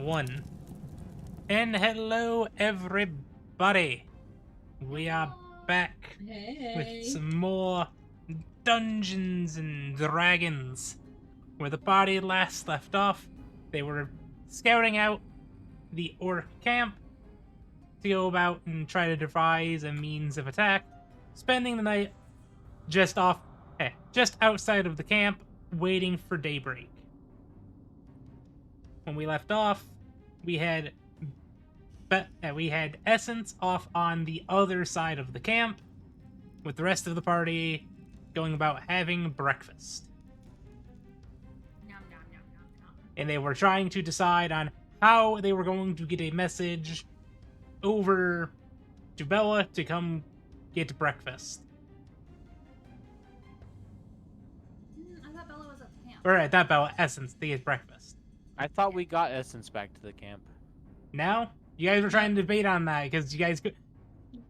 1. And hello, everybody. We are back with some more Dungeons and Dragons. Where the party last left off, they were scouting out the orc camp to go about and try to devise a means of attack, spending the night just outside of the camp, waiting for daybreak. When we left off, we had Essence off on the other side of the camp, with the rest of the party going about having breakfast. Nom, nom, nom, nom, nom. And they were trying to decide on how they were going to get a message over to Bella to come get breakfast. I thought Bella was at the camp. Or not Bella, Essence, to get breakfast. I thought we got Essence back to the camp. Now? You guys were trying to debate on that, because you guys could...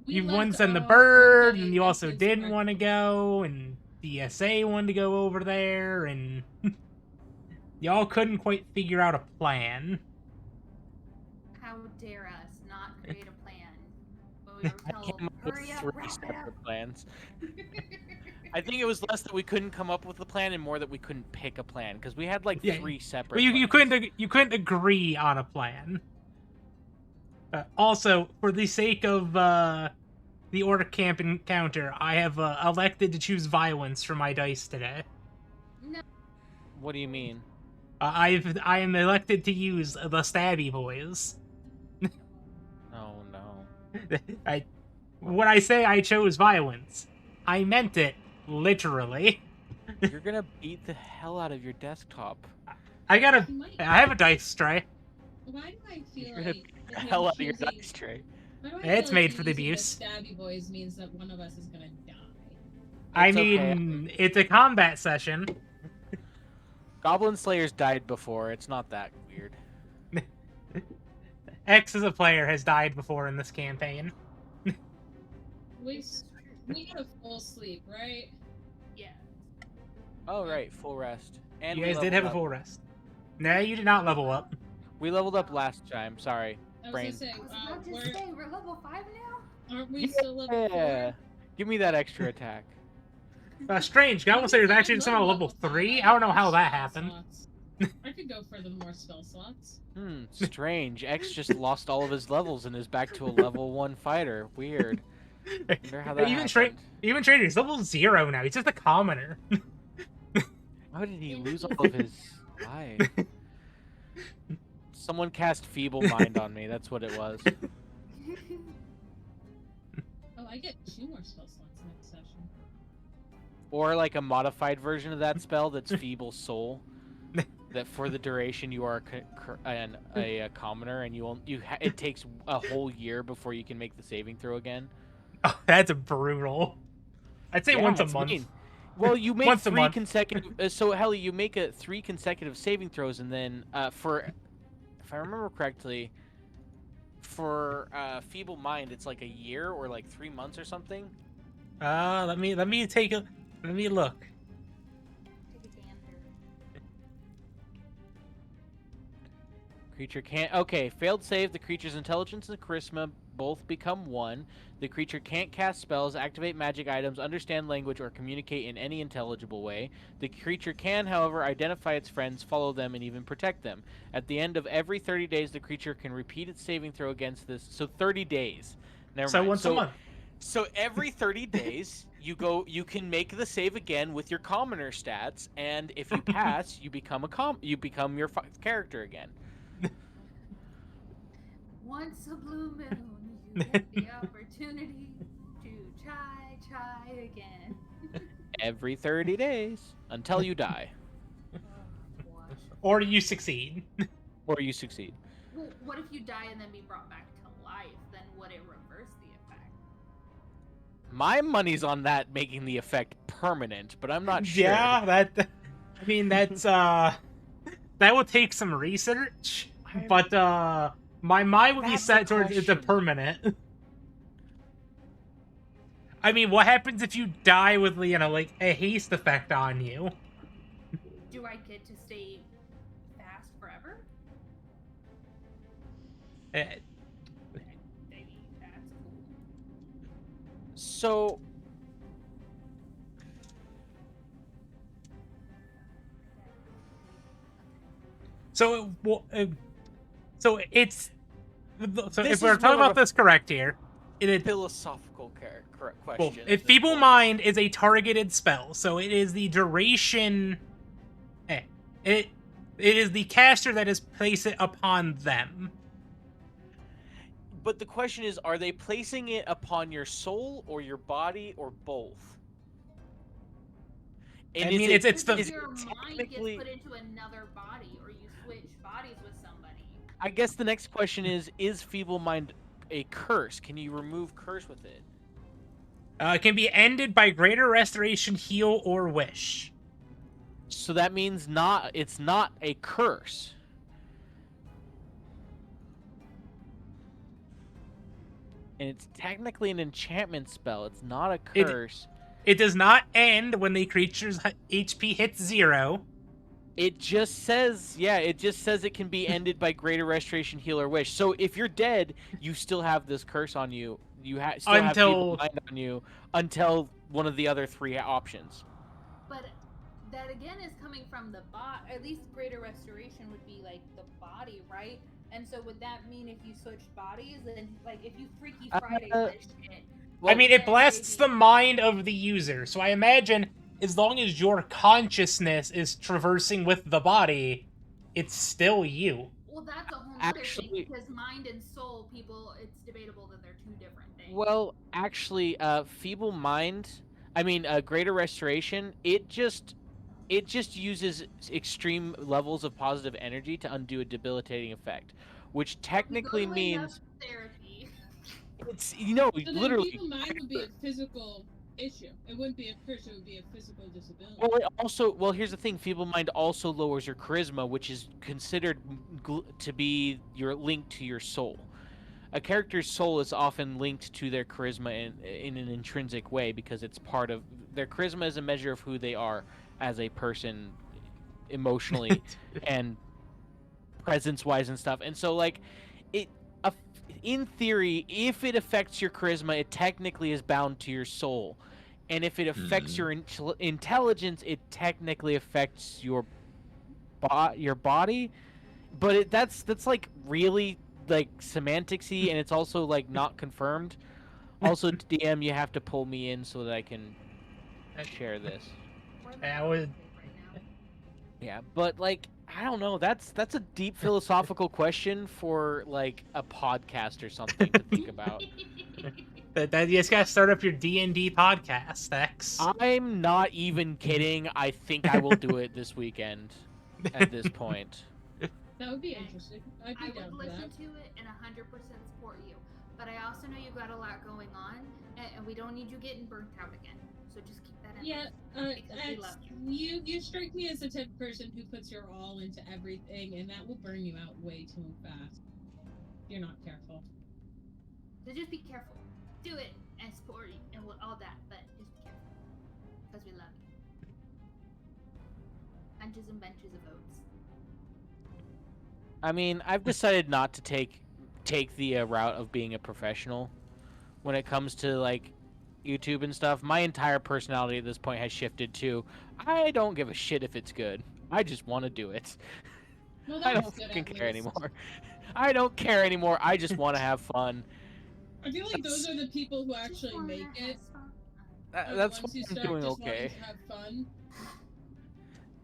You left once on the off bird, getting and you also Essence didn't back. want to go, and DSA wanted to go over there, and y'all couldn't quite figure out a plan. How dare us not create a plan when we were I told, came up with hurry up, 3 wrap it up. separate plans. I think it was less that we couldn't come up with a plan and more that we couldn't pick a plan because we had like Yeah, 3 separate. But you plans. couldn't agree on a plan. Also, for the sake of the orc camp encounter, I have elected to choose violence for my dice today. No, What do you mean? I am elected to use the stabby boys. Oh no. When I say I chose violence, I meant it literally. You're gonna beat the hell out of your desktop. I Might- have a dice tray. Why do I feel You're gonna like beat the him hell out of your choosing- dice tray. why do I It's feel made him for the using abuse. Stabby boys means that one of us is gonna die. I It's mean, okay. it's a combat session. Goblin Slayers died before. It's not that weird. X as a player has died before in this campaign. We got a full sleep, right? yeah. Oh right, full rest. And You we guys did have a leveled full rest. No, you did not level up. up. We leveled up last time. Sorry. I was Brain. gonna say, I was about to we're, say, we're level 5 now? aren't we still level 4? Yeah. Give me that extra attack. Strange. Goblin Slayer is actually somehow level 3. I don't know how that happened. I could go for the more spell slots. Strange. X just lost all of his levels and is back to a level 1 fighter. Weird. Wonder how that happened. Even Trader's level 0 now. He's just a commoner. How did he lose all of his life? Someone cast Feeble Mind on me. That's what it was. Oh, I get 2 more spell slots next session. Or like a modified version of that spell that's Feeble Soul. That for the duration you are a commoner and it takes a whole year before you can make the saving throw again. Oh, that's brutal. I'd say Yeah, once a it's month. mean. Well, you make Once a 3 month. consecutive. So Helly, you make 3 consecutive saving throws, and then if I remember correctly, for Feeble Mind, it's like a year or like 3 months or something. Let me look. Take a gander. Creature can't. Okay, failed save. The creature's intelligence and charisma both become 1. The creature can't cast spells, activate magic items, understand language, or communicate in any intelligible way. The creature can, however, identify its friends, follow them, and even protect them. At the end of every 30 days, the creature can repeat its saving throw against this. So 30 days. Never So mind. once a month. So every 30 days, you can make the save again with your commoner stats, and if you pass, you become your character again. Once a blue moon, you get the opportunity to try again. Every 30 days until you die Oh, gosh. Or you succeed. or you succeed. Well, what if you die and then be brought back to life? Then would it reverse the effect? My money's on that making the effect permanent, but I'm not sure. Yeah, I mean, that's, that will take some research, but, my mind would be That's set the towards it's a question. permanent. I mean, what happens if you die with, like, a haste effect on you? Do I get to stay fast forever? That's cool. So So, so it's so This if we're is talking more of about this correct here, it philosophical correct well, question. if Feeble Mind is a targeted spell, so it is the duration. It is the caster that is place it upon them. But the question is, are they placing it upon your soul or your body or both? And I is mean, it- it's the Because your mind gets technically- put into another body, or you switch bodies with somebody. I guess the next question is Feeble Mind a curse? Can you remove curse with it? it can be ended by greater restoration, heal, or wish. So that means it's not a curse. And it's technically an enchantment spell. It's not a curse. It does not end when the creature's HP hits 0. It just says, it can be ended by greater restoration, heal, or wish. So if you're dead, you still have this curse on you. You still have Feeble Mind on you until one of the other 3 options. But that again is coming from the bot. At least greater restoration would be like the body, right? And so would that mean if you switched bodies, then like if you Freaky Friday this shit? I mean, it blasts the mind of the user, so I imagine as long as your consciousness is traversing with the body, it's still you. Well, that's a whole other Actually- thing because mind and soul, people, it's debatable that they're 2 different things. Well, actually, Feeble Mind, Greater Restoration, it just uses extreme levels of positive energy to undo a debilitating effect, which technically Go to enough means therapy. it's So then literally. Feeble Mind would be a physical issue. It wouldn't be a curse. It would be a physical disability. Well, here's the thing: Feeble Mind also lowers your charisma, which is considered to be your link to your soul. A character's soul is often linked to their charisma in an intrinsic way because it's part of their charisma is a measure of who they are as a person, emotionally and presence-wise and stuff. And so, like, in theory, if it affects your charisma, it technically is bound to your soul. And if it affects your intelligence, it technically affects your body. But that's like really like semanticsy, and it's also like not confirmed. Also, DM, you have to pull me in so that I can share this. I would. Yeah, but like I don't know. That's a deep philosophical question for like a podcast or something to think about. That you just gotta start up your D&D podcast, X. I'm not even kidding. I think I will do it this weekend. At this point, That would be interesting. I'd be I down would for listen that. to it and 100% support you. But I also know you've got a lot going on, and we don't need you getting burnt out again. So just keep that in Yeah, mind. Because we X, love you. you strike me as the type of person who puts your all into everything, and that will burn you out way too fast. If you're not careful. So just be careful. Do it and support you and all that, but just be careful. Because we love you. Bunches and benches of oats. I mean, I've decided not to take the route of being a professional when it comes to like YouTube and stuff. My entire personality at this point has shifted to I don't give a shit if it's good. I just want to do it. Well, I that's don't good, fucking at care least. anymore. I don't care anymore. I just want to have fun. I feel like those are the people who actually Just wanna make have it. fun. Are the That's ones why who I'm start doing just okay. wanting to have fun.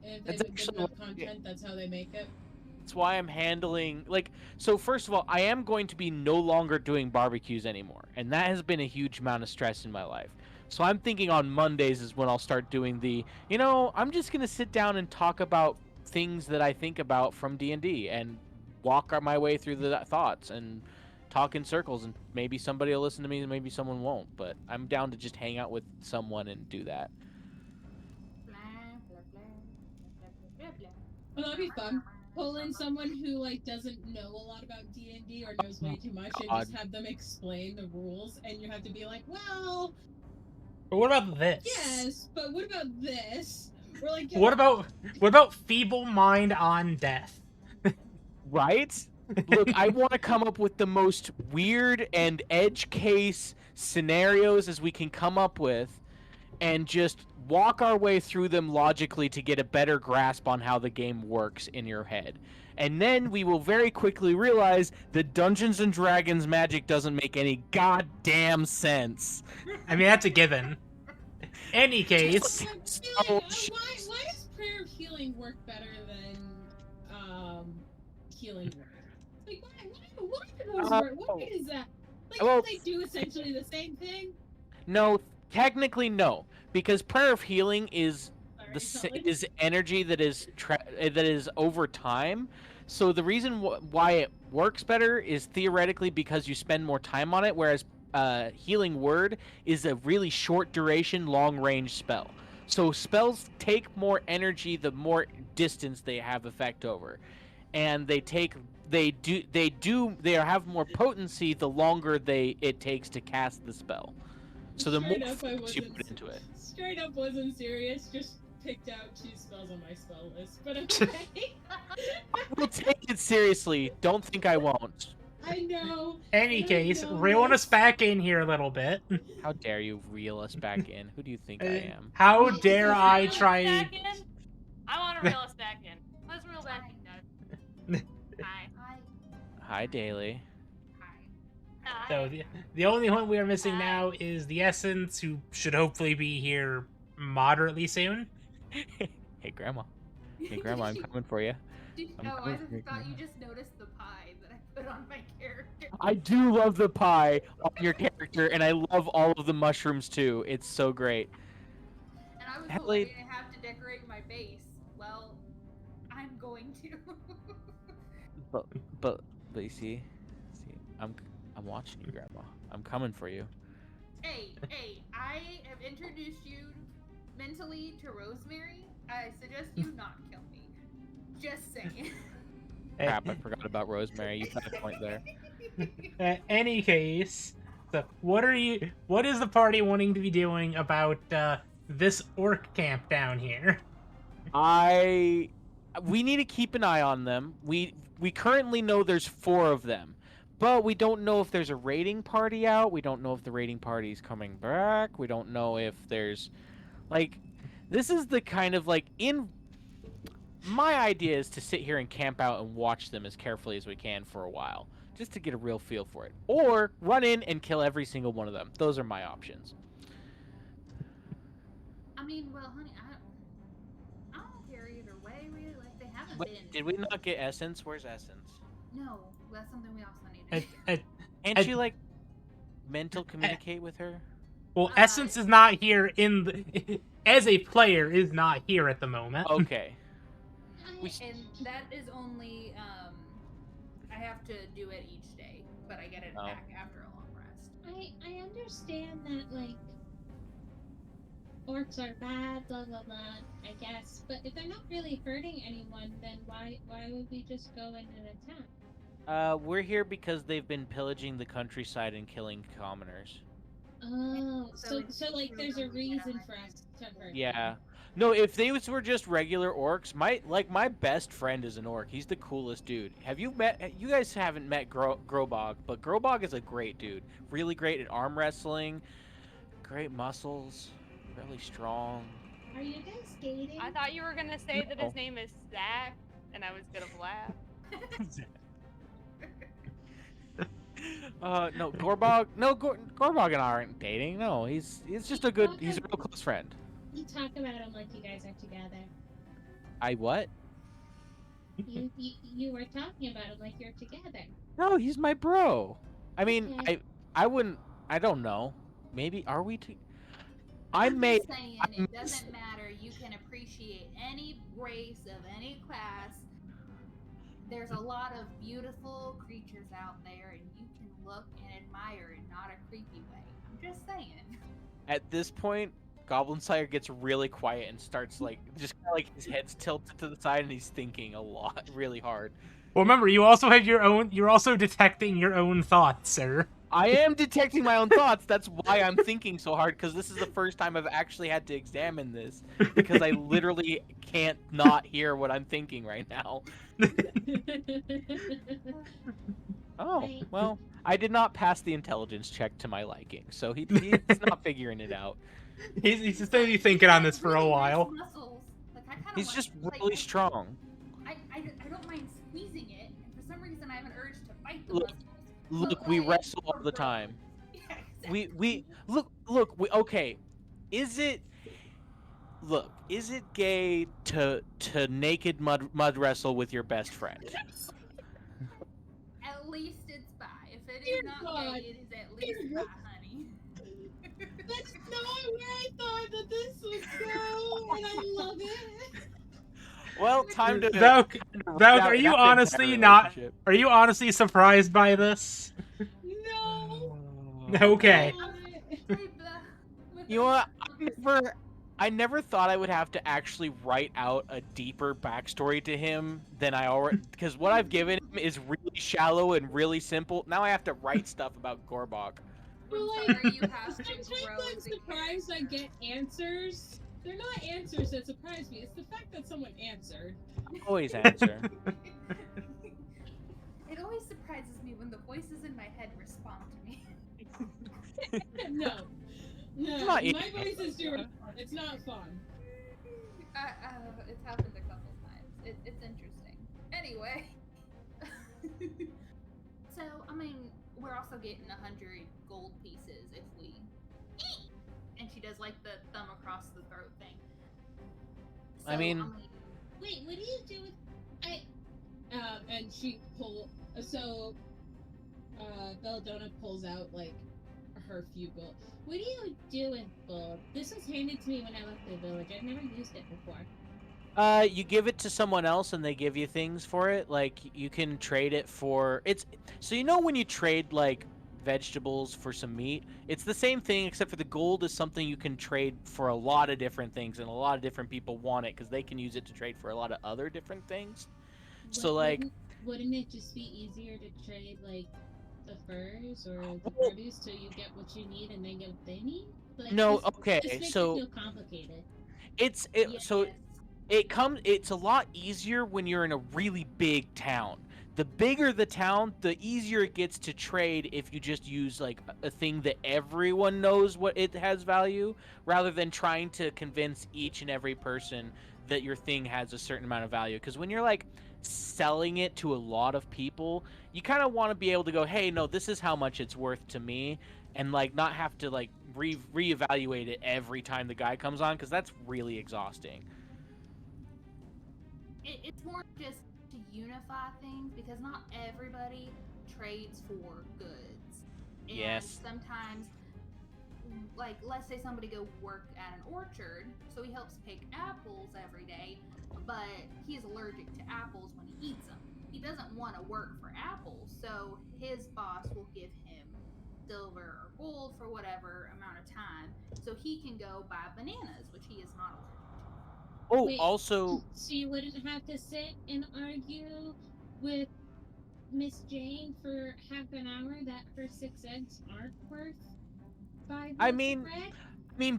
And if they That's make good actually enough what- content, that's how they make it. That's why I'm handling so first of all, I am going to be no longer doing barbecues anymore, and that has been a huge amount of stress in my life. So I'm thinking on Mondays is when I'll start doing I'm just going to sit down and talk about things that I think about from D&D and walk my way through the thoughts and talk in circles, and maybe somebody will listen to me and maybe someone won't, but I'm down to just hang out with someone and do that. Blah, blah, blah, blah, blah, blah, blah. Well, that'd be fun. Pull in someone who like doesn't know a lot about D&D or knows way too much, and just God. have them explain the rules, and you have to be like, well, But what about this? yes, but what about this? We're like, What about Feeble Mind on Death? Right? Look, I want to come up with the most weird and edge case scenarios as we can come up with, and just walk our way through them logically to get a better grasp on how the game works in your head. And then we will very quickly realize that Dungeons and Dragons magic doesn't make any goddamn sense. I mean, that's a given. Any case, Why does prayer of healing work better than healing word? Like why do those work? What is that? Like well, don't they do essentially the same thing? No, technically no, because prayer of healing is Sorry, Sully. is energy that is over time. So the reason why it works better is theoretically because you spend more time on it, whereas healing word is a really short duration, long range spell. So spells take more energy the more distance they have effect over, and they have more potency the longer it takes to cast the spell. So the more focus you put into it. Straight up wasn't serious, just picked out 2 spells on my spell list, but okay. I will take it seriously. Don't think I won't. I know. any case, reel us back in here a little bit. How dare you reel us back in? Who do you think I am? How dare I Reel us try? back in? I want to reel us back in. Let's reel back in, guys. Hi. Hi, Daily. Hi. So the only one we are missing now is the Essence, who should hopefully be here moderately soon. Hey, Grandma. Hey, Grandma, I'm coming for you. I'm Oh, I coming for you, thought you Grandma. just noticed the pie that I put on my character. I do love the pie on your character, and I love all of the mushrooms too. It's so great. And I was Haley- hoping to have to decorate my base. Well, I'm going to. But you see, I'm watching you, Grandma. I'm coming for you. Hey, I have introduced you mentally to Rosemary. I suggest you not kill me. Just saying. Crap, I forgot about Rosemary. You've got a point there. Any case, so what is the party wanting to be doing about this orc camp down here? We need to keep an eye on them. We currently know there's 4 of them, but we don't know if there's a raiding party out. We don't know if the raiding party is coming back. We don't know if there's, like, this is the kind of, like, my idea is to sit here and camp out and watch them as carefully as we can for a while, just to get a real feel for it. Or run in and kill every single one of them. Those are my options. I mean, well, honey, I don't care either way. Really, like they haven't But been. did we not get Essence? Where's Essence? No, that's something we also need. Can't you, like, mental communicate with her? Well, Essence is not here as a player is not here at the moment. Okay. And that is only I have to do it each day, but I get it Oh. back after a long rest. I understand that, like, orcs are bad, blah blah blah, I guess. But if they're not really hurting anyone, then why would we just go in and attack? We're here because they've been pillaging the countryside and killing commoners. Oh, So so like there's a reason for us to hurt. Yeah. No, if they were just regular orcs, my best friend is an orc. He's the coolest dude. You guys haven't met Grobog, but Grobog is a great dude. Really great at arm wrestling, great muscles, really strong. Are you guys skating? I thought you were gonna say that No. his name is Zach, and I was gonna laugh. No, Gorbog and I aren't dating. No, he's just a real close friend. You talk about him like you guys are together. I what? You were talking about him like you're together. No, he's my bro. I mean, Okay. I don't know. Maybe are we to? I'm just saying, it doesn't matter. You can appreciate any race of any class. There's a lot of beautiful creatures out there, and you can look and admire in not a creepy way. I'm just saying. At this point, Goblin Sire gets really quiet and starts like just kind of like his head's tilted to the side and he's thinking a lot, really hard. Well, remember, you also have your own. You're also detecting your own thoughts, sir. I am detecting my own thoughts. That's why I'm thinking so hard, because this is the first time I've actually had to examine this, because I literally can't not hear what I'm thinking right now. Oh, Right. well, I did not pass the intelligence check to my liking, so he's not figuring it out. He's just maybe thinking on this for a Really nice while. muscles. Like I kind of He's want, just like, really strong. I don't mind squeezing it, and for some reason I have an urge to fight the Look, muscles. Look, But, we like, wrestle all for the girls. time. Yeah, We exactly. okay. Is it gay to naked mud wrestle with your best friend? At least it's bi. If it Dear is not God. gay, it is at least Dear bi, God. honey. That's not where I thought that this would go, and I love it. Well, time to Valk, kind of Valk, wrap are you that entire honestly relationship. surprised by this? No. Okay. You know what? I never thought I would have to actually write out a deeper backstory to him than I already, because what I've given him is really shallow and really simple. Now I have to write stuff about Gorbok. I'm Like, sorry you have to sometimes grow I'm as a surprised I get answers. They're not answers that surprise me. It's the fact that someone answered. Always answer. It always surprises me when the voices in my head respond to me. No. It's No, not my easy. voice is doing it's not fun. It's happened a couple times. It's interesting. Anyway. So, I mean, we're also getting 100 gold pieces if we eat. And she does like the thumb across the throat thing. So, I mean- Wait, what do you do with and she Belladonna pulls out like her few gold. What do you do with gold? This was handed to me when I left the village. I've never used it before. You give it to someone else and they give you things for it. Like, you can trade it for... So you know when you trade, like, vegetables for some meat? It's the same thing, except for the gold is something you can trade for a lot of different things, and a lot of different people want it, because they can use it to trade for a lot of other different things. So, like... Wouldn't it just be easier to trade, like, the furs or the Well- produce so you get what you need and they get what they need? Like, No, this okay, makes so... it feel complicated. It's a lot easier when you're in a really big town. The bigger the town, the easier it gets to trade if you just use like a thing that everyone knows what it has value, rather than trying to convince each and every person that your thing has a certain amount of value. Because when you're like selling it to a lot of people, you kind of want to be able to go, hey, no, this is how much it's worth to me, and like not have to like reevaluate it every time the guy comes on, because that's really exhausting. It's more just to unify things because not everybody trades for goods. And Yes. sometimes, like, let's say somebody go work at an orchard, so he helps pick apples every day, but he's allergic to apples when he eats them. He doesn't want to work for apples, so his boss will give him silver or gold for whatever amount of time, so he can go buy bananas, which he is not allergic to. Oh, Wait. also, So you wouldn't have to sit and argue with Miss Jane for half an hour that her 6 eggs aren't worth 5 I loaves mean- of bread?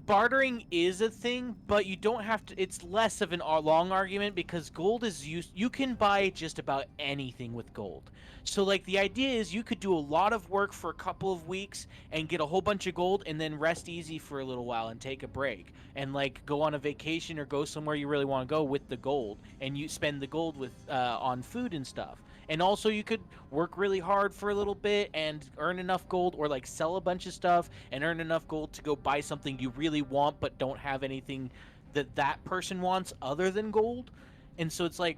bartering is a thing, but you don't have to. It's less of an long argument because gold is used. You can buy just about anything with gold. So, like, the idea is you could do a lot of work for a couple of weeks and get a whole bunch of gold, and then rest easy for a little while and take a break and like go on a vacation or go somewhere you really want to go with the gold, and you spend the gold with on food and stuff. And also, you could work really hard for a little bit and earn enough gold, or like sell a bunch of stuff and earn enough gold to go buy something you really want but don't have anything that person wants other than gold. And so it's like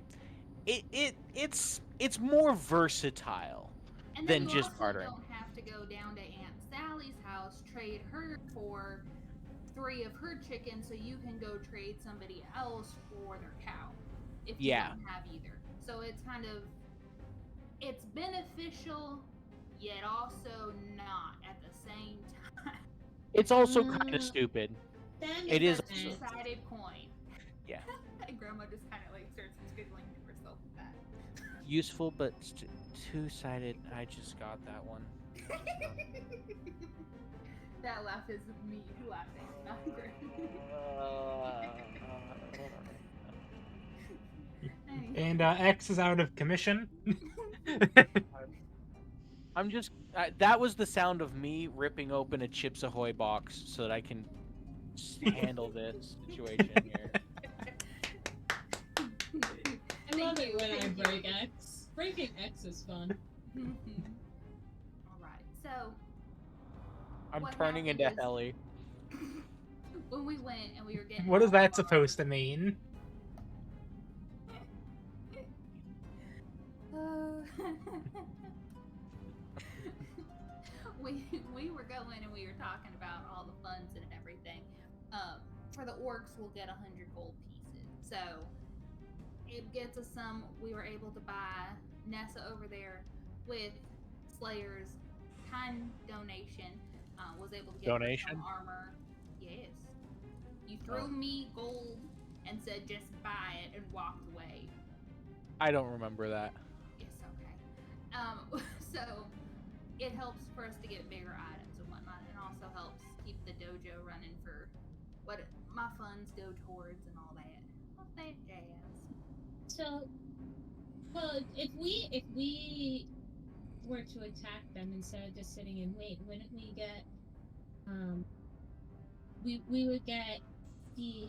it's more versatile And then than you just also bartering. don't have to go down to Aunt Sally's house, trade her for 3 of her chickens, so you can go trade somebody else for their cow if you Yeah. don't have either. So it's kind of, it's beneficial, yet also not at the same time. It's also kind Uh, of stupid. That It makes is a sense. two-sided coin. Yeah. And Grandma just kind of like starts giggling to herself with that. Useful but two-sided. I just got that one. That laugh is me laughing, not Grim. And X is out of commission. I'm just. That was the sound of me ripping open a Chips Ahoy box so that I can handle this situation here. I love it when I break X. Breaking X is fun. Alright, so I'm what turning into happened is- Helly. when we went and we were getting What is all that of supposed to mean? we were going and we were talking about all the funds and everything. For the orcs, we'll get 100 gold pieces. So it gets us some. We were able to buy Nessa over there with Slayer's kind donation. Was able to get her Donation? some armor. Yes. You threw me gold and said just buy it and walked away. I don't remember that. It's okay. So it helps for us to get bigger items and whatnot, and also helps keep the dojo running for what my funds go towards and all that. All that jazz. So, well, if we were to attack them instead of just sitting and wait, wouldn't we get we would get the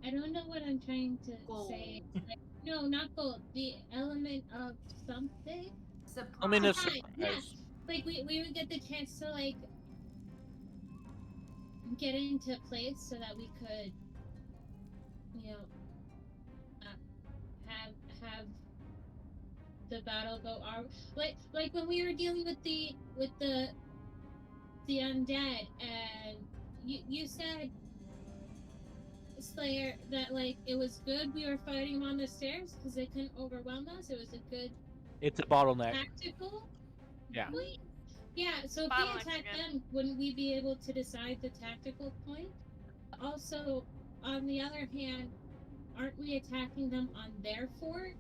I don't know what I'm trying to Gold. say. Like, no, not gold. The element of something. Surprise. I mean, it's Right, yeah. surprise. Like we would get the chance to like get into place so that we could, you know, have the battle go our like when we were dealing with the undead, and you said, Slayer, that like it was good we were fighting them on the stairs because they couldn't overwhelm us. It was a good It's a bottleneck. tactical Yeah. point. Yeah, so if Bottlenecks we attack again. them, wouldn't we be able to decide the tactical point? Also, on the other hand, aren't we attacking them on their fort,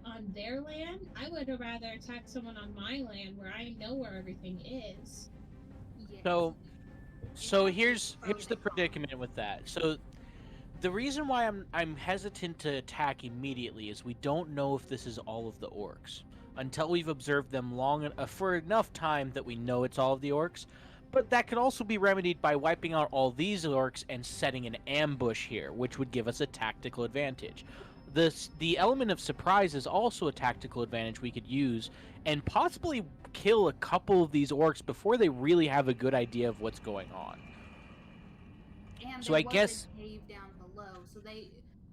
on their land? I would rather attack someone on my land where I know where everything is. Yes. So It's here's pros the and cons. predicament with that. So the reason why I'm hesitant to attack immediately is we don't know if this is all of the orcs until we've observed them for enough time that we know it's all of the orcs. But that could also be remedied by wiping out all these orcs and setting an ambush here, which would give us a tactical advantage. The element of surprise is also a tactical advantage we could use and possibly kill a couple of these orcs before they really have a good idea of what's going on. And So there I was guess- a cave down below, so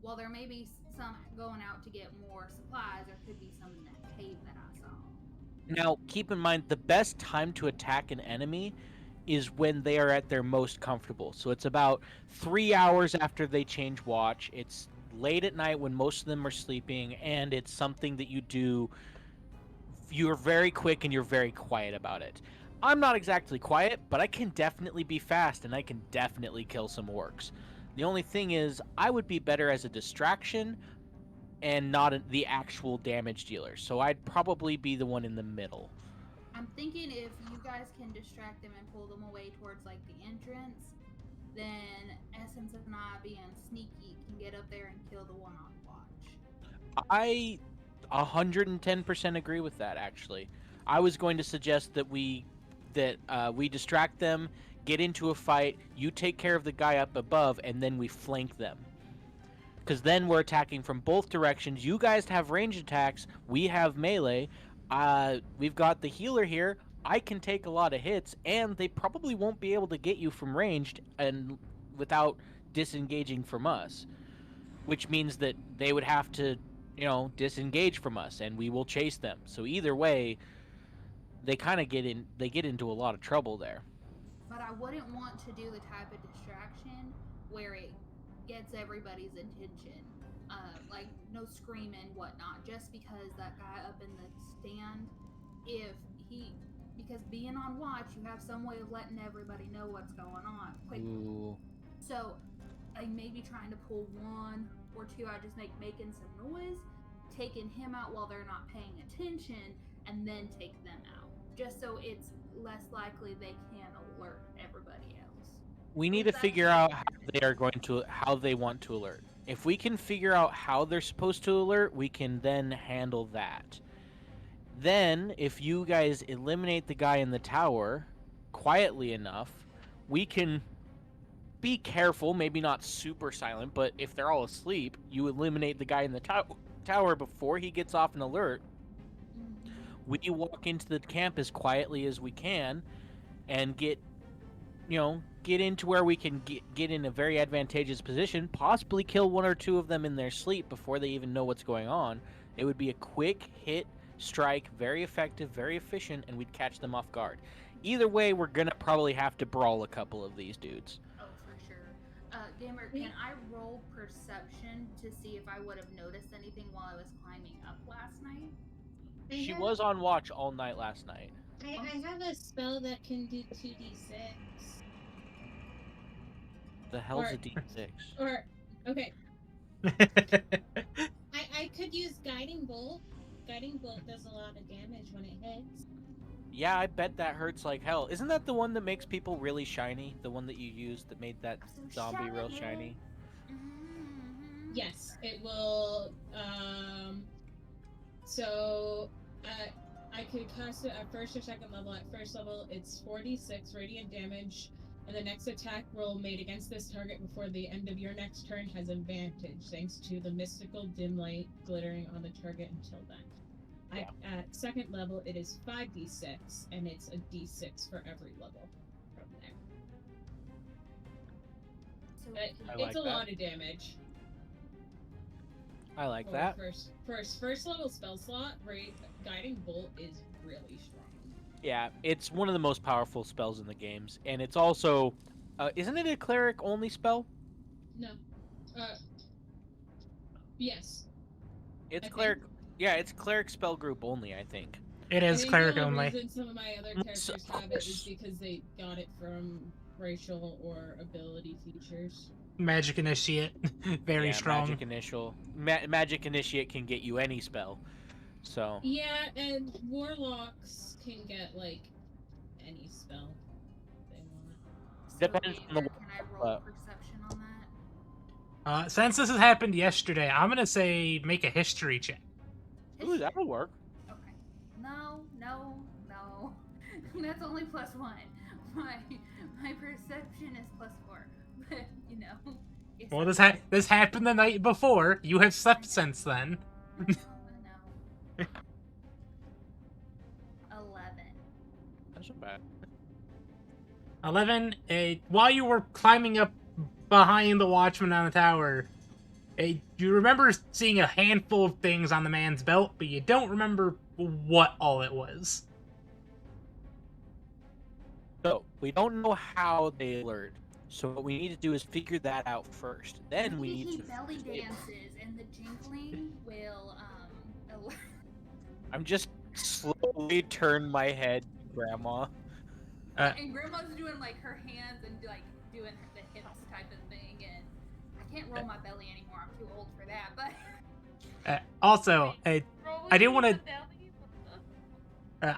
while there may be some going out to get more supplies, there could be some in that cave that I saw. Now, keep in mind, the best time to attack an enemy is when they are at their most comfortable. So it's about 3 hours after they change watch. It's late at night when most of them are sleeping, and it's something that you do. You're very quick and you're very quiet about it. I'm not exactly quiet, but I can definitely be fast, and I can definitely kill some orcs. The only thing is, I would be better as a distraction and not the actual damage dealer. So I'd probably be the one in the middle. I'm thinking if you guys can distract them and pull them away towards like the entrance, then Essence and I, being sneaky, can get up there and kill the one on watch. I 110% agree with that, actually. I was going to suggest that we distract them, get into a fight, you take care of the guy up above, and then we flank them. Because then we're attacking from both directions. You guys have ranged attacks, we have melee. We've got the healer here. I can take a lot of hits, and they probably won't be able to get you from ranged and without disengaging from us. Which means that they would have to, disengage from us, and we will chase them. So either way, they kind of get into a lot of trouble there. But I wouldn't want to do the type of distraction where it gets everybody's attention. Like no screaming, whatnot, just because that guy up in the stand, because being on watch, you have some way of letting everybody know what's going on quickly. Ooh. So I may be trying to pull one or two out, just making some noise, taken him out while they're not paying attention, and then take them out, just so it's less likely they can alert everybody else. We need to figure out how they want to alert. If we can figure out how they're supposed to alert, we can then handle that. Then, if you guys eliminate the guy in the tower quietly enough, we can be careful, maybe not super silent, but if they're all asleep, you eliminate the guy in the tower before he gets off an alert. We walk into the camp as quietly as we can and get into where we can get in a very advantageous position, possibly kill one or two of them in their sleep before they even know what's going on. It would be a quick hit strike, very effective, very efficient, and we'd catch them off guard. Either way, we're gonna probably have to brawl a couple of these dudes. Oh, for sure. Gamer, can I roll perception to see if I would have noticed anything while I was climbing up last night? She was on watch all night last night. I have a spell that can do 2d6. The hell's a d6? Or, okay. I could use Guiding Bolt. Guiding Bolt does a lot of damage when it hits. Yeah, I bet that hurts like hell. Isn't that the one that makes people really shiny? The one that you used that made that zombie real shiny? Yes, it will. So, I could cast it at first or second level. At first level, it's 46 radiant damage, and the next attack roll made against this target before the end of your next turn has advantage, thanks to the mystical dim light glittering on the target until then. Yeah. At second level, it is 5d6, and it's a d6 for every level from there. So I like It's a that. lot of damage. I like for that. First level spell slot, Guiding Bolt is really strong. Yeah, it's one of the most powerful spells in the games, and it's also, isn't it a cleric only spell? No. Yes. It's I cleric. Yeah, it's cleric spell group only, I think. It I is think cleric the only. reason some of my other Yes, characters of have it is course. because they got it from racial or ability features. Magic Initiate. Very Yeah, strong. Magic Initiate can get you any spell. So. Yeah, and warlocks can get like any spell they want. So Depends on the Gamer, can I roll perception on that? Since this has happened yesterday, I'm gonna say make a history check. Ooh, that'll work. Okay. No. That's only +1. My perception is +4. But it's Well, this happened the night before. You have slept since then. I know. 11. That's not bad. 11. While you were climbing up behind the watchman on the tower, you remember seeing a handful of things on the man's belt, but you don't remember what all it was. So, we don't know how they alert. So what we need to do is figure that out first. Then we Maybe need he to... belly dances, and the jingling will alert. I'm just slowly turn my head, Grandma. And Grandma's doing like her hands and like doing the hips type of thing, and I can't roll my belly anymore. I'm too old for that. But Also, Rolling I do want to. the belly?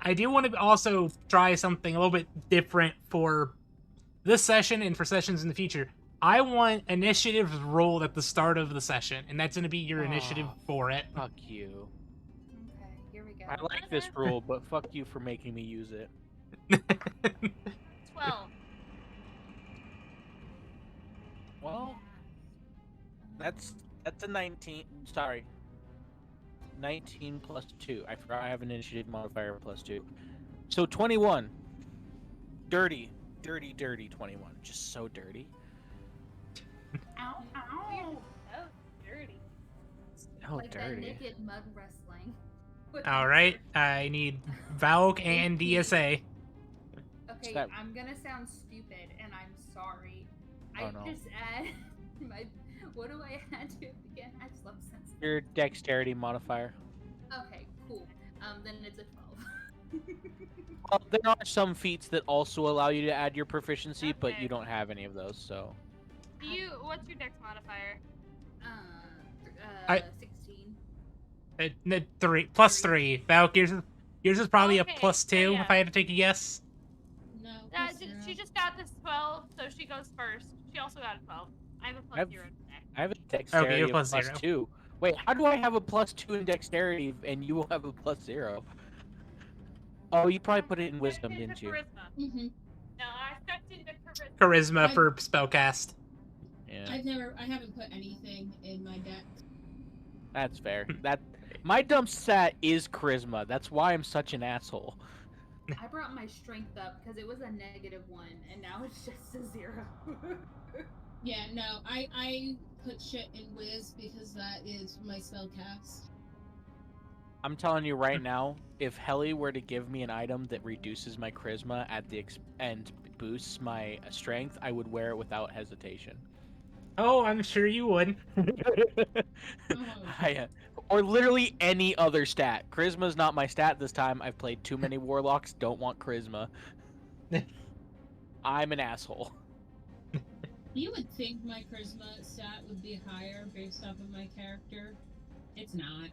I do want to also try something a little bit different for this session and for sessions in the future. I want initiative rolled at the start of the session, and that's going to be your initiative for it. Fuck you. okay, here we go. I like this rule, but fuck you for making me use it. 12. Well, that's a 19. Sorry. 19 plus 2. I forgot I have an initiative modifier plus 2. So 21. Dirty 21. Just so dirty. Ow, ow. Oh, dirty. Oh, Like that dirty. naked mud wrestling. All right, I need Valk and DSA. Okay, that- I'm gonna sound stupid, and I'm sorry. Oh, I no. just add my. What do I add to it again? I just love sense. Your dexterity modifier. Okay, cool. Then it's a 12. Well, there are some feats that also allow you to add your proficiency, but Okay. you don't have any of those, so. What's your dex modifier? I- 16. 3 plus 3. Valk, yours is probably Okay, a plus 2 so yeah. if I had to take a guess. No. Uh, plus zero. she just got this 12, so she goes first. She also got a 12. I have a plus I've- 0 today. I have a dexterity you're of plus plus 0. 2. Wait, how do I have a plus 2 in dexterity and you will have a plus 0? Oh, you probably put it in wisdom, Into didn't you? Charisma. Mm-hmm. No, I stepped into charisma. Charisma I- for spellcast. Yeah, I haven't put anything in my deck. that's fair. My dump stat is charisma. That's why I'm such an asshole. I brought my strength up because it was a -1, and now it's just a 0. Yeah, no, I put shit in Wiz because that is my spell cast. I'm telling you right now, if Helly were to give me an item that reduces my charisma at the and boosts my strength, I would wear it without hesitation. Oh, I'm sure you would. Or literally any other stat. Charisma's not my stat this time. I've played too many warlocks. Don't want charisma. I'm an asshole. You would think my charisma stat would be higher based off of my character. It's not.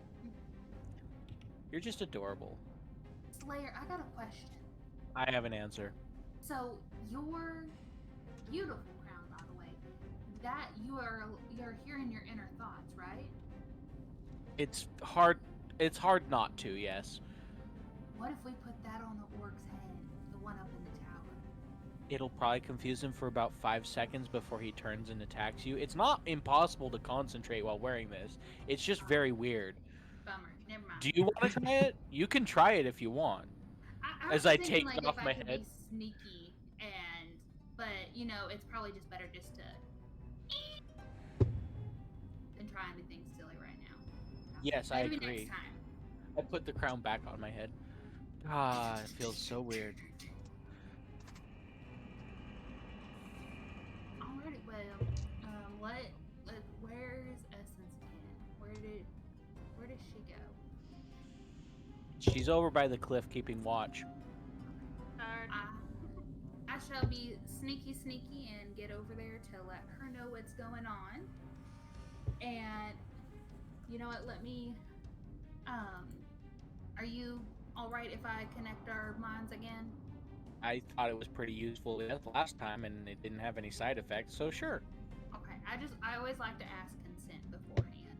You're just adorable. Slayer, I got a question. I have an answer. So your beautiful crown, by the way, that you're hearing your inner thoughts, right? It's hard not to, yes. What if we put that on the orc's head, the one up in the tower? It'll probably confuse him for about 5 seconds before he turns and attacks you. It's not impossible to concentrate while wearing this. It's just very weird. Bummer. Never mind. Do you want to try it? You can try it if you want. I as was I thinking, take like, it off if my I could head? Be sneaky but you know, it's probably just better just to than try anything silly right now. Yes, I Maybe agree. Next time. I put the crown back on my head. Ah, it feels so weird. Alrighty, well, where's Essence again? Where did she go? She's over by the cliff keeping watch. Third. I shall be sneaky and get over there to let her know what's going on. And you know what? Let me. Are you all right if I connect our minds again? I thought it was pretty useful last time, and it didn't have any side effects, so sure. Okay. I always like to ask consent beforehand.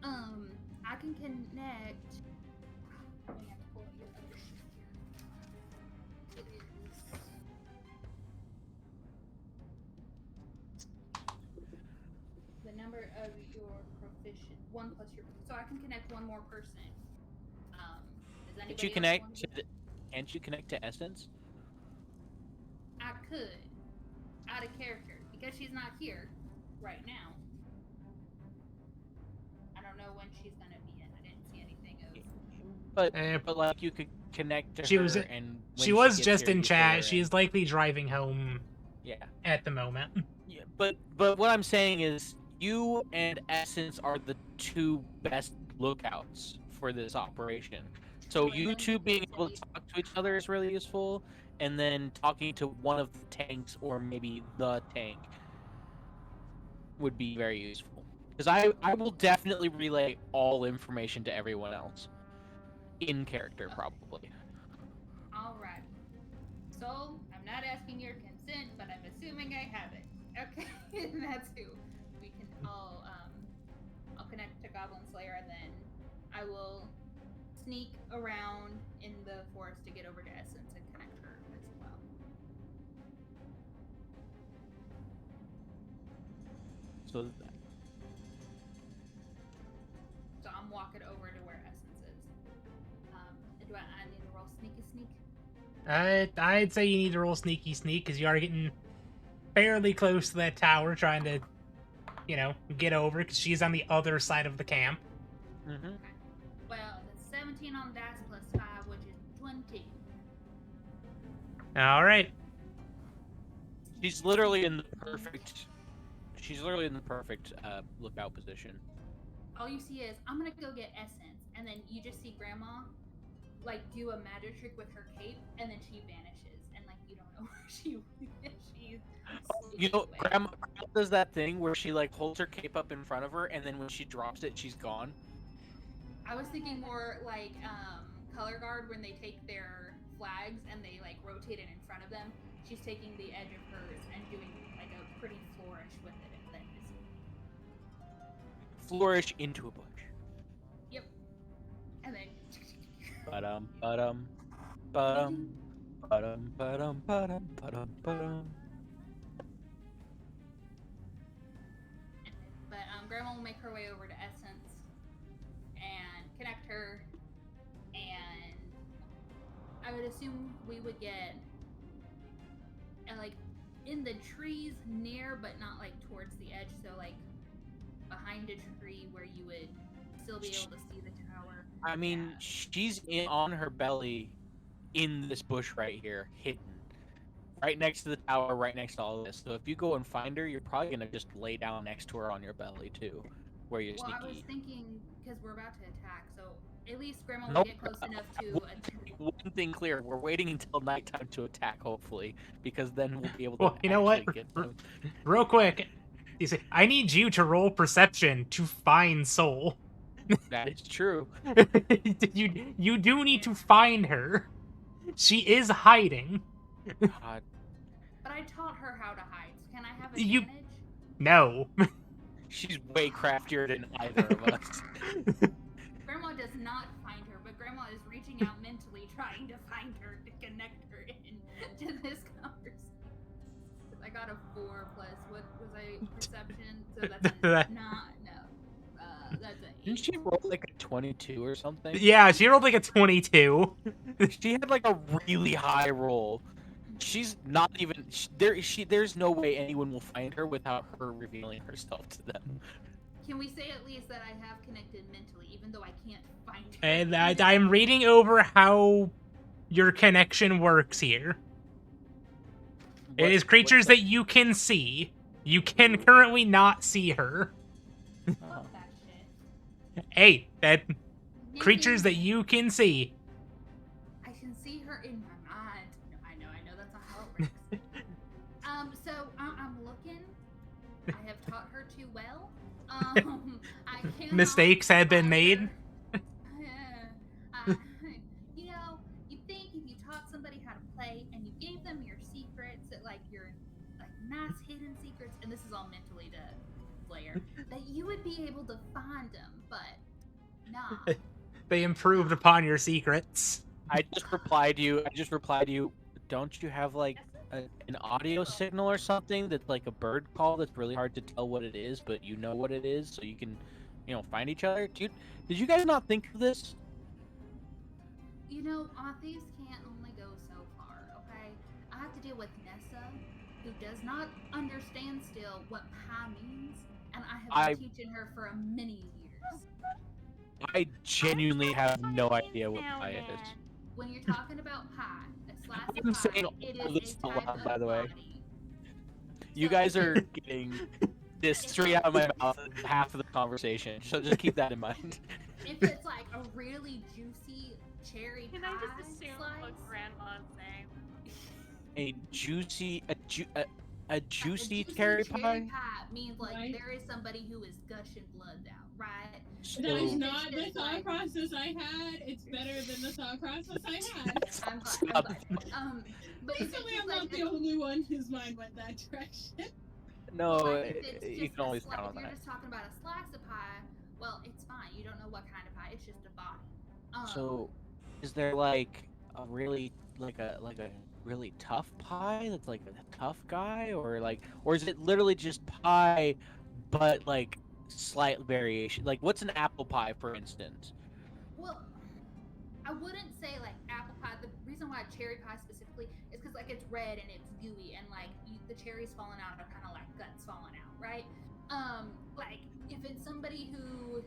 I can connect. Let me have to pull up your other sheet here. It is. The number of your proficient 1 plus your, so I can connect one more person. Does anybody Can't you else connect want to can't you connect to Essence? I could, out of character, because she's not here right now. I don't know when she's gonna be in. I didn't see anything of. But like you could connect to She her was- and She when was gets just here, in you fill her chat. in. She's likely driving home yeah. at the moment. Yeah, but what I'm saying is you and Essence are the two best lookouts for this operation. So you two being able to talk to each other is really useful, and then talking to one of the tanks or maybe the tank would be very useful. Because I will definitely relay all information to everyone else. In character, probably. Alright. So, I'm not asking your consent, but I'm assuming I have it. Okay, and that's who. We can all, I'll connect to Goblin Slayer, and then I will sneak around in the forest to get over to Essence and connect her as well. So So I'm walking over to where Essence is. Do I need to roll sneak? I'd say you need to roll sneaky because you are getting fairly close to that tower, trying to, get over because she's on the other side of the camp. mm-hmm. Well, that's 17 on the dice plus 5, which is 20. All right. She's literally in the perfect lookout position. All you see is, I'm gonna go get Essence, and then you just see Grandma, like, do a magic trick with her cape, and then she vanishes, and, like, you don't know where she's You know, away. Grandma does that thing where she like holds her cape up in front of her, and then when she drops it, she's gone. I was thinking more like color guard when they take their flags and they like rotate it in front of them. She's taking the edge of hers and doing like a pretty flourish with it. If that is. Flourish into a bush. Yep. And then. Ba-dum, ba-dum, ba-dum, ba-dum, ba-dum, ba-dum, ba-dum, ba-dum. But Grandma will make her way over to Essence and connect her, and I would assume we would get like in the trees near, but not like towards the edge. So like behind a tree where you would still be able to see the tower. I mean, she's on her belly in this bush right here, hidden. Right next to the tower, right next to all this. So if you go and find her, you're probably going to just lay down next to her on your belly, too. Where you're Well, sneaky. I was thinking, because we're about to attack, so at least Grandma will get close enough to... One thing clear, we're waiting until nighttime to attack, hopefully. Because then we'll be able to Well, you know what? get them. Real quick, you say, I need you to roll perception to find Soul. That is true. you do need to find her. She is hiding. God. But I taught her how to hide, so can I have You- advantage? No. She's way craftier than either of us. Grandma does not find her, but Grandma is reaching out mentally, trying to find her, to connect her to this conversation. I got a 4 plus, what was I, perception? So that's a not, no. That's a 8. Didn't she roll like a 22 or something? Yeah, she rolled like a 22. She had like a really high roll. She's not even there's no way anyone will find her without her revealing herself to them. Can we say at least that I have connected mentally, even though I can't find her? And I'm reading over how your connection works here. It is creatures that you can see. You can currently not see her. Fuck that shit. Hey, that Maybe creatures that you can see. I can see her in my mind. No, I know, that's not how it works. So I'm looking. I have taught her too well. I cannot Mistakes have been find made. her. You know, you think if you taught somebody how to play and you gave them your secrets, that like your like nice hidden secrets, and this is all mentally to Blair, that you would be able to find them, but nah. They improved upon your secrets. I just replied to you. Don't you have like an audio signal or something that's like a bird call that's really hard to tell what it is, but you know what it is, so you can, find each other? Did you guys not think of this? You know, thieves can't only go so far, okay? I have to deal with Nessa, who does not understand still what pie means, and I have been teaching her for many years. I genuinely have no idea what pie is. When you're talking about pie, a slice I'm of pie, saying it all is this a type aloud, of by the way. body. You guys are getting this straight out of my mouth half of the conversation, so just keep that in mind. If it's like a really juicy cherry Can pie I just assume slice, what Grandma's saying? A juicy juicy cherry pie? means like Right. there is somebody who is gushing blood out, right? That is So- not the It's thought like- process I had. It's better than the thought process I had. I'm That's glad. not- But if Hopefully it's I'm like not the only one whose mind went that direction. No, like, if it's you just can always a slice, count on if you're that. just talking about a slice of pie, well, it's fine. You don't know what kind of pie. It's just a body. So, is there like a really really tough pie that's like a tough guy, or is it literally just pie, but like slight variation? Like, what's an apple pie, for instance? Well, I wouldn't say like apple pie. The reason why cherry pie specifically is because like it's red and it's gooey and like the cherries falling out are kind of like guts falling out, right? Like if it's somebody who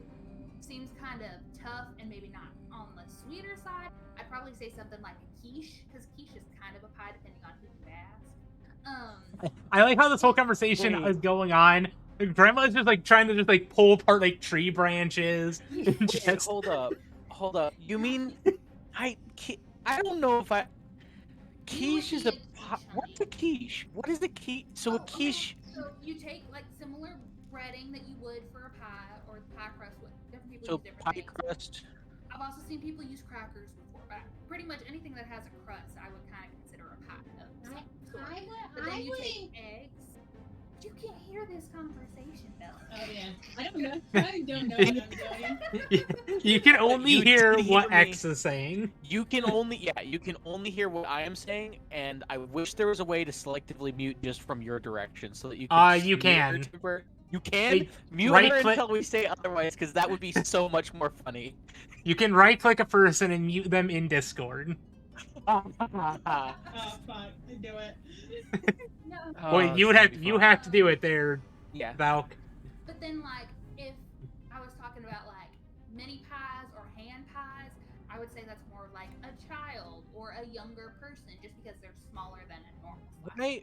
seems kind of tough and maybe not on the sweeter side, I'd probably say something like a quiche, because quiche is kind of a pie depending on who you ask. I like how this whole conversation Wait. is going on. Grandma's just like trying to just like pull apart like tree branches. And Wait, just... hold up. You mean I don't know if I. Quiche is a be pie. quiche, What's a quiche? What is a quiche? So a quiche. So you take like similar breading that you would for a pie or the pie crust, different people So use different pie things. crust. I've also seen people use crackers before, but pretty much anything that has a crust, I would kind of consider a pie of some sort. But then you take eggs. You can't hear this conversation, Bella. Oh yeah. I don't know. I don't know what I'm doing. You can only You hear did what hear me. X is saying. You can only hear what I am saying, and I wish there was a way to selectively mute just from your direction so that you can. You can. You can Wait, mute right her click- until we say otherwise, because that would be so much more funny. You can right-click a person and mute them in Discord. Oh fuck. I do it. No. Well, you would have to do it there, Yeah. Valk. But then, like, if I was talking about like mini pies or hand pies, I would say that's more of like a child or a younger person, just because they're smaller than a normal size.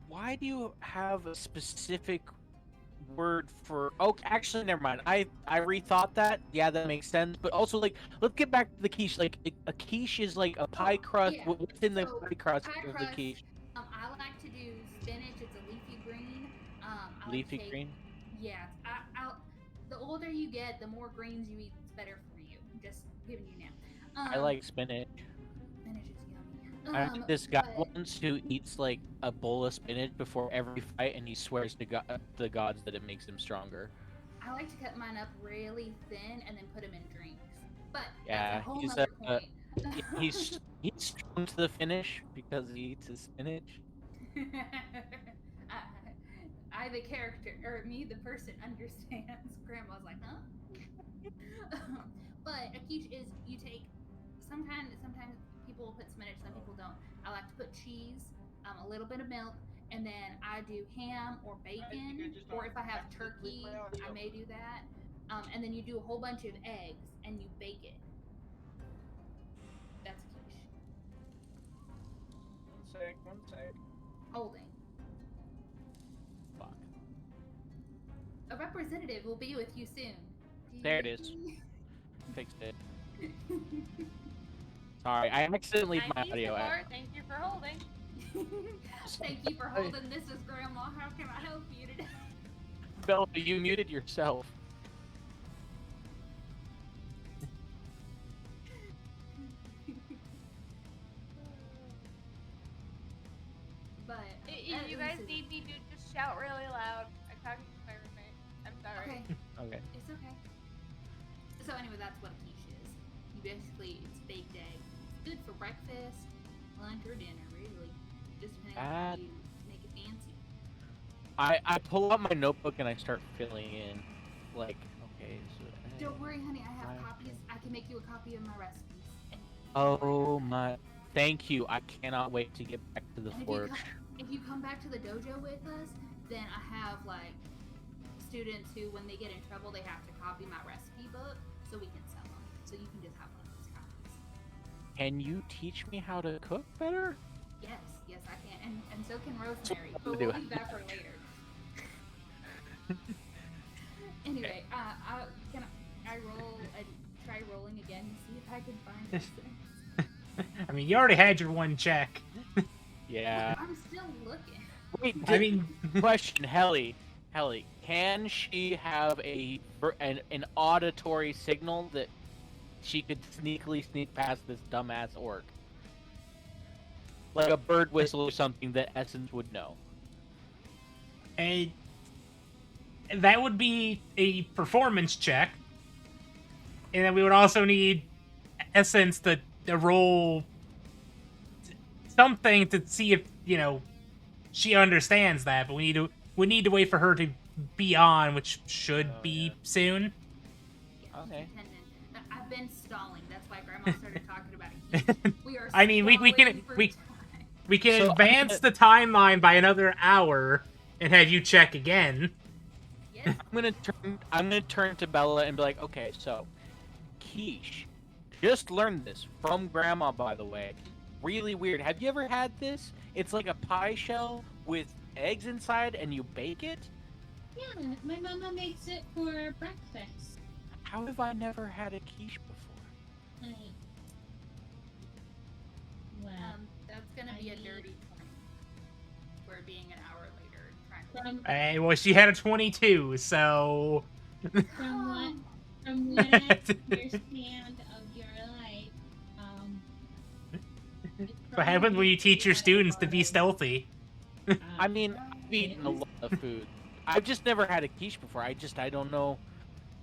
Why do you have a specific word for? Oh, actually, never mind. I rethought that. Yeah, that makes sense. But also, like, let's get back to the quiche. Like, a quiche is like a pie crust. yeah. What's in the So, pie crust pie of the crust, quiche? I like to do spinach. It's a leafy green. I like Leafy to take, green. Yeah. The older you get, the more greens you eat, it's better for you. Just giving you now. I like spinach. Spinach is yummy. I met this guy but- once who eats like a bowl of spinach before every fight, and he swears to the gods that it makes him stronger. I like to cut mine up really thin and then put them in drinks. But Yeah, that's a whole he's nother a- point. He's strong to the finish because he eats his spinach. I, the character, or me, the person, understands. Grandma's like, huh? But a quiche is you take sometimes people will put spinach, some people don't. I like to put cheese, a little bit of milk, and then I do ham or bacon, or if I have turkey, I may do that. And then you do a whole bunch of eggs and you bake it. That's a quiche. One sec. Holding. Fuck. A representative will be with you soon. There it is. Fixed it. Sorry, I accidentally leave my 90 audio out. support, thank you for holding. Thank you for holding. This is Grandma. How can I help you today? Bella, you muted yourself. But If you guys need me to just shout really loud, I'm talking to my roommate. I'm sorry. okay, Okay. it's okay. So anyway, that's what a quiche is. You basically it's baked egg. It's good for breakfast, lunch, or dinner. Really, just depending on how you make it fancy. I pull out my notebook and I start filling in, like, okay, so. Don't worry, honey. I have Right. copies. I can make you a copy of my recipes. Oh my! Thank you. I cannot wait to get back to the And forge. if you come back to the dojo with us, then I have like students who, when they get in trouble, they have to copy my recipe book so we can sell them. So you can just have one of those copies. Can you teach me how to cook better? Yes, I can, and so can Rosemary. what But to we'll do. leave that for later. Anyway, can I roll and try rolling again to see if I can find this thing? I mean, you already had your one check. Yeah. I'm still looking. Wait. I mean, Question, Helly, can she have an auditory signal that she could sneakily sneak past this dumbass orc? Like a bird whistle or something that Essence would know. that would be a performance check. And then we would also need Essence to roll something to see if, she understands that, but we need to wait for her to be on, which should be soon. Yeah, Okay. dependent. I've been stalling. That's why Grandma started talking about it. We are. I mean, we can stalling for we time. we can So, advance the timeline by another hour and have you check again. Yes. I'm gonna turn to Bella and be like, okay, so quiche. Just learned this from Grandma, by the way. Really weird. Have you ever had this? It's like a pie shell with eggs inside, and you bake it. Yeah, my mama makes it for breakfast. How have I never had a quiche before? Like, well, That's gonna be a dirty 20 for it being an hour later. Trying to. from Well, she had a 22, so from from what I understand of your life, it's What happens when you teach your probably students to be stealthy? I mean, I've eaten a lot of food. I've just never had a quiche before. I don't know.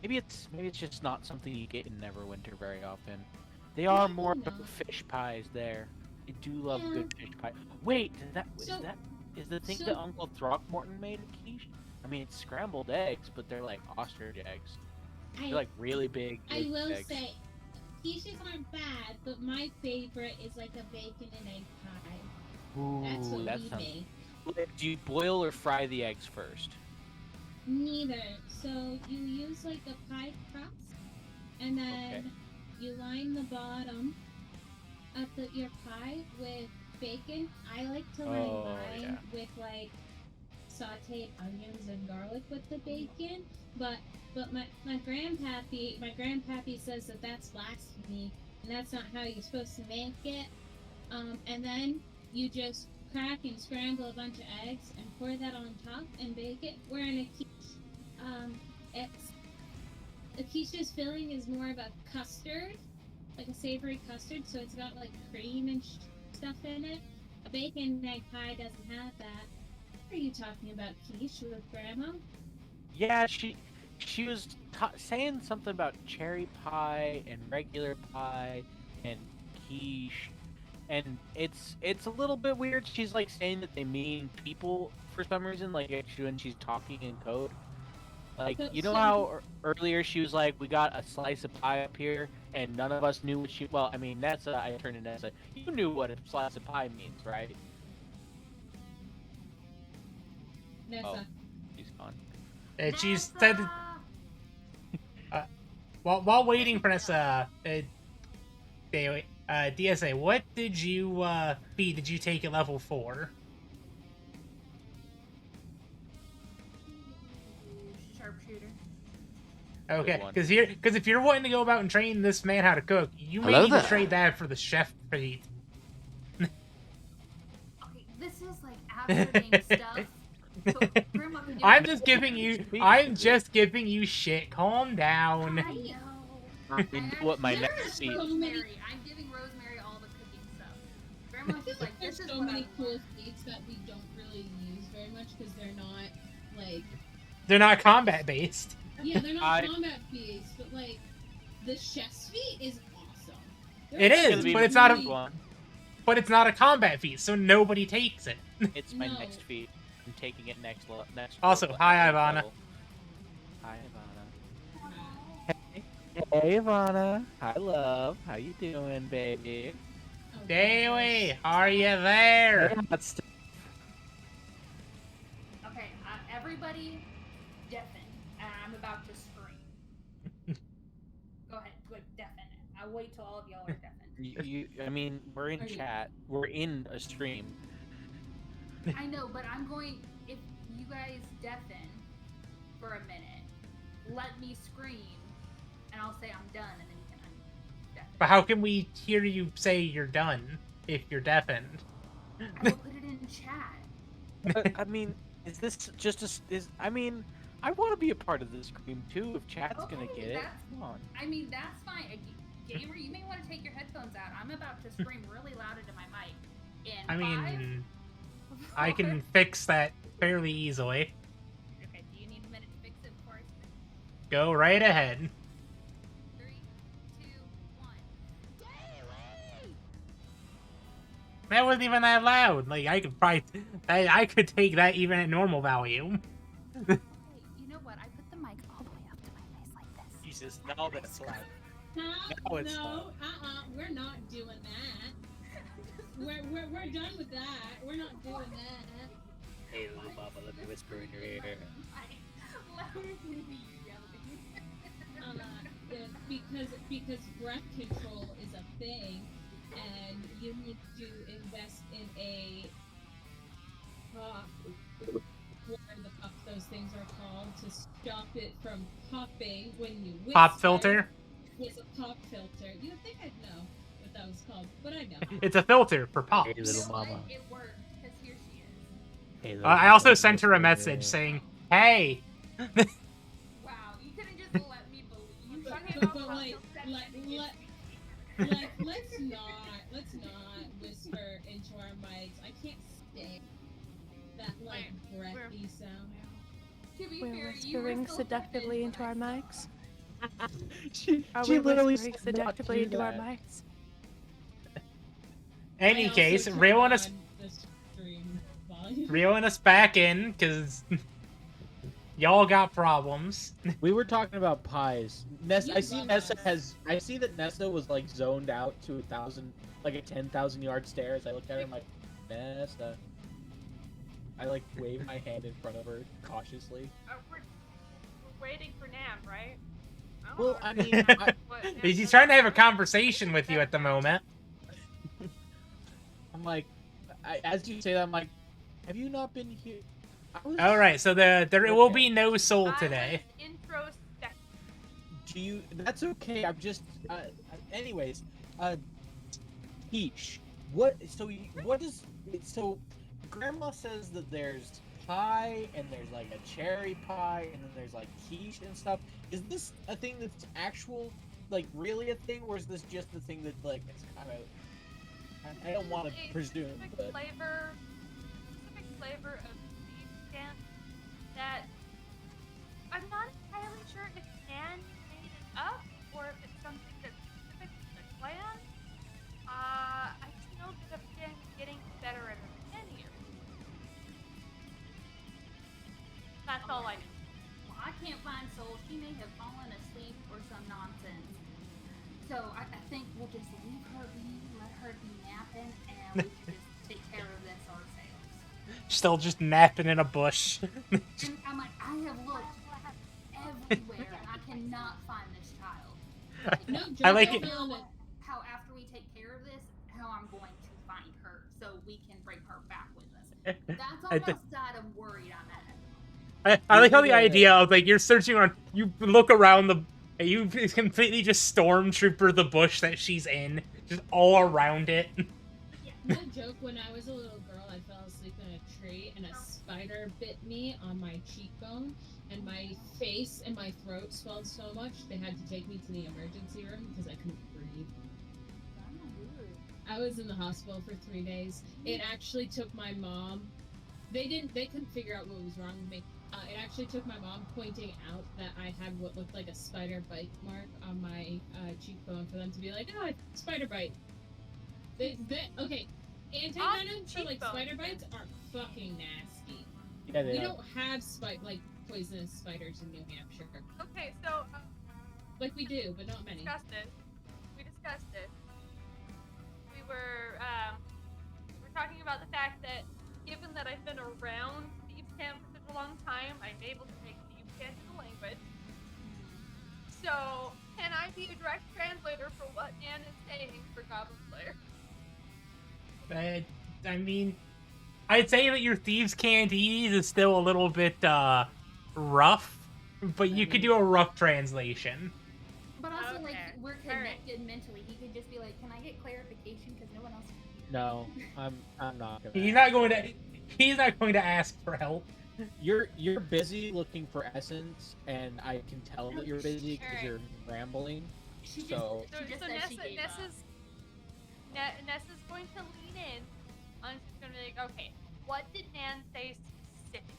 Maybe it's just not something you get in Neverwinter very often. They are more No. about fish pies there. I do love Yeah. good fish pie. Wait, So- is the thing so- that Uncle Throckmorton made a quiche? I mean, it's scrambled eggs, but they're like ostrich eggs. They're like really big. I big will eggs. say, quiches aren't bad, but my favorite is like a bacon and egg pie. Ooh, That's what that we sounds. make. Do you boil or fry the eggs first? Neither. So you use like a pie crust, and then you line the bottom of your pie with bacon. I like to line Oh, mine yeah. with like sauteed onions and garlic with the bacon. But my grandpappy says that that's blasphemy, and that's not how you're supposed to make it. And then you just crack and scramble a bunch of eggs and pour that on top and bake it. We're in a quiche. A quiche's filling is more of a custard, like a savory custard, so it's got like cream and stuff in it. A bacon and egg pie doesn't have that. What are you talking about, quiche with Grandma? Yeah, she was saying something about cherry pie and regular pie and quiche, and it's a little bit weird. She's like saying that they mean people for some reason, like actually when she's talking in code. Like, you know how earlier she was like, we got a slice of pie up here, and none of us knew what she. Well, I mean, Nessa, I turned to Nessa. You knew what a slice of pie means, right? Nessa. Oh. She's gone. And she said, while waiting for Nessa, DSA, what did you feat did you take at level 4? Sharpshooter. Okay, one. because if you're wanting to go about and train this man how to cook, you may Hello need to there. trade that for the chef feat. Okay, this is like after stuff. So Grandma can do I'm it. just giving you shit. Calm down. I know. I know what my There's next feat. Rosemary. I'm giving Rosemary all the cooking stuff. Grandma's just like, There's this is so what I many cool want. feats that we don't really use very much because they're not like They're not combat based. yeah, they're not I- combat feats, but like the chef's feat is awesome. It They're is, It's but it's not a really- one. but it's not a combat feat, so nobody takes it. It's my No. next feat. I'm taking it next. Also, level- hi, next Ivana. level. Hi, Ivana. Hey, Ivana. Hi, love. How you doing, baby? Oh, Daily, are you there? Okay, everybody, deafen. And I'm about to scream. Go ahead, good, deafen. I'll wait till all of y'all are deafened. I mean, we're in Are you- chat. We're in a stream. I know, but I'm going. If you guys deafen for a minute, let me scream, and I'll say I'm done, and then you can deafen. But how can we hear you say you're done if you're deafened? I will put it in chat. I mean, is this just I mean, I want to be a part of this stream too. If chat's gonna Okay, get it, that's- come on. I mean, that's fine. Gamer, you may want to take your headphones out. I'm about to scream really loud into my mic. In I mean, 5, I 4 can fix that fairly easily. Okay, do you need a minute to fix it before I spin? Go right ahead. 3, 2, 1. That wasn't even that loud. Like I could probably, I could take that even at normal volume. Hey, you know what? I put the mic all the way up to my face like this. Jesus, now that's loud. Huh? Now it's No, we're not doing that. We're done with that. We're not doing that. Hey, little Baba, let me whisper in your ear. Because breath control is a thing, and you need to invest in a whatever the fuck those things are called to stop it from popping when you whisper. Pop filter. Yes, a pop filter. You would think I'd know what that was called, but I know. It's a filter for Hey, pops. little mama. It worked, because here she is. Hey, I also sent her a message saying, "Hey." Wow, you couldn't just let me believe. You shouldn't But like, let's not whisper into our mics. I can't stand that like breathy sound. To be We're fair, you were whispering still seductively when into I our saw mics. Are she we literally whispering said not to seductively do into our that. mics? Any I also case, turned reeling us, on the stream volume. reeling us back in, because y'all got problems. We were talking about pies. Nessa, You I see love Nessa us. has. I see that Nessa was like zoned out to 1,000, like a 10,000-yard stairs. I look at her, I'm like, Nessa. I like wave my hand in front of her cautiously. We're waiting for Nam, right? I don't Well, know I what- mean, what Nam He's does. trying to have a conversation with you at the moment. I'm like, as you say that, I'm like, have you not been here? All right, so there will Okay. be no soul I today. was introspective. Do you? That's okay. I'm just. Anyways, Peach. What? So what is? So, Grandma says that there's pie and there's like a cherry pie and then there's like quiche and stuff. Is this a thing that's actual, like really a thing, or is this just the thing that like it's kind of? I don't want to A presume, specific but flavor of beef scan that I'm not entirely sure if Nan made it up or if it's something that's specific to the clan. I just know that I've been getting better at it. That's all I know. Well, I can't find Soul. She may have fallen asleep or some nonsense. So I think we'll just leave her be, let her be napping, and we can just take care of this ourselves. Still just napping in a bush. And I'm like, I have looked everywhere, and I cannot find this child. No, I like Joe, it. feel that- How after we take care of this, how I'm going to find her so we can bring her back with us. That's I thi- almost side I'm worried I'm at. I like how the idea of like you're searching on, you look around the, you completely just stormtrooper the bush that she's in, just all around it. No joke, when I was a little girl, I fell asleep in a tree and a spider bit me on my cheekbone, and my face and my throat swelled so much they had to take me to the emergency room because I couldn't breathe. I was in the hospital for 3 days. It actually took my mom. They couldn't figure out what was wrong with me. It actually took my mom pointing out that I had what looked like a spider bite mark on my cheekbone for them to be like, oh, it's spider bite. Okay, anti-venom for like cheekbone. spider bites are fucking nasty. yeah, they We are. don't have poisonous spiders in New Hampshire. Okay, so Like we do, but not many. we discussed it. We were talking about the fact that given that I've been around Thieves Camp for such a long time, I'm able to make Thieves Camp the language. So, can I be a direct translator for what Nan is saying for Goblin Slayer? I mean, I'd say that your Thieves Cantonese is still a little bit rough, but you could do a rough translation. But also, Okay. like, we're Alright. connected mentally. He could just be like, "Can I get clarification?" Because no one else. No, I'm not gonna. He's not going to ask for help. You're busy looking for essence, and I can tell that you're busy because Alright. you're rambling. She just, So So, she just so said she gave up. Nessa's going to lean in. And she's going to be like, okay, what did Nan say specifically?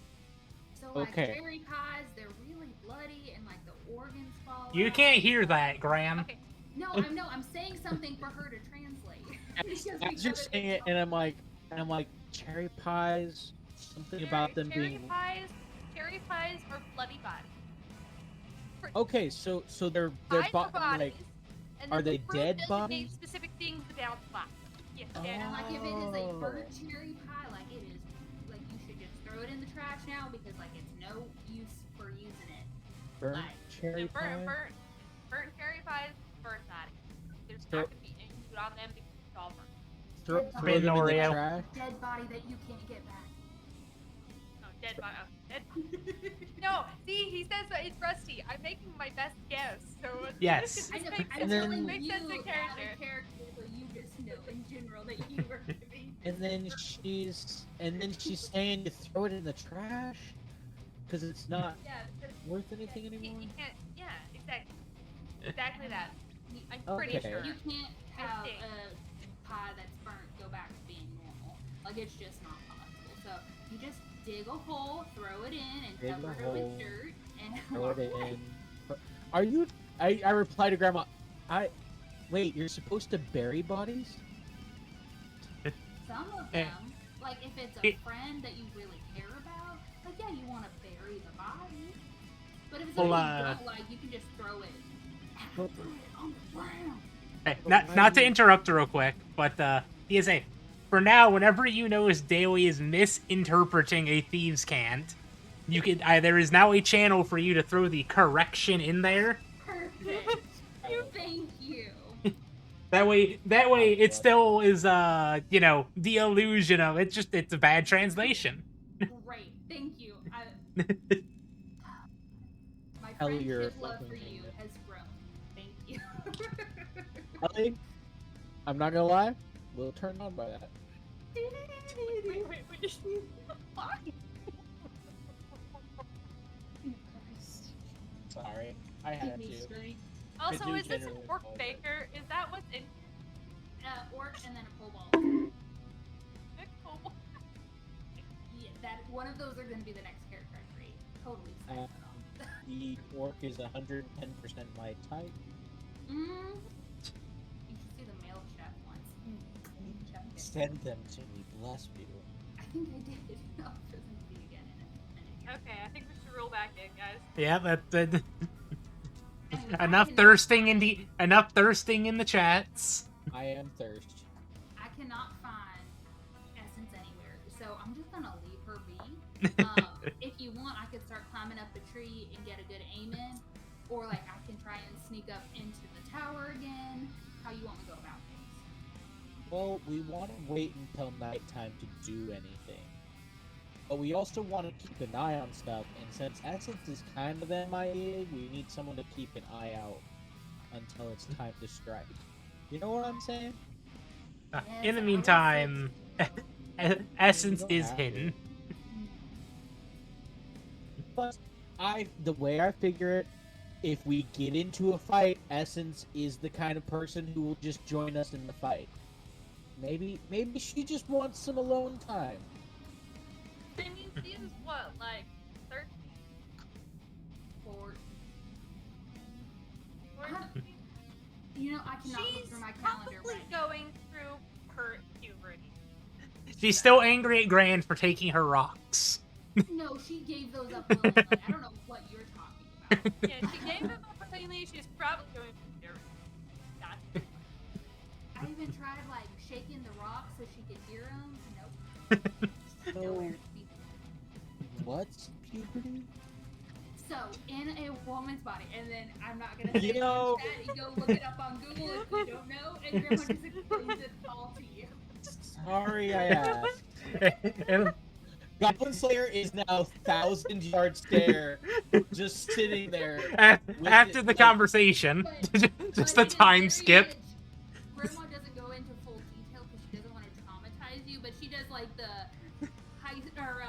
So like Okay. cherry pies, they're really bloody and like the organs fall You out. can't hear that, Graham. Okay, No, I'm saying something for her to translate. Because we As you're have it saying in it, and I'm like, cherry pies, something about them being. Cherry pies are bloody bodies. Okay, so they're Pies are like, bodies. And are then they the fruit dead designate bodies? specific things about bodies. Yes, Oh. yeah. And like if it is a Oh. burnt cherry pie, like it is, like you should just throw it in the trash now because like it's no use for using it. burnt like, cherry pie. Burnt cherry pies, burnt bodies. There's So- not going to be any food on them because it's all burnt. Throw Bin them in the Oreo. trash. Dead body that you can't get back. No, dead body. Dead No, see, he says that it's rusty. I'm making my best guess. So Yes. this I know, makes I'm And sense. then- telling Makes you sense in out of character. character, so you just know in general that you were giving. And then she's saying to throw it in the trash because it's not Yeah, because worth anything he anymore. can't. Yeah, exactly. Exactly that. I'm Okay. pretty sure. You can't have think. a pie that's burnt go back to being normal. Like, it's just not possible. So you just dig a hole, throw it in, and Dig a cover it hole, with dirt, and Throw walk it away. in. Are you? I reply to Grandma. Wait. You're supposed to bury bodies? Some of Eh. them, like if it's Eh. a friend that you really care about, like yeah, you want to bury the body. But if it's Well, something you don't like, you can just throw it Well- on the ground. Hey, not to interrupt real quick, but PSA. For now, whenever you notice Daily is misinterpreting a thieves' cant, you can there is now a channel for you to throw the correction in there. Perfect. Thank you. That way it still is the illusion of it's a bad translation. Great. Thank you. My Ellie, you're a friendship love for fucking you idiot. has grown. Thank you. Ellie, I'm not gonna lie. A little turned on by that. Wait. Why? Sorry, I Give had me to. strength. Also, do is this an generally orc apologize. baker? Is that what's in Orc and then a kobold. the kobold? Yeah, that one of those are going to be the next character I create. Totally excited about. The orc is 110% my type. You should see the male chef once. Chef did. Send them to me, bless you. I think I did. I'll present it again in a minute. Okay, I think we should roll back in, guys. Yeah, that Anyway, I enough cannot thirsting in the chats. I am thirst. I cannot find Essence anywhere, so I'm just gonna leave her be. If you want, I could start climbing up the tree and get a good aim in, or like I can try and sneak up into the tower again. How you want me to go about things? Well, we want to wait until nighttime to do anything. But we also want to keep an eye on stuff, and since Essence is kind of MIA, we need someone to keep an eye out until it's time to strike. You know what I'm saying? In the Yes, meantime, I will say Essence don't is have to. hidden. But the way I figure it, if we get into a fight, Essence is the kind of person who will just join us in the fight. Maybe she just wants some alone time. I mean, she's what, like 13? for Or you know I cannot look she's through my calendar probably right now. going through her puberty. She's still angry at Grand for taking her rocks. No, she gave those up willingly. I don't know what you're talking about. Yeah, she gave them up willingly. She's probably going through puberty. Gotcha. I even tried like shaking the rocks so she could hear them. Nope. So, Nowhere. what's puberty? So, in a woman's body, and then I'm not gonna say You it in know- chat, you go look it up on Google if you don't know, and Grandma just explains it all to you. Sorry, I asked. And Goblin Slayer is now 1,000-yard stare, just sitting there. after the conversation, just But a it is time very skip. much- Grandma doesn't go into full detail because she doesn't want to traumatize you, but she does like the high or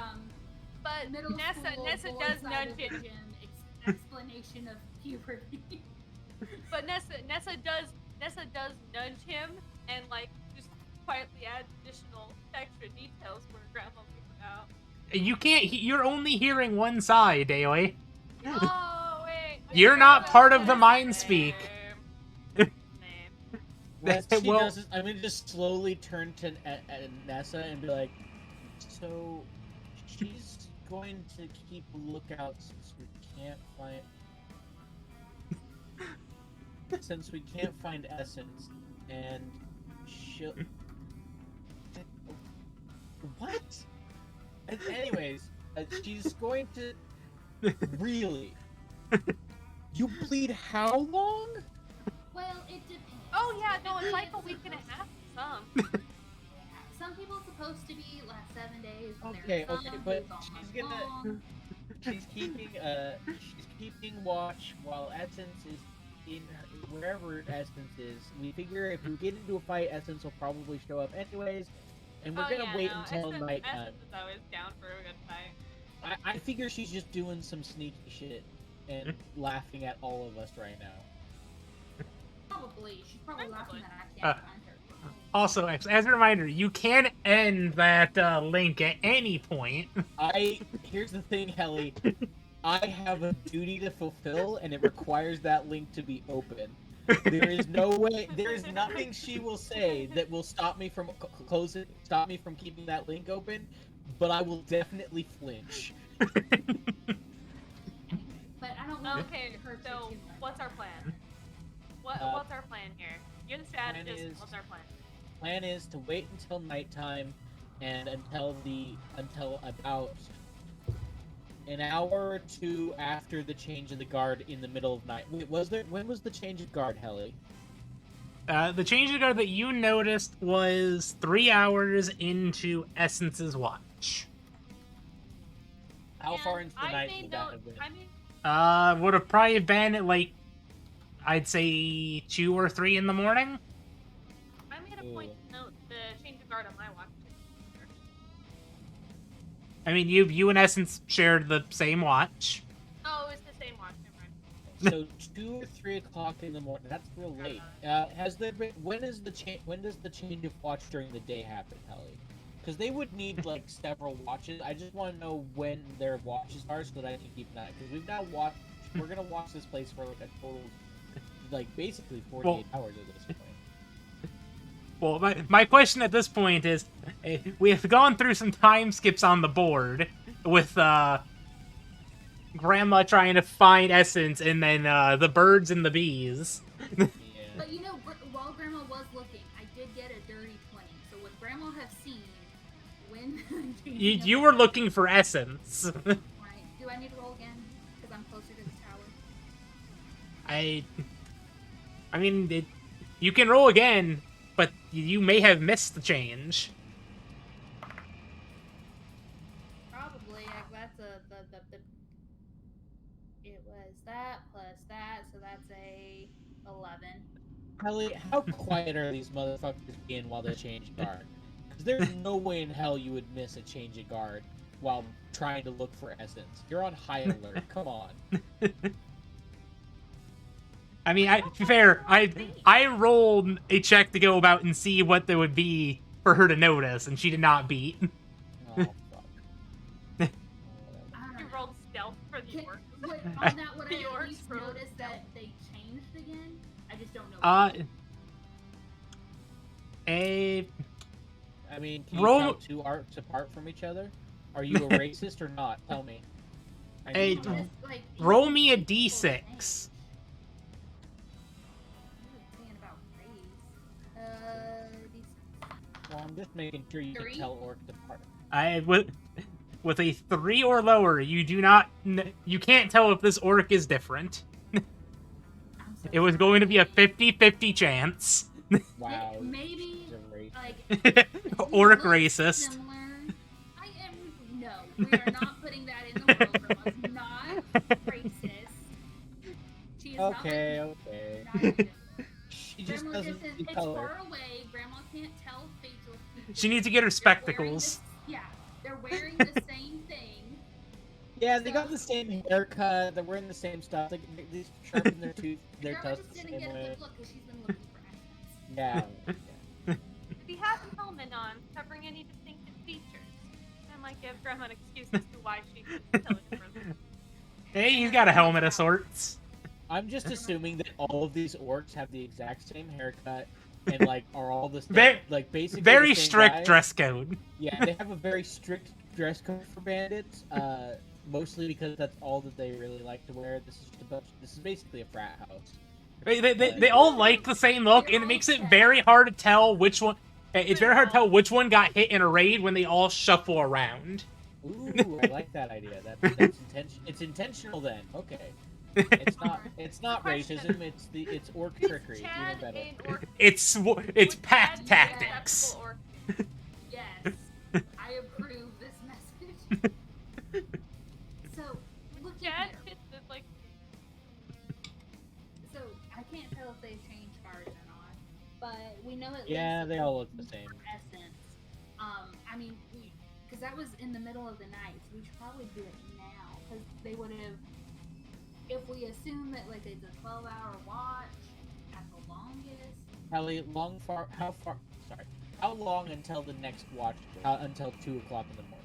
But middle Nessa school does boys nudge out of it. the gym explanation of puberty. But Nessa does nudge him and like just quietly add additional extra details where Grandma leaves it out. You can't. You're only hearing one side, Daily. Oh wait. You're not part of the mind speak. Lame. What That- she well- does is, I'm gonna just slowly turn to Nessa and be like, so she's going to keep a lookout since we can't find Essence, and she'll. What? Anyways, she's going to. Really? You bleed how long? Well, it depends. Oh yeah, no, it's like a week and a half. Some. Some people it's supposed to be last 7 days. Okay, There's some okay, but who's she's almost gonna- long. She's keeping watch while Essence is in wherever Essence is. We figure if we get into a fight, Essence will probably show up anyways, and we're gonna wait until nighttime. Essence is always down for a good fight. I figure she's just doing some sneaky shit and laughing at all of us right now. Probably. She's probably laughing that I Uh, can't find her. Also, as a reminder, you can end that link at any point. Here's the thing, Helly. I have a duty to fulfill, and it requires that link to be open. There is no way. There is nothing she will say that will stop me from closing. Stop me from keeping that link open. But I will definitely flinch. But I don't want Okay, her to so too much. what's our plan? What's our plan here? You're the strategist. What's our plan? Plan is to wait until nighttime, and until about an hour or two after the change of the guard in the middle of night. Wait, when was the change of guard, Helly? The change of guard that you noticed was 3 hours into Essence's watch. How far into the I night made would that note. have been? I mean, Would have probably been at, like, I'd say 2 or 3 in the morning. I made a point to note the change of guard on my watch. I mean, you and Essence shared the same watch. Oh, it's the same watch. Never mind. So 2 or 3 o'clock in the morning. That's real late. Has there been? When does the change of watch during the day happen, Helly? Because they would need like several watches. I just want to know when their watches are so that I can keep an eye. Because we're gonna watch this place for like a total, like basically 48 hours at this point. Well, my question at this point is, we have gone through some time skips on the board with Grandma trying to find Essence, and then the birds and the bees. Yeah. But you know, while Grandma was looking, I did get a dirty 20. So would Grandma have seen when... You were looking for Essence. Right. Do I need to roll again? Because I'm closer to the tower. I mean, you can roll again, but you may have missed the change. Probably. That's it was that plus that, so that's a 11. Helly, how quiet are these motherfuckers being while they change guard? Because there's no way in hell you would miss a change of guard while trying to look for Essence. You're on high alert. Come on. I mean, to be fair, I rolled a check to go about and see what there would be for her to notice, and she did not beat. Oh, fuck. I You don't know. rolled stealth for the orc. On that, would The I at orcs least rolled notice that they changed again? I just don't know. I mean, can you Roll- tell 2 arcs apart from each other? Are you a racist or not? Tell me. I Hey, need to know. Like, roll me a people d6. saying about race. Well, I'm just making sure you 3? can tell orcs apart. With a 3 or lower, you can't tell if this orc is different. I'm so It was sorry. going to be a 50-50 chance. Wow. Maybe he's a racist. like Orc he looks racist. similar. No, we are not putting that in the world. Grandma's not racist. She is Okay, not okay. like, She just Grandma doesn't just says see it's color. far away. Grandma can't tell facial features. She needs to get her They're wearing spectacles. the- yeah, they're wearing the same thing. Yeah, they got the same haircut. They're wearing the same stuff. They sharpen their tooth, their Grandma tusks just the didn't same get a way. good look because she's been looking for Essence. Yeah. If he has a helmet on, covering any distinctive features, that might give Grandma an excuse as to why she can tell the difference. Hey, he's got a helmet of sorts. I'm just assuming that all of these orcs have the exact same haircut and like are all the same, like basically Very the same strict guy. dress code. Yeah, they have a very strict dress code for bandits. Mostly because that's all that they really like to wear. This is just a bunch. This is basically a frat house. They all like the same look, and it makes it very hard to tell which one. It's very hard to tell which one got hit in a raid when they all shuffle around. Ooh, I like that idea. That's It's intentional then. Okay. It's not Question. racism. It's orc trickery. It's Chad even better. an orc? It's Would pack Chad be tactics. acceptable orc? Yes, I approve this message. So, look Chad here. fits this like So, I can't tell if they changed cards or not, but we know at Yeah, least they all look the same. Essence. I mean, because that was in the middle of the night, so we should probably do it now, because they would have. If we assume that like it's a 12-hour watch at the longest? How long until the next watch? Until 2 o'clock in the morning.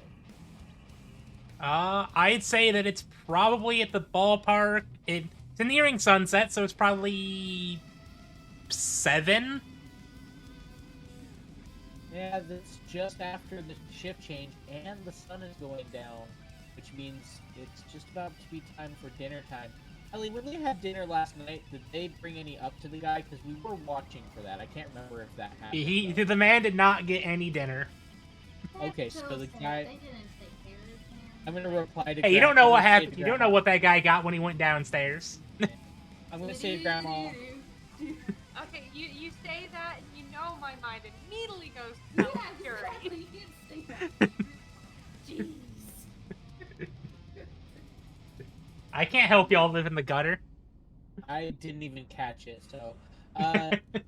I'd say that it's probably at the ballpark. It's nearing sunset, so it's probably 7. Yeah, that's just after the shift change, and the sun is going down, which means it's just about to be time for dinner time. Ellie, when they had dinner last night, did they bring any up to the guy? Because we were watching for that. I can't remember if that happened. The man did not get any dinner. Okay, so the guy. They didn't take care of him. I'm gonna reply to. Hey, you Gra- don't know I'm what gonna say happened. to You don't know Grandma- what that guy got when he went downstairs. I'm gonna say to Grandma. Okay, you say that, and you know my mind immediately goes to Yeah, security. exactly. You didn't say that. Jeez. I can't help y'all live in the gutter. I didn't even catch it, so.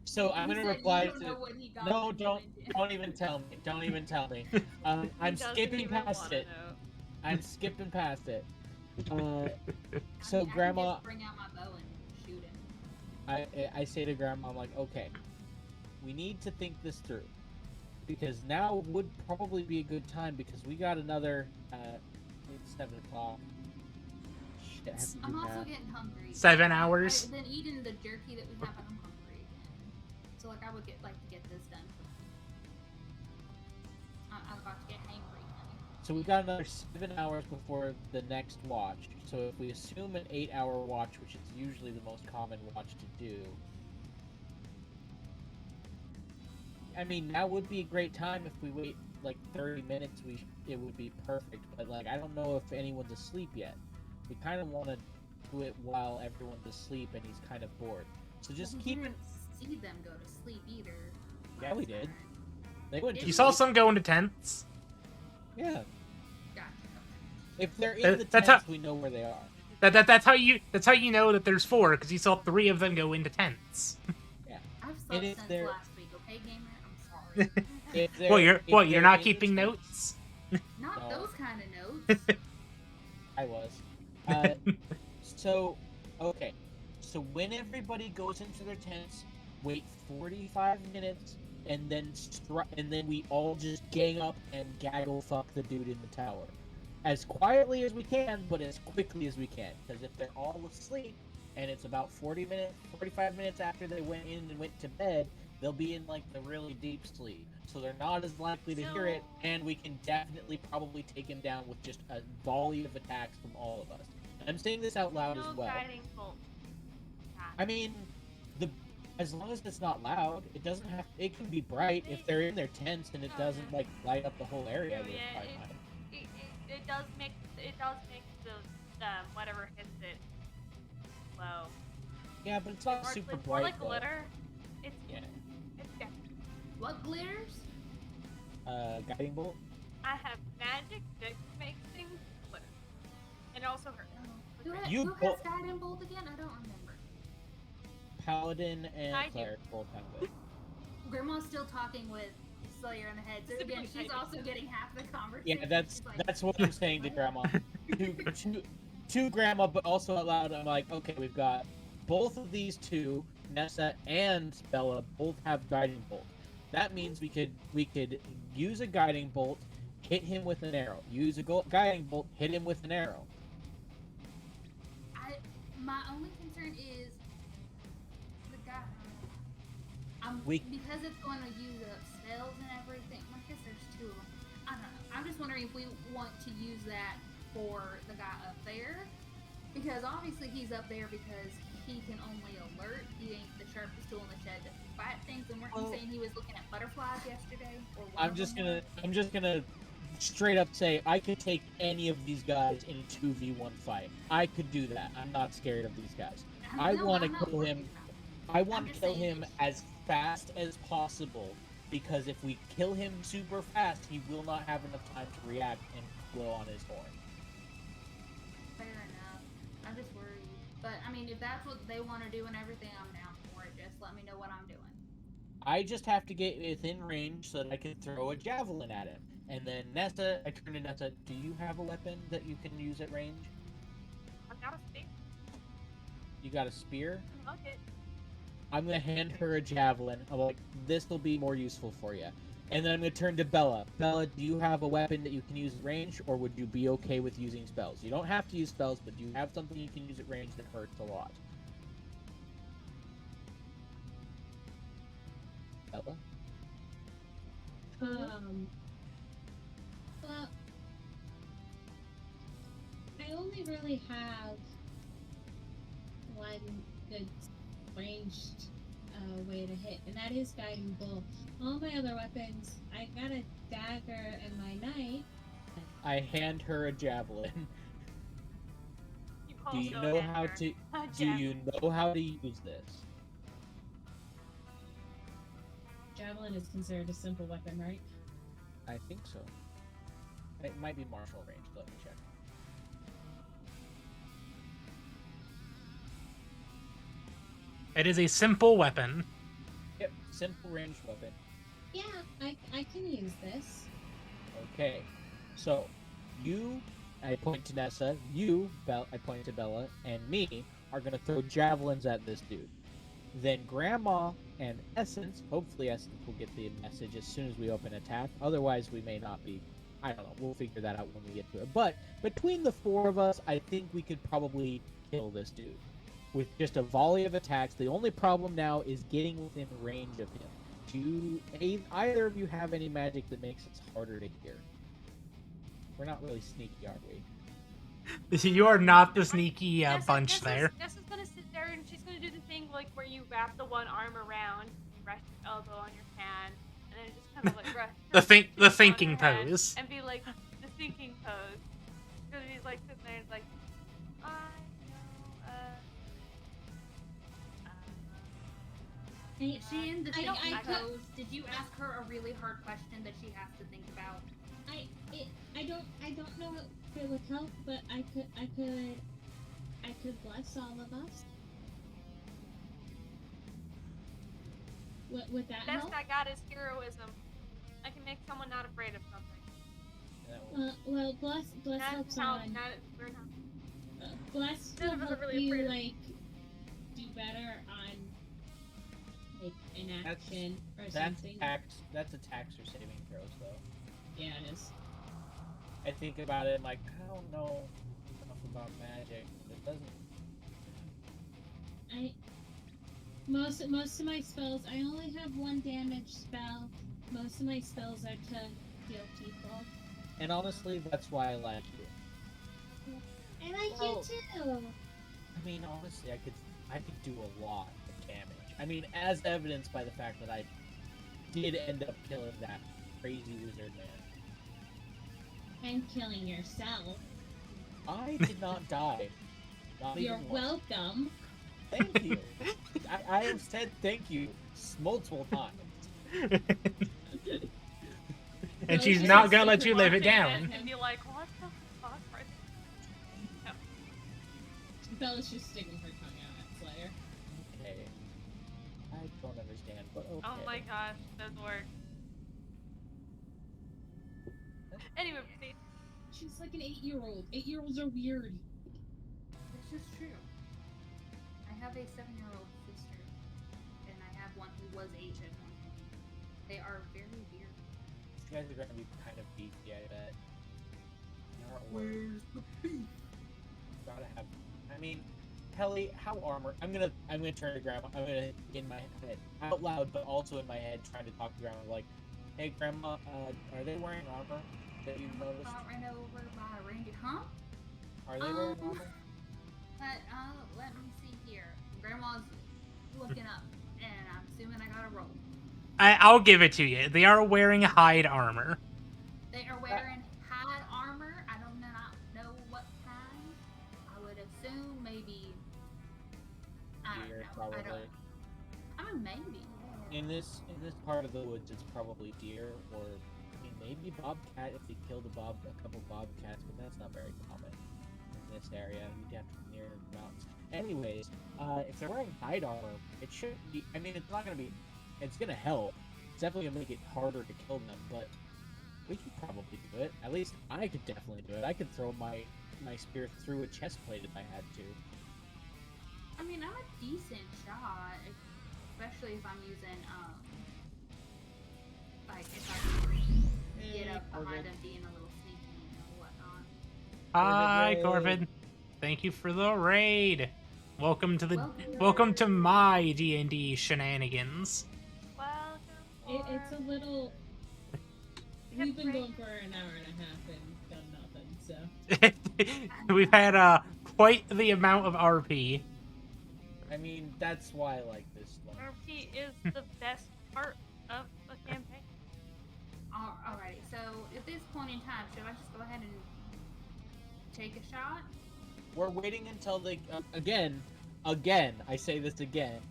So I'm You gonna said reply you don't know to. what he got No, when he don't went in. don't even tell me. Don't even tell me. I'm He doesn't skipping even past wanna it. know. I'm skipping past it. So I can Grandma, just bring out my bow and shoot him. I say to Grandma, I'm like, okay, we need to think this through, because now would probably be a good time because we got another. It's 7 o'clock. Shit, I have to do I'm also math. getting hungry. 7 hours. I've been eating the jerky that we have, and I'm hungry again. So like, I would like to get this done. I'm about to get hangry. So we've got another 7 hours before the next watch. So if we assume an 8-hour watch, which is usually the most common watch to do, I mean, now would be a great time if we wait like 30 minutes. It would be perfect. But like, I don't know if anyone's asleep yet. We kind of want to do it while everyone's asleep and he's kind of bored. So just We keep it. didn't see them go to sleep either. Yeah, we last did. time. They went. to You saw sleep. some go into tents. Yeah. Gotcha. If they're in the That's tents, how- we know where they are. That's how you know that there's 4, because you saw 3 of them go into tents. I've And slept if since they're- last week, okay, gamer? I'm sorry. If they're- Well, if you're they're not in the keeping tents- notes. Not No. those kind of notes. I was. So, okay. So when everybody goes into their tents, wait 45 minutes, and then we all just gang up and gaggle fuck the dude in the tower. As quietly as we can, but as quickly as we can. Because if they're all asleep, and it's about 45 minutes after they went in and went to bed, they'll be in like the really deep sleep. So they're not as likely to hear it, and we can definitely probably take him down with just a volley of attacks from all of us. I'm saying this out loud No as well. guiding bolt. I mean, as long as it's not loud, it doesn't have. It can be bright if they're in their tents and it doesn't like light up the whole area. No, the yeah, entire time. it does make the whatever hits it low. Yeah, but it's not Or super it's more bright. like though. glitter. It's Yeah. it's yeah. What glitters? Guiding bolt. I have magic that makes things glitter. And it also hurts. You Who bo- has guiding bolt again? I don't remember. Paladin and I do. cleric both have it. Grandma's still talking with Slayer in the head, so again, Simply she's I do. also getting half the conversation. Yeah, that's She's like, that's what I'm saying to Grandma. to Grandma, but also out loud. I'm like, okay, we've got both of these two, Nessa and Bella, both have guiding bolt. That means we could use a guiding bolt, hit him with an arrow. Use a guiding bolt, hit him with an arrow. My only concern is the guy. We- Because it's going to use up spells and everything. I guess there's 2 of them. I don't know. I'm just wondering if we want to use that for the guy up there, because obviously he's up there because he can only alert. He ain't the sharpest tool in the shed to fight things. And weren't you Well- saying he was looking at butterflies yesterday? Or one I'm of just them gonna was? straight up say I could take any of these guys in a 2v1 fight. I could do that. I'm not scared of these guys. I No, wanna I'm not kill worried him. about it. I want to just kill saying him it's- as fast as possible, because if we kill him super fast, he will not have enough time to react and blow on his horn. Fair enough. I'm just worried. But, I mean, if that's what they want to do and everything, I'm down for it. Just let me know what I'm doing. I just have to get within range so that I can throw a javelin at him. And then Nessa, I turn to Nessa, do you have a weapon that you can use at range? I've got a stick. You got a spear? Okay. I'm gonna hand her a javelin. I'm like, this will be more useful for you. And then I'm gonna turn to Bella. Bella, do you have a weapon that you can use at range, or would you be okay with using spells? You don't have to use spells, but do you have something you can use at range that hurts a lot? Bella? Well, I only really have one good ranged way to hit, and that is guiding bolt. All my other weapons, I got a dagger and my knife. I hand her a javelin. You Do you also know hand how her to? a Do you javelin. know how to use this? Javelin is considered a simple weapon, right? I think so. It might be martial range. Let me check. It is a simple weapon. Yep, simple ranged weapon. Yeah, I can use this. Okay, so you, I point to Nessa, you, I point to Bella, and me are gonna throw javelins at this dude. Then Grandma and Essence, hopefully Essence will get the message as soon as we open attack. Otherwise, we may not be. I don't know. We'll figure that out when we get to it. But between the four of us, I think we could probably kill this dude with just a volley of attacks. The only problem now is getting within range of him. Do either of you have any magic that makes it harder to hear? We're not really sneaky, are we? You are not the sneaky bunch Nessa's there. gonna sit there and she's gonna do the thing like where you wrap the one arm around, you rest your elbow on your hand, and then just kind of like rest The thinking on her head pose. and be like the thinking pose. Because he's like sitting there and like, I know, Is she in the I don't- thinking I could- pose? Did you ask her a really hard question that she has to think about? I don't know if it would help, but I could bless all of us. Would that best help? I got is heroism. I can make someone not afraid of something. That will- Well, bless helps on. We're not. Bless None will of us are help really you afraid of- like do better on like an action or That's something. That's attacks or saving throws, though. Yeah, it is. I think about it, like, I don't know enough about magic. It doesn't. Most of my spells, I only have one damage spell. Most of my spells are to heal people. And honestly, that's why I like you. I like Well, you too. I mean, honestly, I could do a lot of damage. I mean, as evidenced by the fact that I did end up killing that crazy wizard man. And killing yourself. I did not die. Not You're even once. welcome. Thank you. I have said thank you multiple times. And she's Okay, not so gonna let you live it Watching down. And be like, what the fuck? No. Bella's just sticking her tongue out at Slayer. Okay. I don't understand, but okay. Oh my gosh, those work. Anyway, proceed. She's like an 8-year-old. 8-year-olds are weird. This is true. I have a 7-year-old sister, and I have one who was 8 at one point. They are very weird. These guys are gonna be kind of beefy, I bet. Where's the beef? Gotta have. I mean, Kelly, how armor? I'm gonna turn to Grandma. I'm gonna in my head out loud, but also in my head, trying to talk to Grandma like, "Hey, Grandma, are they wearing armor that you noticed? Got ran over by a reindeer, huh? Are they wearing armor?" Let me see here. Grandma's looking up, and I'm assuming I gotta roll. I'll give it to you. They are wearing hide armor. They are wearing hide armor. I do not know what kind. I would assume maybe. I don't Deer, know. probably. I mean, maybe. In this part of the woods, it's probably deer, or I mean, maybe bobcat if they killed a couple bobcats, but that's not very common in this area. You'd have to be near the mountains. Anyways, if they're wearing hide armor, it should be. I mean, it's not gonna be. It's gonna help. It's definitely gonna make it harder to kill them, but we could probably do it. At least I could definitely do it. I could throw my spear through a chest plate if I had to. I mean, I'm a decent shot. especially if I'm using like if I can get up behind them being a little sneaky and whatnot. Hi, raid. Corbin. Thank you for the raid. Welcome to Welcome. welcome to my D&D shenanigans. Welcome. It's a little. We've been going for an hour and a half and done nothing, so. We've had quite the amount of RP. I mean, that's why I like this one. RP is the best part of the campaign. Alrighty, so at this point in time, should I just go ahead and take a shot? We're waiting until they again. I say this again.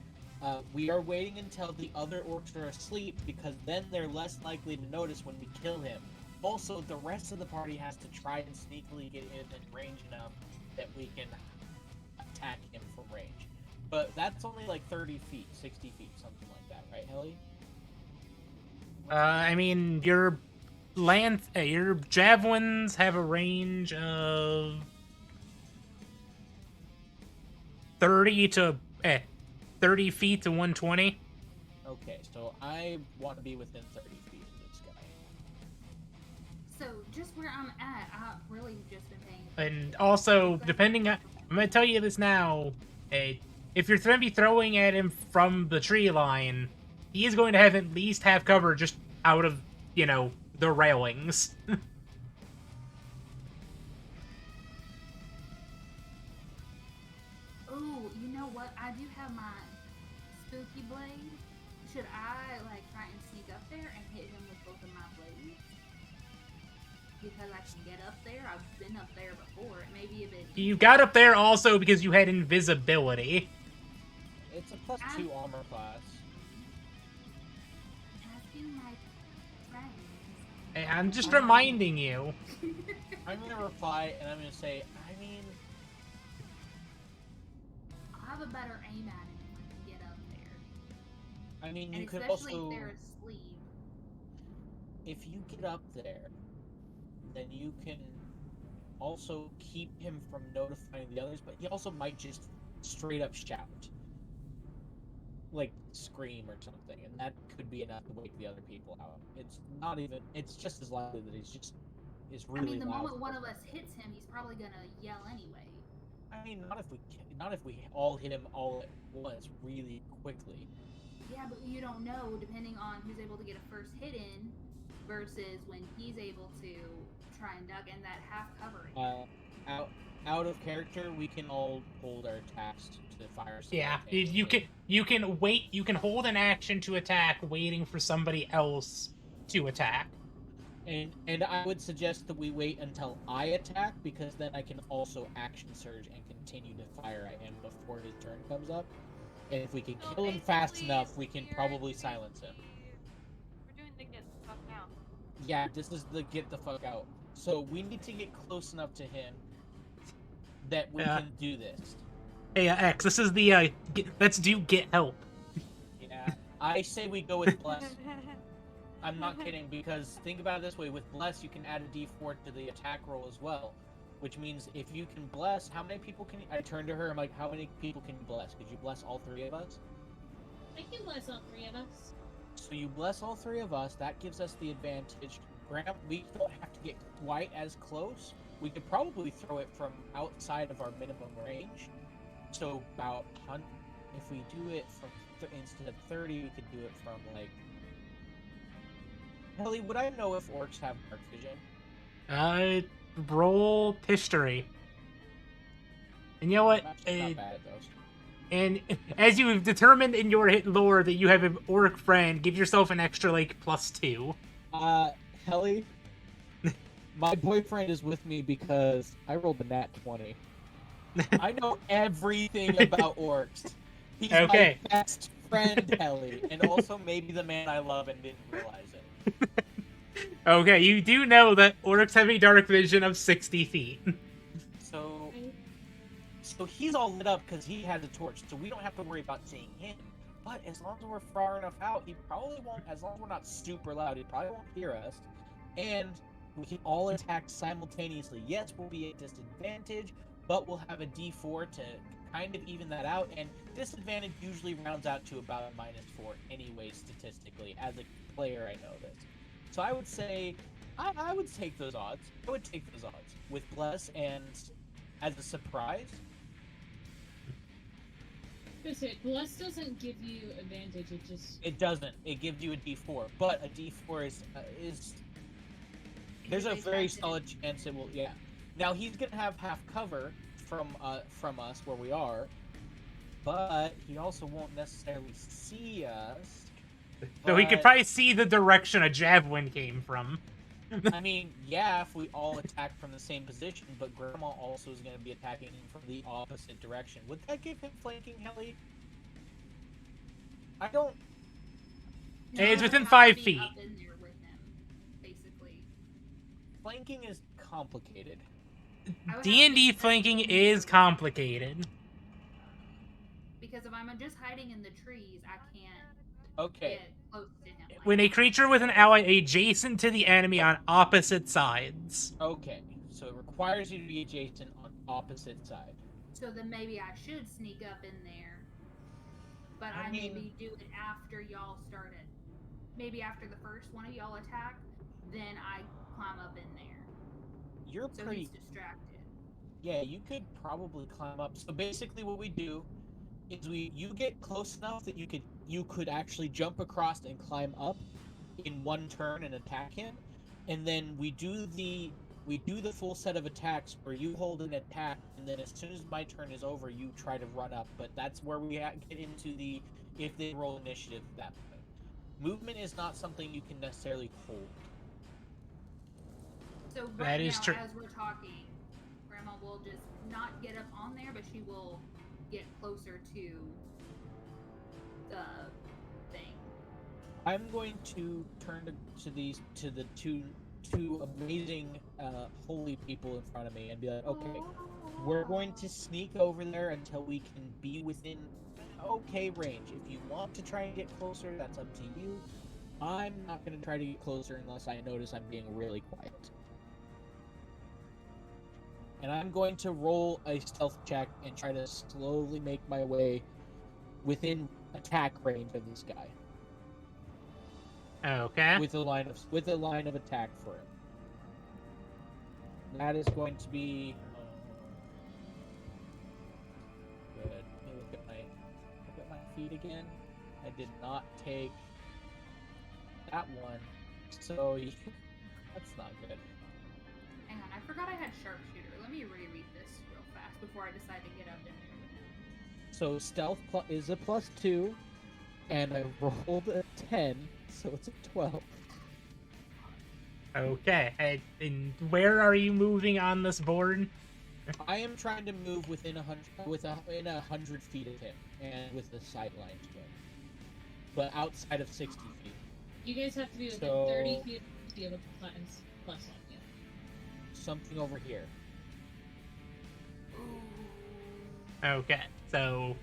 We are waiting until the other orcs are asleep because then they're less likely to notice when we kill him. Also, the rest of the party has to try and sneakily get in range enough that we can attack him from range. But that's only like 30 feet, 60 feet, something like that, right, Helly? I mean, your javelins have a range of 30 feet to 120. Okay, so I want to be within 30 feet of this guy. So just where I'm at, I've really just been paying. And also, depending on, I'm gonna tell you this now, if you're gonna be throwing at him from the tree line, he is going to have at least half cover just out of, the railings. Oh, you know what? I do have my spooky blade. Should I try and sneak up there and hit him with both of my blades? Because I can get up there. I've been up there before. It may be a bit. You got up there also because you had invisibility. It's a +2 armor class. Asking my friends. Hey, I'm just reminding you. I'm gonna reply and I'm gonna say, I mean, I'll have a better aim at him if I can get up there. I mean, you And could especially also, if they're asleep. if you get up there, then you can also keep him from notifying the others, but he also might just straight up shout. Like, scream or something, and that could be enough to wake the other people out. It's just as likely that is really I mean, the loud. moment one of us hits him, he's probably gonna yell anyway. I mean, not if we all hit him all at once really quickly. Yeah, but you don't know, depending on who's able to get a first hit in, versus when he's able to try and duck in that half covering. Out of character, we can all hold our attacks to fire. Yeah, you can wait. You can hold an action to attack, waiting for somebody else to attack. And I would suggest that we wait until I attack, because then I can also action surge and continue to fire at him before his turn comes up. And if we can kill him fast enough, we can probably silence him. We're doing the get the fuck out. Yeah, this is the get the fuck out. So we need to get close enough to him that we can do this. Hey, X, this is the let's do get help. Yeah, I say we go with bless. I'm not kidding, because think about it this way: with bless, you can add a D4 to the attack roll as well, which means if you can bless, how many people can you... I turned to her. I'm like, how many people can you bless? Could you bless all 3 of us? I can bless all 3 of us. So you bless all 3 of us. That gives us the advantage. Grant, we don't have to get quite as close. We could probably throw it from outside of our minimum range. So about if we do it from instead of 30, we could do it from like. Helly, would I know if orcs have dark vision? Roll history. And you know what? I'm actually not bad at those. And as you've determined in your hit lore that you have an orc friend, give yourself an extra +2. Helly, my boyfriend is with me because I rolled the nat 20. I know everything about orcs. He's my best friend, Helly, and also maybe the man I love and didn't realize it. Okay, you do know that orcs have a dark vision of 60 feet. So he's all lit up because he has a torch, so we don't have to worry about seeing him. But as long as we're far enough out, he probably won't, as long as we're not super loud, he probably won't hear us. And we can all attack simultaneously. Yes, we'll be at disadvantage, but we'll have a D4 to kind of even that out, and disadvantage usually rounds out to about a -4 anyway, statistically. As a player, I know this. So I would say, I would take those odds. I would take those odds with Bless, and as a surprise, Bless doesn't give you advantage. it doesn't. It gives you a D4, but a D4 is there's a very solid chance it will. Yeah. Now he's gonna have half cover from us where we are, but he also won't necessarily see us. So he could probably see the direction a javelin came from. I mean, yeah, if we all attack from the same position, but Grandma also is going to be attacking from the opposite direction. Would that give him flanking, Helly? I don't... It's within have 5 to be feet. up in there with him, basically. Flanking is complicated. I would D&D have to- flanking is complicated. Because if I'm just hiding in the trees, I can't Okay. get close to him. Like When a that. creature with an ally adjacent to the enemy on opposite sides. Okay. So it requires you to be adjacent on opposite side. So then maybe I should sneak up in there. But I I mean- maybe do it after y'all started. Maybe after the first one of y'all attack, then I climb up in there. You're So pretty... he's distracted. Yeah, you could probably climb up. So basically what we do is you get close enough that you could actually jump across and climb up in one turn and attack him, and then we do the full set of attacks where you hold an attack, and then as soon as my turn is over, you try to run up. But that's where we get into the if they roll initiative at that point. Movement is not something you can necessarily hold. So That right is now, true. as we're talking, Grandma will just not get up on there, but she will get closer to the thing. I'm going to turn to the two amazing holy people in front of me and be like, okay, we're going to sneak over there until we can be within okay range. If you want to try and get closer, that's up to you. I'm not going to try to get closer unless I notice I'm being really quiet. And I'm going to roll a stealth check and try to slowly make my way within attack range of this guy. Okay. With a line of attack for him. That is going to be good. Let me look at my feet again. I did not take that one, so yeah, that's not good. Hang on, I forgot I had sharpshooter. Let me reread this real fast before I decide to get up in there with him. So stealth is a +2, and I rolled a 10, so it's a 12. Okay. And where are you moving on this board? I am trying to move within 100 feet of him, and with the sideline to him, but outside of 60 feet. You guys have to be within So- 30 feet to be able to plus on you. Something over here. Okay. So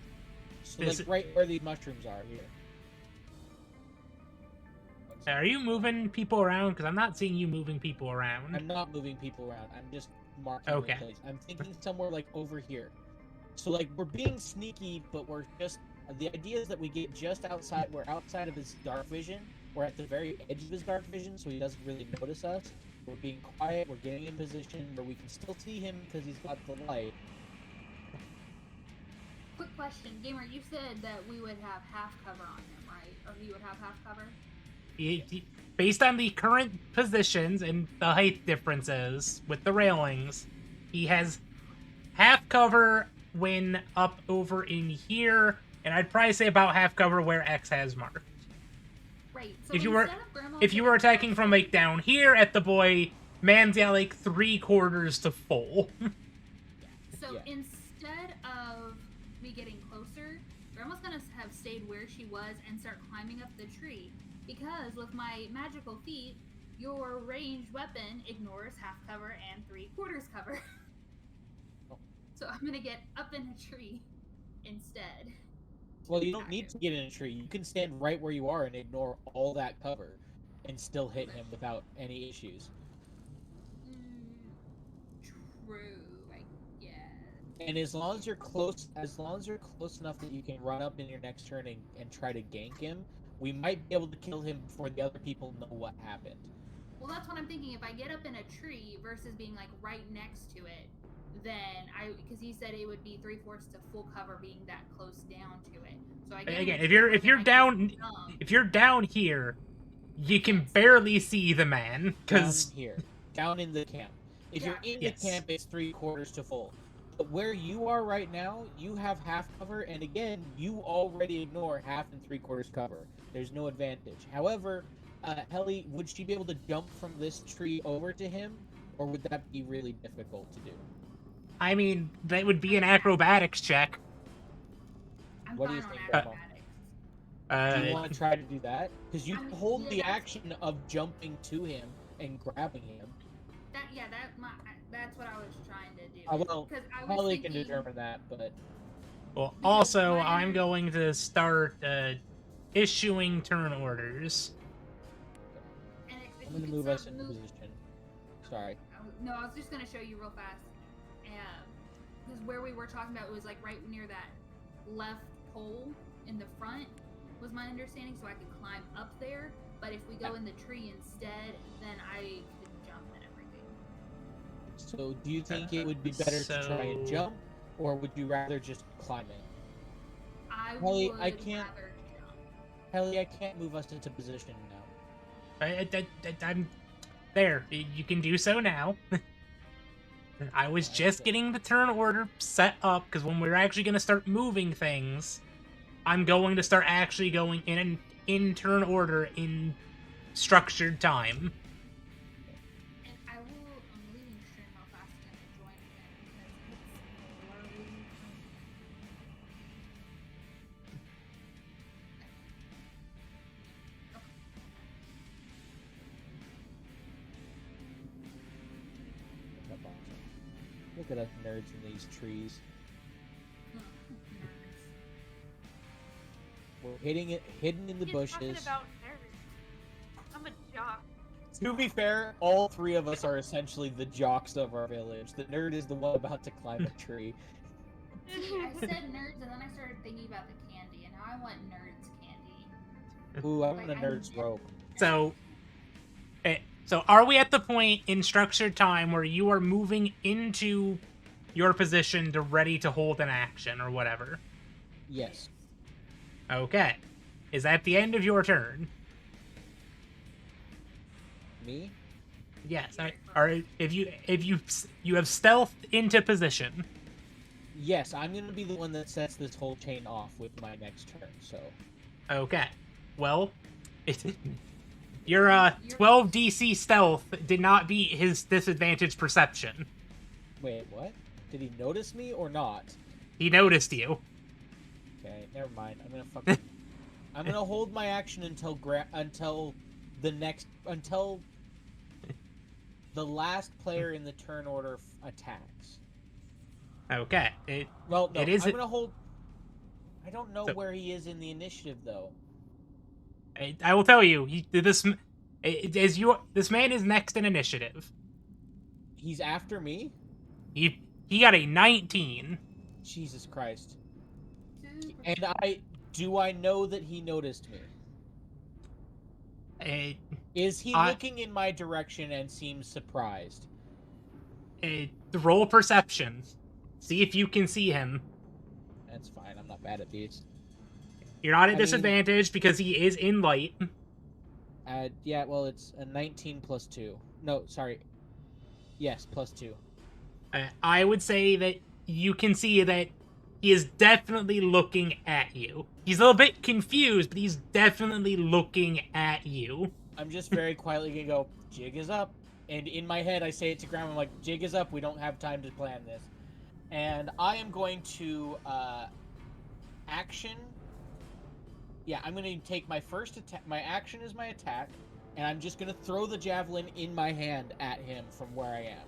So Is like it- right where these mushrooms are here. are you moving people around? Because I'm not seeing you moving people around. I'm not moving people around. I'm just marking Okay. the place. I'm thinking somewhere like over here. So like we're being sneaky, but we're just the idea is that we get just outside. We're outside of his dark vision. We're at the very edge of his dark vision, so he doesn't really notice us. We're being quiet. We're getting in position where we can still see him because he's got the light. Quick question, Gamer, you said that we would have half cover on him, right? Or he would have half cover? Based on the current positions and the height differences with the railings, he has half cover when up over in here, and I'd probably say about half cover where X has marked. Right. So If you were- instead of Grandma If you were attacking from like down here at the boy, man's got like 3/4 to full. So Yeah. instead of me getting closer, Grandma's gonna have stayed where she was and start climbing up the tree. Because with my magical feat, your ranged weapon ignores half cover and 3/4 cover. Oh. So I'm gonna get up in a tree instead. Well, you don't need to get in a tree. You can stand right where you are and ignore all that cover, and still hit him without any issues. True, I guess. And as long as you're close enough that you can run up in your next turn and try to gank him, we might be able to kill him before the other people know what happened. Well, that's what I'm thinking. If I get up in a tree versus being like right next to it, then because he said it would be 3/4 to full cover being that close down to it. So I get Again, in if the you're tree if you're and I can down jump. if you're down here, you can barely see the man because Down here, down in the camp. If you're in Yes. the camp, it's 3/4 to full. But where you are right now, you have half cover, and again, you already ignore half and 3/4 cover. There's no advantage. However, Helly, would she be able to jump from this tree over to him, or would that be really difficult to do? I mean that would be an acrobatics check. I'm What do you fine on think, Grandma? acrobatics. Do you want to try to do that? Because you I mean, hold yeah, the that's- action of jumping to him and grabbing him. That's what I was trying to do. Well, 'Cause I was Helly can thinking- determine that, but Well, Because also, my I'm energy- going to start issuing turn orders. And if I'm you gonna could move start us into move- position. Sorry. No, I was just gonna show you real fast. Because where we were talking about, it was like right near that left pole in the front, was my understanding, so I could climb up there. But if we go in the tree instead, then I could jump and everything. So, do you think it would be better to try and So- jump, or would you rather just climb it? I Holly, would I can't- rather jump. Helly, I can't move us into position now. I'm there. You can do so now. I was just getting the turn order set up because when we're actually going to start moving things, I'm going to start actually going in turn order in structured time. And I'm leaving stream real fast and join again because it's blurry. Look at us nerds in these trees. We're hidden in the He's bushes. talking about nerds. I'm a jock. To be fair, all three of us are essentially the jocks of our village. The nerd is the one about to climb a tree. I said nerds, and then I started thinking about the candy, and now I want nerds candy. Ooh, I'm Like, gonna I nerd's never- rope. So are we at the point in structured time where you are moving into your position to ready to hold an action or whatever? Yes. Okay. Is that the end of your turn? Me? Yes. Or if you have stealth into position. Yes, I'm gonna be the one that sets this whole chain off with my next turn, so. Okay. Well, your 12 DC stealth did not beat his disadvantaged perception. Wait, what? Did he notice me or not? He noticed you. Okay, never mind. I'm gonna hold my action until the last player in the turn order attacks. Okay. Well, no, It is I'm a- gonna hold. I don't know So- where he is in the initiative though. I will tell you, this man is next in initiative. He's after me? He got a 19. Jesus Christ. Super And do I know that he noticed me? Is he looking in my direction and seems surprised? Roll perception. See if you can see him. That's fine. I'm not bad at these. You're not at I mean- disadvantage because he is in light. Yeah, well, it's a 19 plus 2. No, sorry. Yes, plus 2. I would say that you can see that he is definitely looking at you. He's a little bit confused, but he's definitely looking at you. I'm just very quietly gonna go, jig is up. And in my head, I say it to Grandma, I'm like, jig is up. We don't have time to plan this. And I am going to action. Yeah, I'm going to take my first attack. My action is my attack. And I'm just going to throw the javelin in my hand at him from where I am.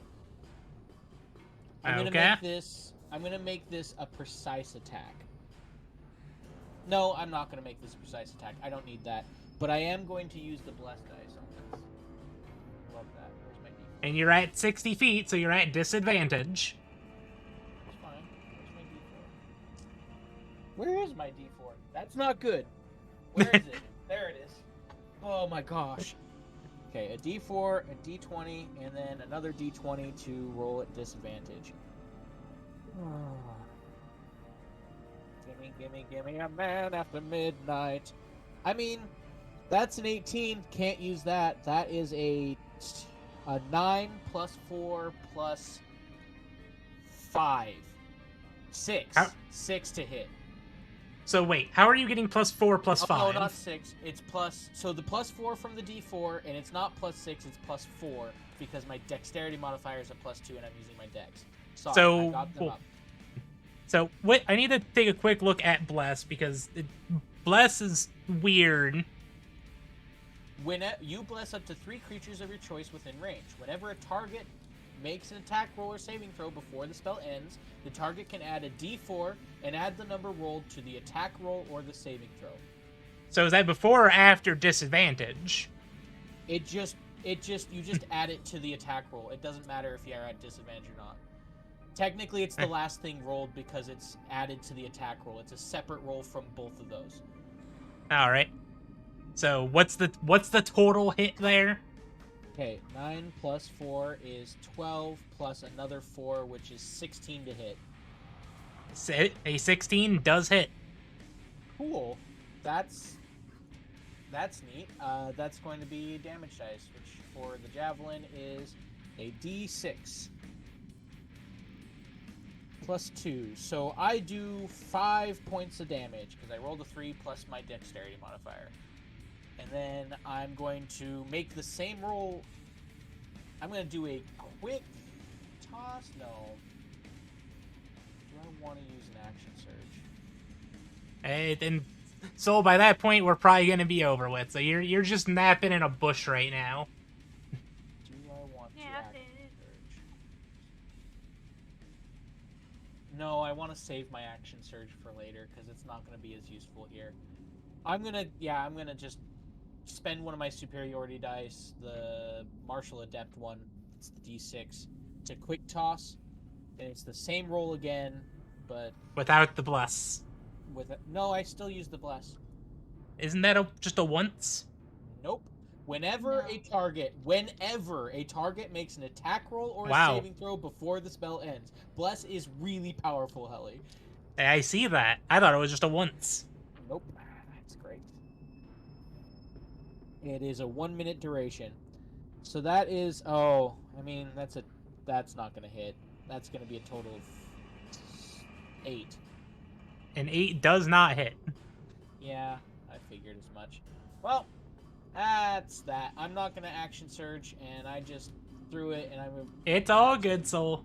I'm going to make this a precise attack. No, I'm not going to make this a precise attack. I don't need that. But I am going to use the blessed dice on this. Love that. Where's my D4? And you're at 60 feet, so you're at disadvantage. It's fine. Where is my D4? That's not good. Where is it? There it is. Oh my gosh. Okay, a D4, a D20, and then another D20 to roll at disadvantage. Gimme a man after midnight. I mean, that's an 18. Can't use that. That is a 9 plus 4 plus 5. 6. How- 6 to hit. So wait, how are you getting +4 +5? No, not 6. It's plus... So the +4 from the D4, and it's not +6, it's +4, because my dexterity modifier is a +2, and I'm using my dex. Sorry, So, I got them up. So what? I need to take a quick look at Bless because Bless is weird. When you bless up to 3 creatures of your choice within range. Whenever a target makes an attack roll or saving throw before the spell ends, the target can add a D4 and add the number rolled to the attack roll or the saving throw. So is that before or after disadvantage? You just add it to the attack roll. It doesn't matter if you're at disadvantage or not. Technically, it's the last thing rolled because it's added to the attack roll. It's a separate roll from both of those. All right. So what's the total hit there? Okay, 9 plus 4 is 12 plus another 4, which is 16 to hit. A 16 does hit. Cool. That's neat. That's going to be damage dice, which for the javelin is a D6 plus 2. So I do 5 points of damage because I rolled a 3 plus my dexterity modifier. And then I'm going to make the same roll. I'm going to do a quick toss. No. Do I want to use an action surge? And so by that point, we're probably going to be over with. So you're just napping in a bush right now. Do I want to Yeah, action surge? No, I want to save my action surge for later because it's not going to be as useful here. I'm going to just spend one of my superiority dice, the martial adept one. It's the D6. It's a quick toss, and it's the same roll again, but Without the bless. no, I still use the bless. Isn't that just a once? Nope. Whenever a target makes an attack roll or a Wow. saving throw before the spell ends, bless is really powerful, Helly. I see that. I thought it was just a once. Nope. That's great. It is a 1 minute duration. So that is that's not gonna hit. That's gonna be a total of 8. An 8 does not hit. Yeah, I figured as much. Well, that's that. I'm not gonna action surge, and I just threw it, and I moved. It's all good, Soul.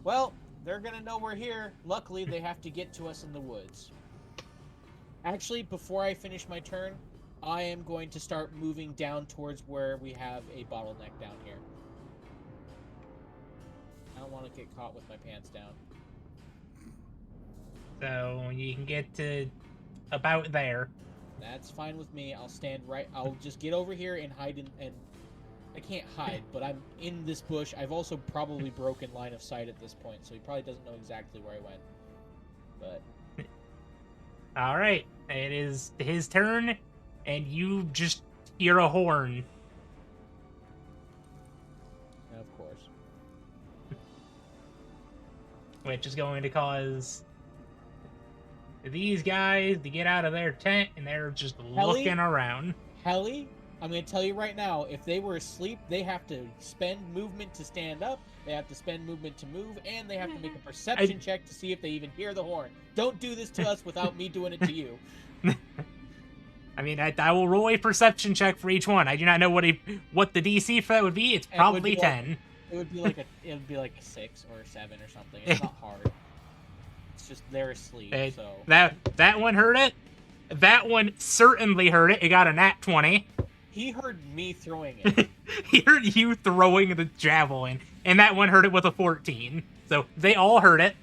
Well, they're gonna know we're here. Luckily, they have to get to us in the woods. Actually, before I finish my turn, I am going to start moving down towards where we have a bottleneck down here. I don't want to get caught with my pants down. So you can get to about there. That's fine with me. I'll stand right. I'll just get over here and hide and I can't hide, but I'm in this bush. I've also probably broken line of sight at this point, so he probably doesn't know exactly where I went. But All right, it is his turn, and you just hear a horn. of course. Which is going to cause these guys to get out of their tent, and they're just Helly? looking around. Helly, I'm going to tell you right now, if they were asleep, they have to spend movement to stand up, they have to spend movement to move, and they have to make a perception check to see if they even hear the horn. Don't do this to us without me doing it to you. I mean, I will roll a perception check for each one. I do not know what the DC for that would be. It's And it would probably be like- 10. It would be like a 6 or a 7 or something. It's not hard. It's just they're asleep, Hey, so... That one heard it. That one certainly heard it. It got a nat 20. He heard me throwing it. He heard you throwing the javelin, and that one heard it with a 14. So they all heard it.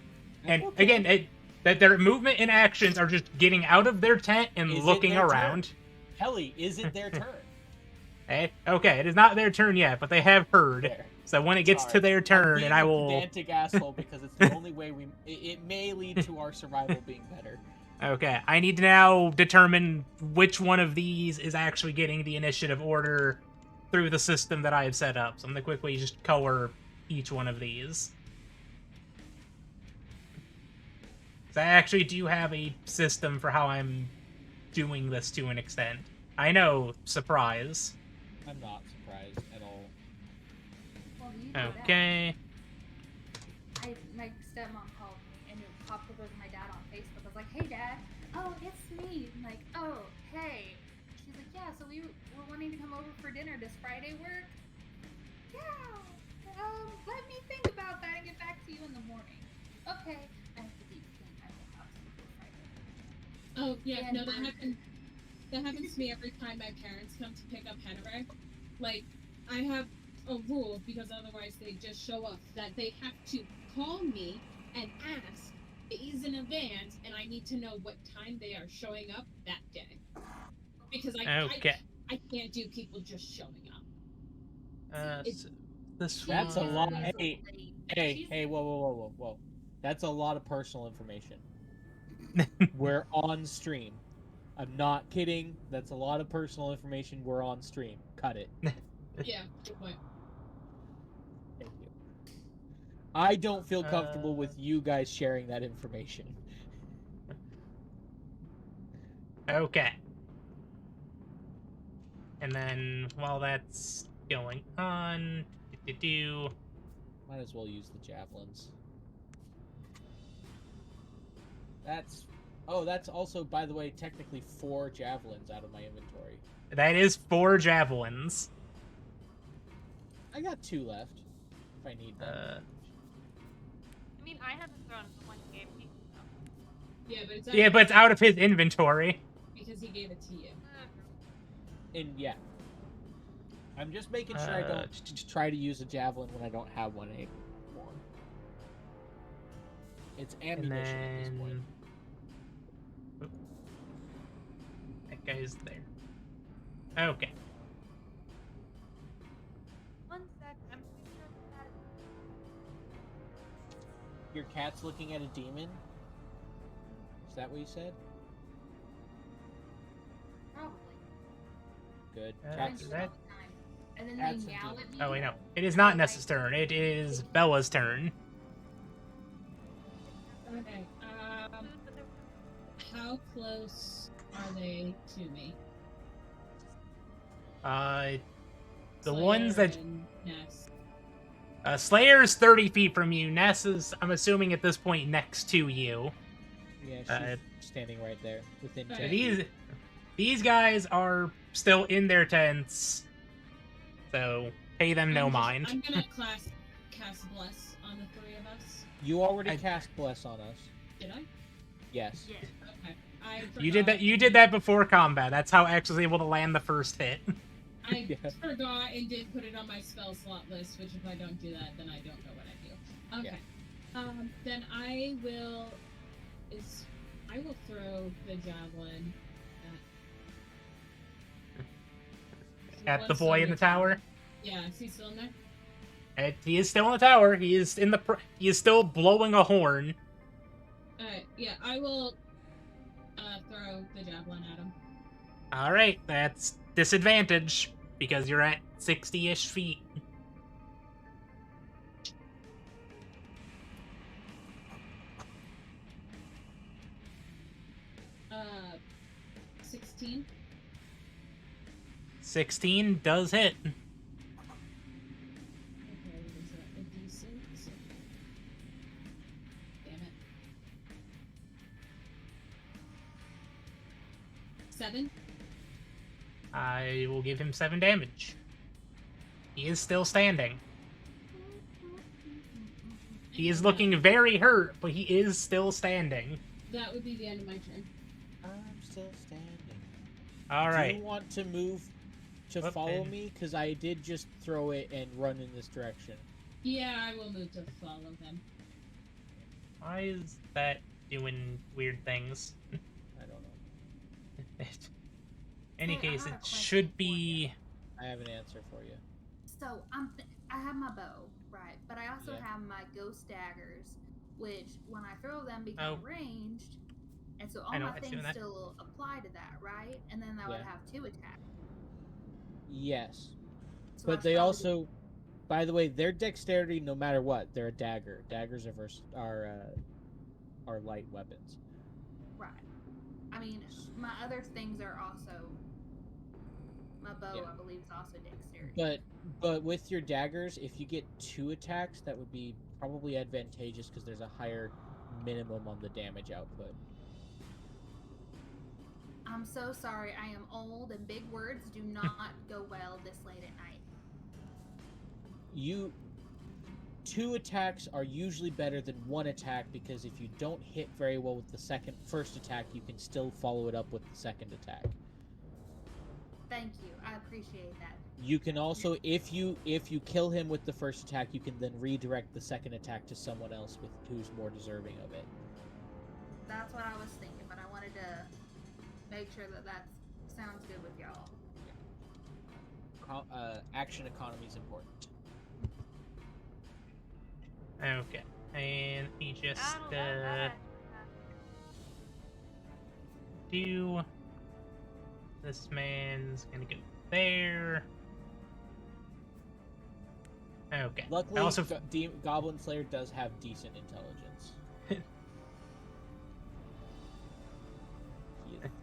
And Okay. again, that their movement and actions are just getting out of their tent and Is it looking their around. Helly, is it their turn? Okay, it is not their turn yet, but they have heard. There. So when it gets to Sorry. their I'm turn, being and I a will. pedantic asshole because it's the only way it may lead to our survival being better. Okay, I need to now determine which one of these is actually getting the initiative order through the system that I have set up. So I'm gonna quickly just color each one of these. So I actually do have a system for how I'm doing this to an extent. I know, surprise. I'm not surprised at all. Well, you do that. Okay. My stepmom called me and it popped up as my dad on Facebook. I was like, "Hey, Dad. Oh, it's me." I'm like, "Oh, hey." She's like, "Yeah. So we were wanting to come over for dinner. Does Friday work?" "Yeah. Let me think about that and get back to you in the morning." Okay. I have to deep clean my whole house before Friday. Oh yeah, And no, that happens to me every time my parents come to pick up Henry. Like, I have a rule because otherwise they just show up that they have to call me and ask days in advance, and I need to know what time they are showing up that day because Okay. I can't do people just showing up. So this That's a lot. one. Hey, whoa. That's a lot of personal information. We're on stream. I'm not kidding. That's a lot of personal information. We're on stream. Cut it. Yeah, good point. Thank you. I don't feel comfortable with you guys sharing that information. Okay. And then while that's going on, Might as well use the javelins. That's also, by the way, technically 4 javelins out of my inventory. that is 4 javelins. I got 2 left if I need them. I mean, I haven't thrown the one you gave me. So. Yeah, but It's out of his inventory. because he gave it to you. And yeah, I'm just making sure I don't try to use a javelin when I don't have one anymore. It's And ammunition at this point. then that guy's there. Okay. One sec, I'm pretty sure that Your cat's looking at a demon? Is that what you said? Probably. Good. Uh, Friends Cats, do it that- all the time. And then Cats they and meow demons. at me. Oh wait, no. It is not Nessa's turn. It is Bella's turn. Okay. food, but there How close are they to me? The Slayer ones that and Ness. Slayer's 30 feet from you. Nessa's, I'm assuming at this point, next to you. yeah, she's Uh, standing right there within Right. 10 So these guys are still in their tents, so pay them no mind. I'm gonna cast Bless on the 3 of us. You already cast Bless on us. Did I? Yes. yeah. Okay. I You did that. forgot. You did that before combat. That's how X was able to land the first hit. I Yeah. forgot and did put it on my spell slot list, which if I don't do that, then I don't know what I do. Okay. Then I will throw the javelin At the boy in the tower. Yeah, is he still in there? He is still in the tower. He is in the. He is still blowing a horn. Alright, yeah, I will throw the javelin at him. All right, that's disadvantage because you're at 60-ish feet. 16. 16 does hit. Okay, is that a D6? Damn it. 7? I will give him 7 damage. He is still standing. He is looking very hurt, but he is still standing. That would be the end of my turn. I'm still standing. All Do right. you want to move to Up follow and- me? Because I did just throw it and run in this direction. Yeah, I will move to follow them. Why is that doing weird things? I don't know. In any Hey, I case, got a it question should for be. I have an answer for you. So I have my bow, right? But I also Yeah. have my ghost daggers, which when I throw them become ranged, and so all I know, my I see things that. still apply to that, right? And then I would Yeah. have 2 attacks. Yes. So I But should they probably also, by the way, their dexterity, no matter what, they're a dagger. Daggers are light weapons. right. I mean, my other things are also my bow. Yeah. I believe is also dexterity. But with your daggers, if you get 2 attacks, that would be probably advantageous because there's a higher minimum on the damage output. I'm so sorry. I am old, and big words do not go well this late at night. 2 attacks are usually better than 1 attack because if you don't hit very well with the first attack, you can still follow it up with the second attack. Thank you. I appreciate that. You can also, if you kill him with the first attack, you can then redirect the second attack to someone else who's more deserving of it. That's what I was thinking, but I wanted to make sure that sounds good with y'all. Action economy is important. Okay. And let me just I don't love that. do. This man's gonna go there. Okay. Luckily, I also Goblin Slayer does have decent intelligence. He is smart.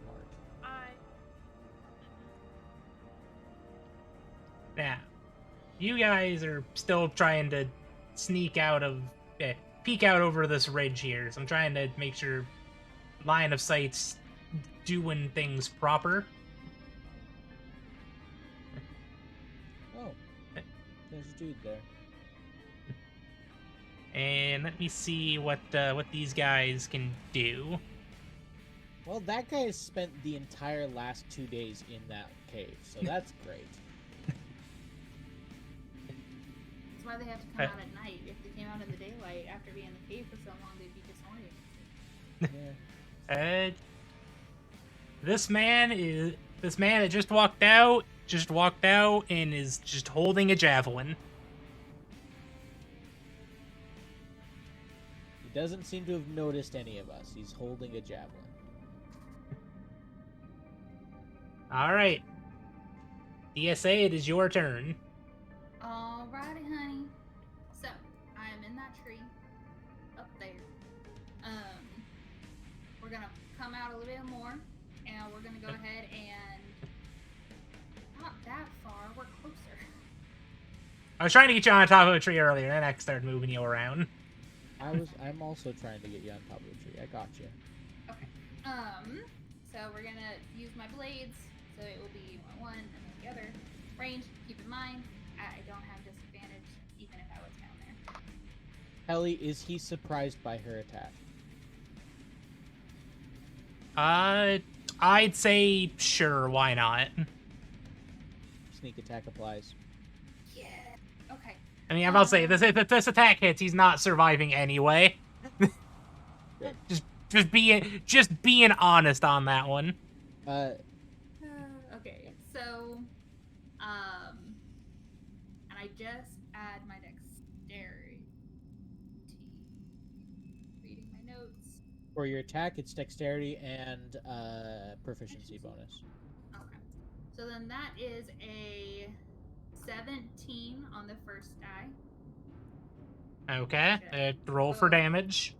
Now, you guys are still trying to sneak out of, peek out over this ridge here. So I'm trying to make sure line of sight's doing things proper. Oh, there's a dude there. And let me see what these guys can do. Well, that guy has spent the entire last 2 days in that cave, so that's great. That's why they have to come out at night. If they came out in the daylight after being in the cave for so long, they'd be disoriented. Yeah. This man that just walked out and is just holding a javelin. He doesn't seem to have noticed any of us. He's holding a javelin. All right. DSA, it is your turn. Alrighty, honey. So, I am in that tree up there. We're gonna come out a little bit more, and we're gonna go ahead and not that far. We're closer. I was trying to get you on top of a tree earlier, and then I started moving you around. I'm also trying to get you on top of the tree. I got you. Okay. So we're gonna use my blades. So it will be one and then the other. Range, keep in mind, I don't have disadvantage even if I was down there. Ellie, is he surprised by her attack? I'd say sure, why not? Sneak attack applies. Yeah. Okay. I mean, I'm about to say, if this attack hits, he's not surviving anyway. just being honest on that one. Okay, so, and I just add my dexterity. Reading my notes. For your attack, it's dexterity and proficiency bonus. Okay. So then that is a 17 on the first die. Okay, roll for damage.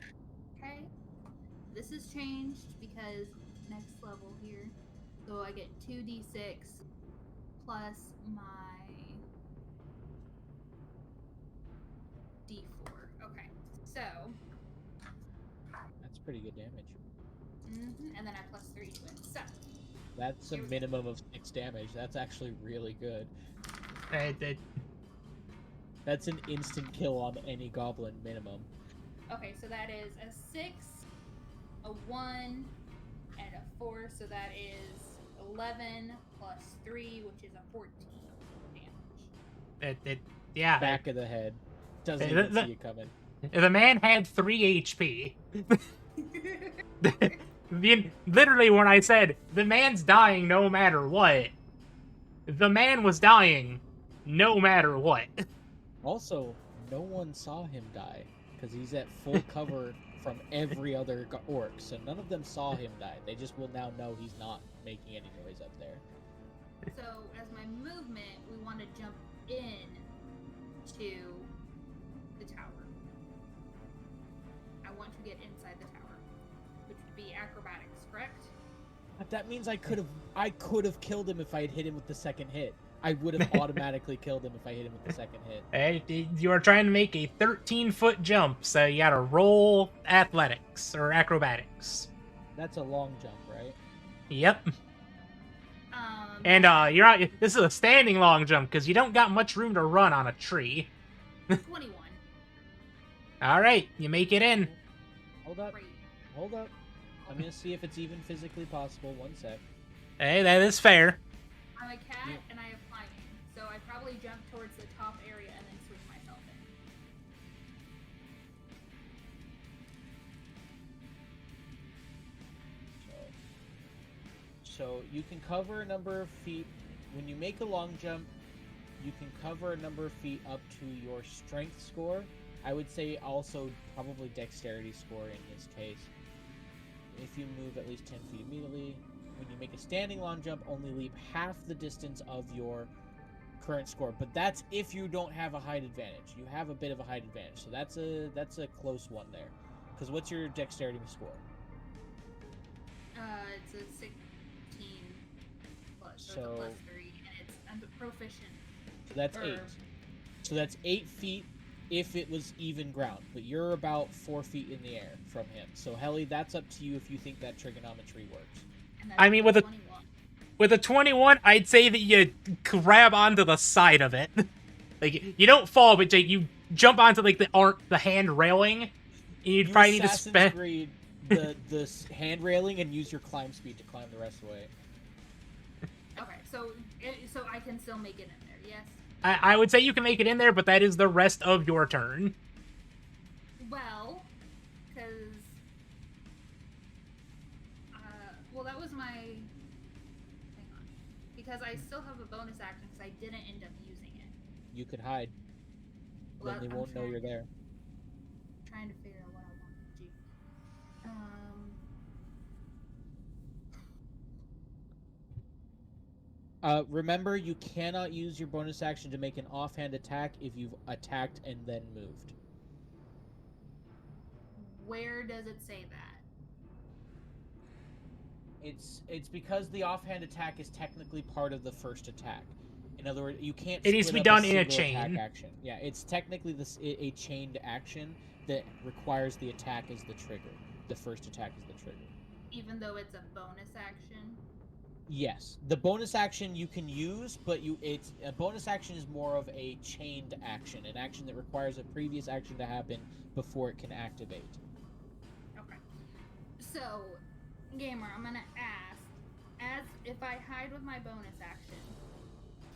Okay. This is changed because next level here. So I get 2d6 plus my d4. Okay. So. That's pretty good damage. And then I plus 3 to it. So. That's a minimum of 6 damage. That's actually really good. That's an instant kill on any goblin minimum. Okay, so that is a 6, a 1, and a 4. So that is 11 plus 3, which is a 14 damage. Yeah. Back of the head. Doesn't even see you coming. The man had 3 HP. Literally, when I said, the man's dying no matter what, the man was dying no matter what. Also, no one saw him die because he's at full cover from every other orc, so none of them saw him die. They just will now know he's not making any noise up there. So, as my movement, we want to jump in to the tower. I want to get inside the tower, which would be acrobatics, correct? But that means I could have killed him if I had hit him with the second hit. I would have automatically killed him if I hit him with the second hit. Hey, you are trying to make a 13-foot jump, so you gotta roll athletics or acrobatics. That's a long jump, right? Yep. And you're out. This is a standing long jump because you don't got much room to run on a tree. 21. All right, you make it in. Hold up. Great. Hold up. I'm gonna see if it's even physically possible. One sec. Hey, that is fair. I'm a cat and I have climbing, so I probably jump towards the top area and then swing myself in. So you can cover a number of feet. When you make a long jump, you can cover a number of feet up to your strength score. I would say also probably dexterity score in this case. If you move at least 10 feet immediately, when you make a standing long jump, only leap half the distance of your current score. But that's if you don't have a height advantage. You have a bit of a height advantage, so that's a close one there. Because what's your dexterity score? It's a 16 plus, so it's So- a plus 3, and I'm proficient. So that's Or- 8. So that's 8 feet if it was even ground. But you're about 4 feet in the air from him. So Helly, that's up to you if you think that trigonometry works. And I mean, with a 21. with a 21, I'd say that you grab onto the side of it. Like you don't fall, but you jump onto like the hand railing. And you'd You probably need to Assassin's spend. Creed the hand railing and use your climb speed to climb the rest of the way. Okay, so I can still make it in there, yes? I would say you can make it in there, but that is the rest of your turn. Well, because... well, that was my... Hang on. Because I still have a bonus action because I didn't end up using it. You could hide. Well, Then they I'm won't know you're there. Trying to figure out what I want to do. Remember, you cannot use your bonus action to make an offhand attack if you've attacked and then moved. Where does it say that? It's because the offhand attack is technically part of the first attack. In other words, you can't. It needs to split be up done in a single attack chain. Action. Yeah, it's technically a chained action that requires the attack as the trigger. The first attack is the trigger. Even though it's a bonus action? Yes, the bonus action you can use, but it's a bonus action is more of a chained action, an action that requires a previous action to happen before it can activate. Okay. So, Gamer, I'm gonna ask, as if I hide with my bonus action,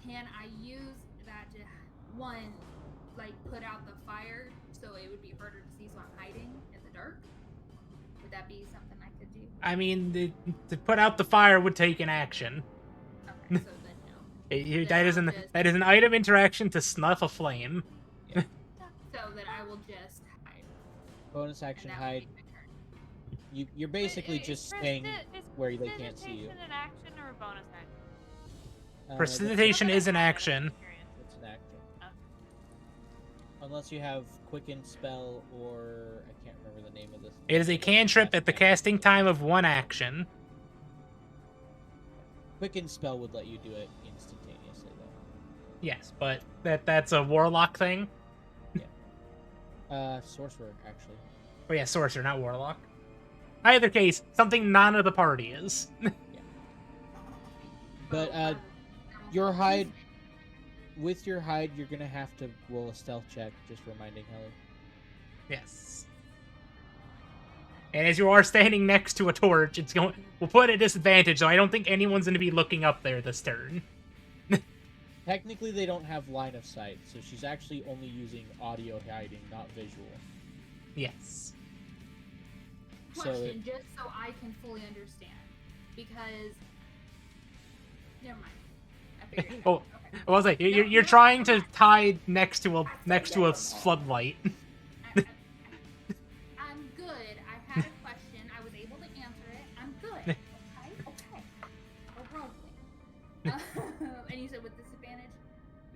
can I use that to, one, like, put out the fire so it would be harder to see so I'm hiding in the dark? Would that be something I could do? I mean, to put out the fire would take an action. Okay, so then no. That is an item interaction to snuff a flame. So then I will just hide. Bonus action And that will hide. be my turn. You're basically just staying where they can't see you. Is an action or a bonus action? Precipitation is an action. It's an action. Oh. Unless you have Quicken Spell or I can't remember the name of this. It is a cantrip at the casting time of one action. Quicken Spell would let you do it instantaneously, though. Yes, but that's a warlock thing. Sorcerer, actually. Oh yeah, sorcerer, not warlock. Either case, something none of the party is. But your hide, with your hide, you're gonna have to roll a stealth check. Just reminding Helly. Yes. And as you are standing next to a torch, we'll put at a disadvantage, so I don't think anyone's gonna be looking up there this turn. Technically, they don't have line of sight, so she's actually only using audio hiding, not visual. Yes. Question, just so I can fully understand. Because... Never mind. figured it out. Oh, Okay. I was like, you're trying to hide next to a floodlight. I'm good. I had a question. I was able to answer it. I'm good. Okay. We're rolling. And you said with disadvantage?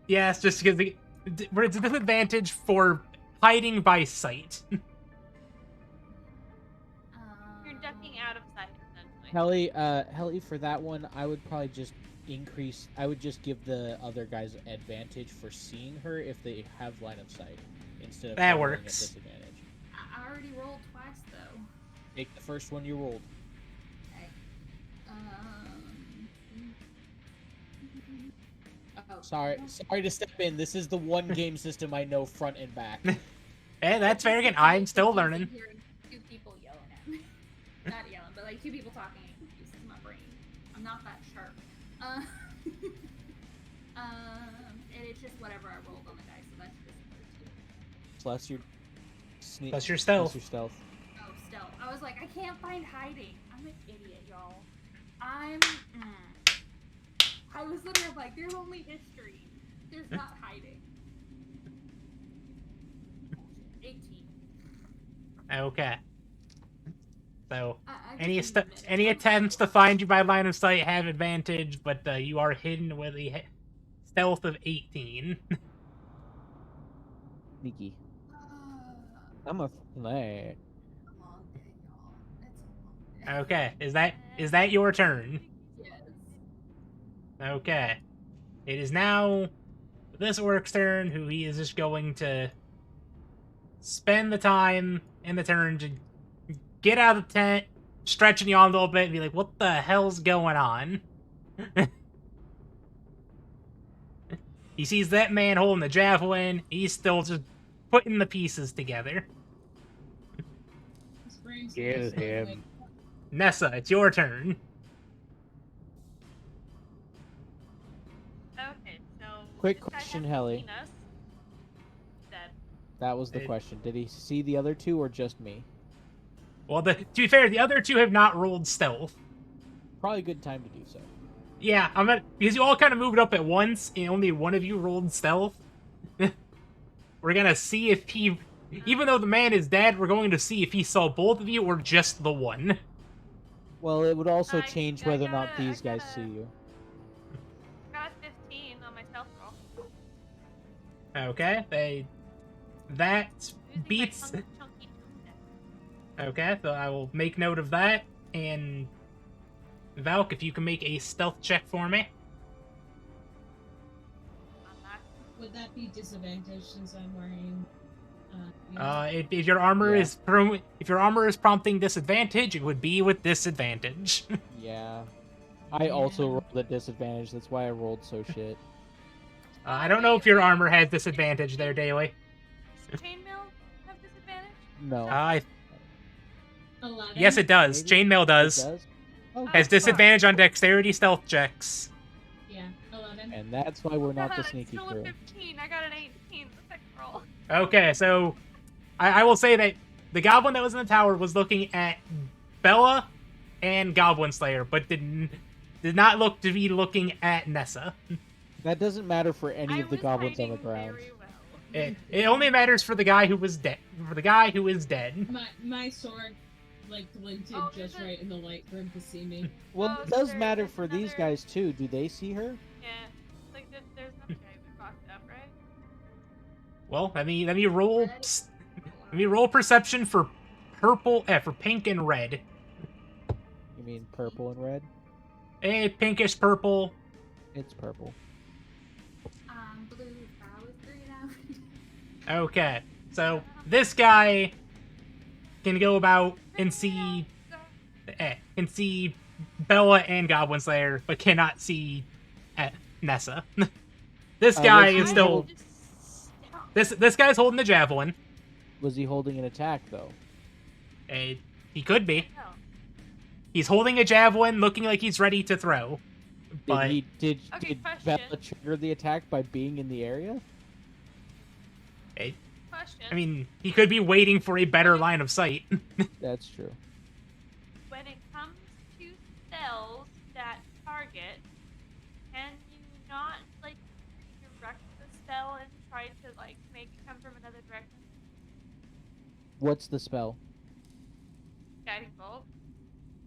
Yes, just because it's a disadvantage for hiding by sight. You're ducking out of sight, essentially. Helly, for that one, I would probably just increase. I would just give the other guys advantage for seeing her if they have line of sight, instead of That rolling works. at disadvantage. I already rolled twice though. Take the first one you rolled. Okay. Oh. Sorry to step in. This is the one game system I know front and back. Hey, that's fair again. I'm still learning. Hearing two people yelling at me. Not yelling, but like two people talking. It confuses my brain. I'm not that sharp. And it's just whatever I rolled on the dice, so that's just Plus your sneak. Plus your stealth. Plus your stealth. oh stealth. I was like, I can't find hiding. I'm an idiot, y'all. I was literally like, there's only history. There's not hiding. 18. Okay. So I any just need a minute. any attempts to find you by line of sight have advantage, but you are hidden with a stealth of 18. Sneaky. Uh, I'm a flag. a long day, y'all. It's a long day. Okay, is that your turn? Yes. Okay. It is now this orc's turn, who he is just going to spend the time in the turn to get out of the tent, stretching you on a little bit, and be like, what the hell's going on? He sees that man holding the javelin, he's still just putting the pieces together. His brain's Kill still so, him. like, Nessa, it's your turn. Okay, so. Quick this guy question, hasn't Helly. seen us. Dead. That was the question. Did he see the other two or just me? Well, to be fair, the other two have not rolled stealth. Probably a good time to do so. Yeah, because you all kind of moved up at once, and only one of you rolled stealth. We're gonna see if he, even though the man is dead, we're going to see if he saw both of you or just the one. Well, it would also I- change I whether or not gotta- these I guys gotta- see you. Got a 15 on my stealth roll. Okay, that Using my beats. chunky toolkit. Okay, so I will make note of that, and Valk, if you can make a stealth check for me. On that. would that be disadvantage since I'm wearing? You know, If your armor Yeah. if your armor is prompting disadvantage, it would be with disadvantage. Yeah. I also rolled a disadvantage. That's why I rolled so shit. I don't know if your armor has disadvantage there, Daily. Does chainmail have disadvantage? No. Uh, 11. yes, it does. Maybe? Chainmail It does. does? Oh, Has fuck. disadvantage on dexterity stealth checks. Yeah, 11. And that's why we're not the It's sneaky still a crew. 15. I got an 18. The second roll. Okay, so I will say that the goblin that was in the tower was looking at Bella and Goblin Slayer, but did not look to be looking at Nessa. That doesn't matter for any I of the was goblins on the hiding ground. very well. It only matters for the guy who was dead. For the guy who is dead. My sword, like, glinted Oh, just is it? right in the light for him to see me. Well, Oh, it does sure, matter there's for these another- guys too. Do they see her? Yeah. Like, there's another guy we fucked up, right? Well, let me roll perception for for pink and red. You mean purple and red? Pinkish purple. It's purple. Blue, I was green out. Okay, so this guy can go about and see Bella and Goblin Slayer, but cannot see Nessa. This guy was is he still hold- this guy's holding the javelin. Was he holding an attack though? He could be. No. He's holding a javelin, looking like he's ready to throw. Did But did Okay, question. Bella trigger the attack by being in the area? Question. I mean, he could be waiting for a better line of sight. That's true. when it comes to spells that target, can you not like direct the spell and try to like make it come from another direction? What's the spell? Guiding bolt.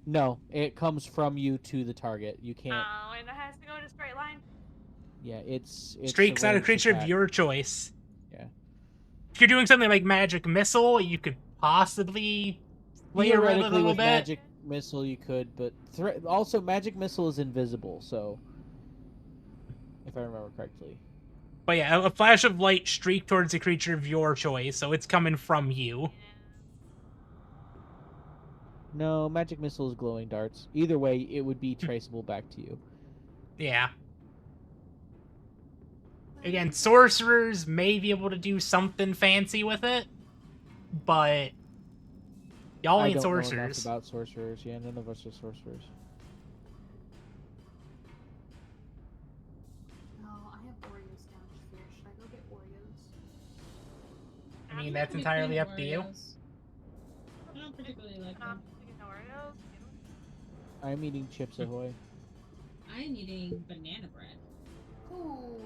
No, it comes from you to the target. You can't. Oh, and it has to go in a straight line. Yeah, it's Streaks out a ranged creature of attack. your choice. Yeah. If you're doing something like magic missile, you could possibly layer it a Theoretically, little with bit. magic missile, you could, but also magic missile is invisible. So, if I remember correctly. But yeah, a flash of light streak towards a creature of your choice, so it's coming from you. No, magic missile is glowing darts. Either way, it would be traceable back to you. Yeah. Again, sorcerers may be able to do something fancy with it, but y'all I ain't don't know enough sorcerers. about sorcerers. Yeah, none of us are sorcerers. Oh, I have Oreos downstairs. Should I go get Oreos? I mean, I'm that's not a big entirely fan up of to you. Oreos. I don't particularly like them. Oreos. I'm eating Chips Ahoy. I'm eating banana bread. Ooh,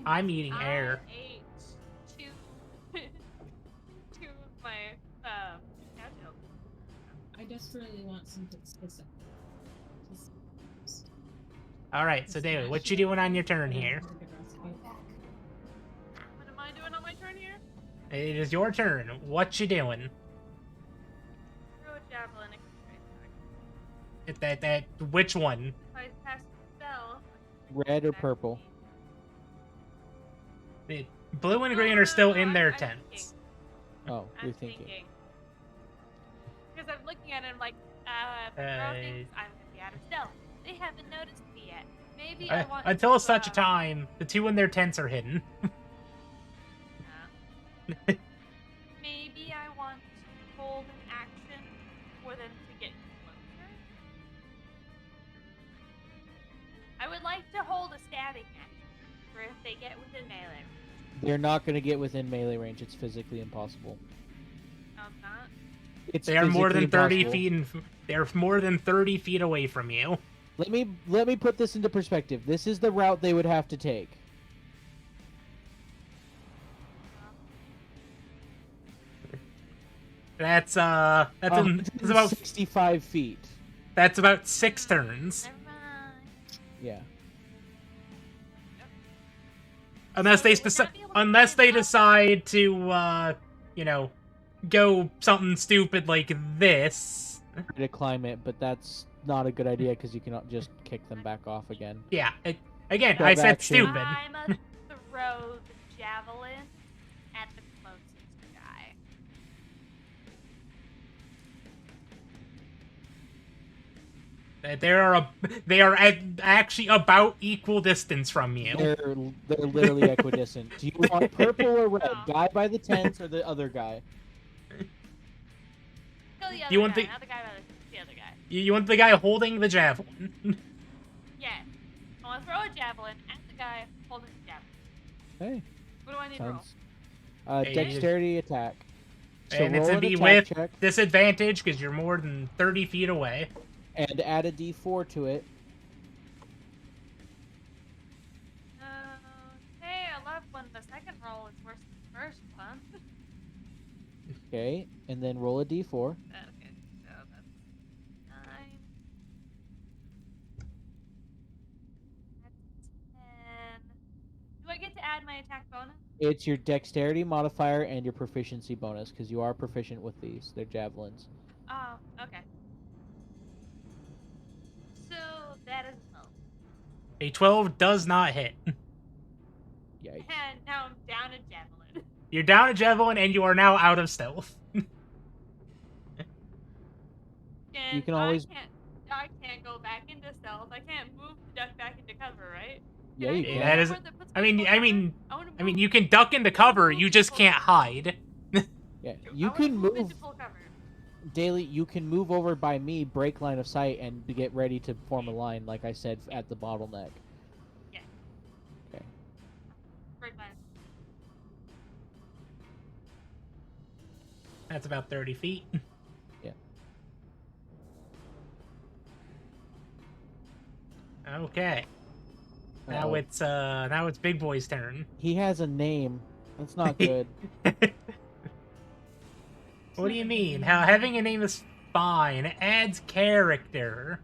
I'm eating air. I ate two of my cow tails. I desperately want some pizza. Alright, so David, what you doing on your turn here? What am I doing on my turn here? It is your turn. What you doing? Throw a javelin and That which one? if I cast a spell. Red or purple? The blue and green are still in their tents. Oh, I'm you're thinking. Because I'm looking at it, I'm like, throw things, I'm gonna be out of stealth. They haven't noticed me yet. Maybe I want Until to, such a time, the two in their tents are hidden. Maybe I want to hold an action for them to get closer. I would like to hold a stabbing action for if they get within melee range. They're not going to get within melee range. It's physically impossible. No, it's not. It's They are more than physically 30 impossible. feet. They're more than 30 feet away from you. Let me put this into perspective. This is the route they would have to take. That's about 65 feet. that's about 6 turns. Never mind. Yeah. Unless they So, would that be able to unless they climb up? decide to go something stupid like this. To climb it, but that's not a good idea because you cannot just kick them back off again. Yeah. Again, Grab I said action. stupid. I must throw the javelin at the closest guy. They are actually about equal distance from you. They're literally equidistant. Do you want purple or red? Guy by the tents or the other guy? Kill the other You want guy, the- not the guy by the other guy. You want the guy holding the javelin. Yeah. I want to throw a javelin at the guy holding the javelin. Hey, What do I need to roll? sounds. Hey, Dexterity attack. So And it's roll a an be attack with check disadvantage because you're more than 30 feet away. and add a D4 to it. Okay, I love when the second roll is worse than the first one. Okay, and then roll a D4. Okay, so that's 9. That's 10. Do I get to add my attack bonus? It's your dexterity modifier and your proficiency bonus because you are proficient with these. They're javelins. Oh, okay. So that is no. A 12 does not hit. Yikes. And now I'm down a javelin. You're down a javelin and you are now out of stealth. And can always- I can't go back into stealth. I can't move to duck back into cover, right? Yeah, Can you I can. do That is- whatever that puts I me mean, full I cover? mean, wanna I mean, move- you can duck into cover. You just can't hide. Yeah, I you wanna can move. into full cover. Daily, you can move over by me, break line of sight, and get ready to form a line, like I said, at the bottleneck. Break line. That's about 30 feet. Yeah. Okay. Now Uh-oh. it's Big Boy's turn. He has a name. That's not good. What do you mean? How having a name is fine. It adds character.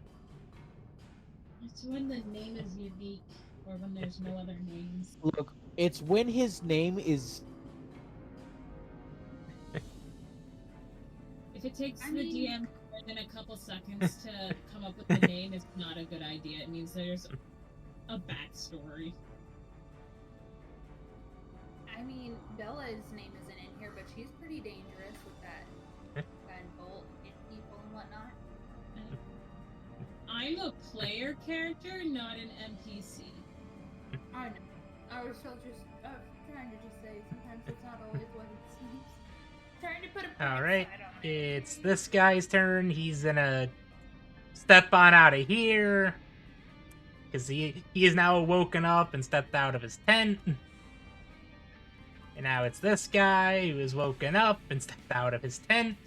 It's when the name is unique or when there's no other names. Look, it's when his name is. If it takes I the mean- DM more than a couple seconds to come up with the name, it's not a good idea. It means there's a backstory. I mean, Bella's name isn't in here, but she's pretty dangerous with that gun bolt and people and whatnot. I'm a player character, not an NPC. I know. I was still just trying to just say sometimes it's not always what it seems. Trying to put a bright Alright, side on it. it's this guy's turn. He's gonna step on out of here. Because he is now woken up and stepped out of his tent. And now it's this guy who is woken up and stepped out of his tent.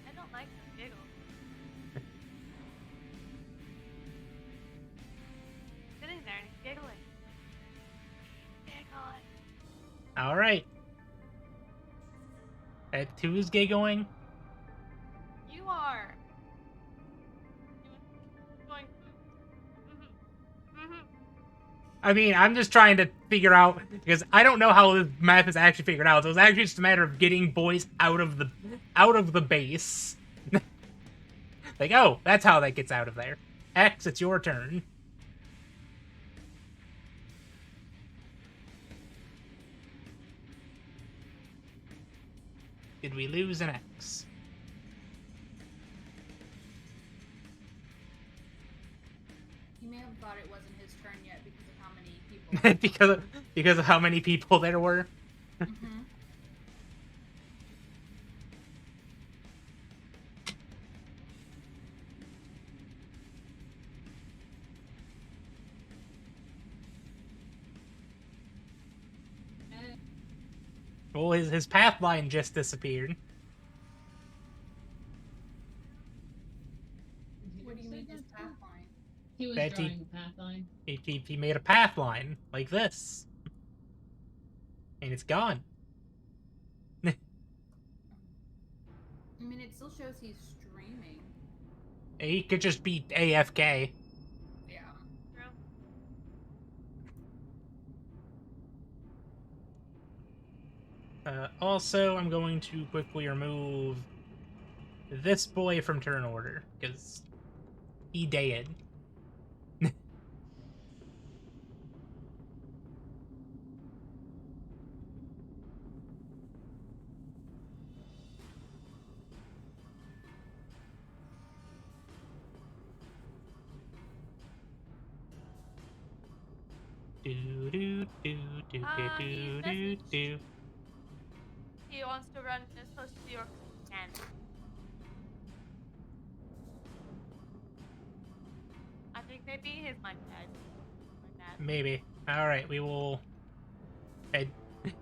I don't like the giggle. Sitting there and he's giggling. Giggling. Alright. Who's giggling? You are. Going. Mm-hmm. I mean, I'm just trying to figure out, because I don't know how this map is actually figured out. So it's actually just a matter of getting boys out of the base. Like, oh, that's how that gets out of there. X, it's your turn. Did we lose an X? He may have thought it wasn't his turn yet because of how many people. because of how many people there were. Mhm. Well, his path line just disappeared. What do you mean his path line? He was Betty. drawing a path line. He made a path line like this. And it's gone. I mean, it still shows he's streaming. He could just be AFK. Yeah. True. Also, I'm going to quickly remove this boy from turn order, because he dead. Do do do do do do do do. He wants to run as close to New York as he can. I think maybe he's my dad. My dad. Maybe. Alright, we will...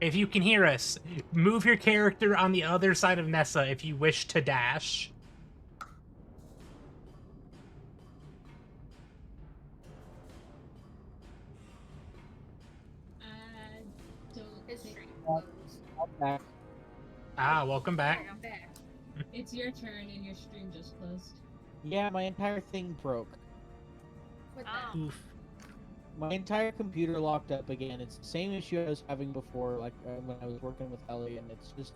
If you can hear us, move your character on the other side of Nessa if you wish to dash. Don't His think- stream closed. Back. Ah, welcome back. Alright, I'm back. It's your turn and your stream just closed. Yeah, my entire thing broke. What Oh. the? Oof. My entire computer locked up again. It's the same issue I was having before, like when I was working with Ellie, and it's just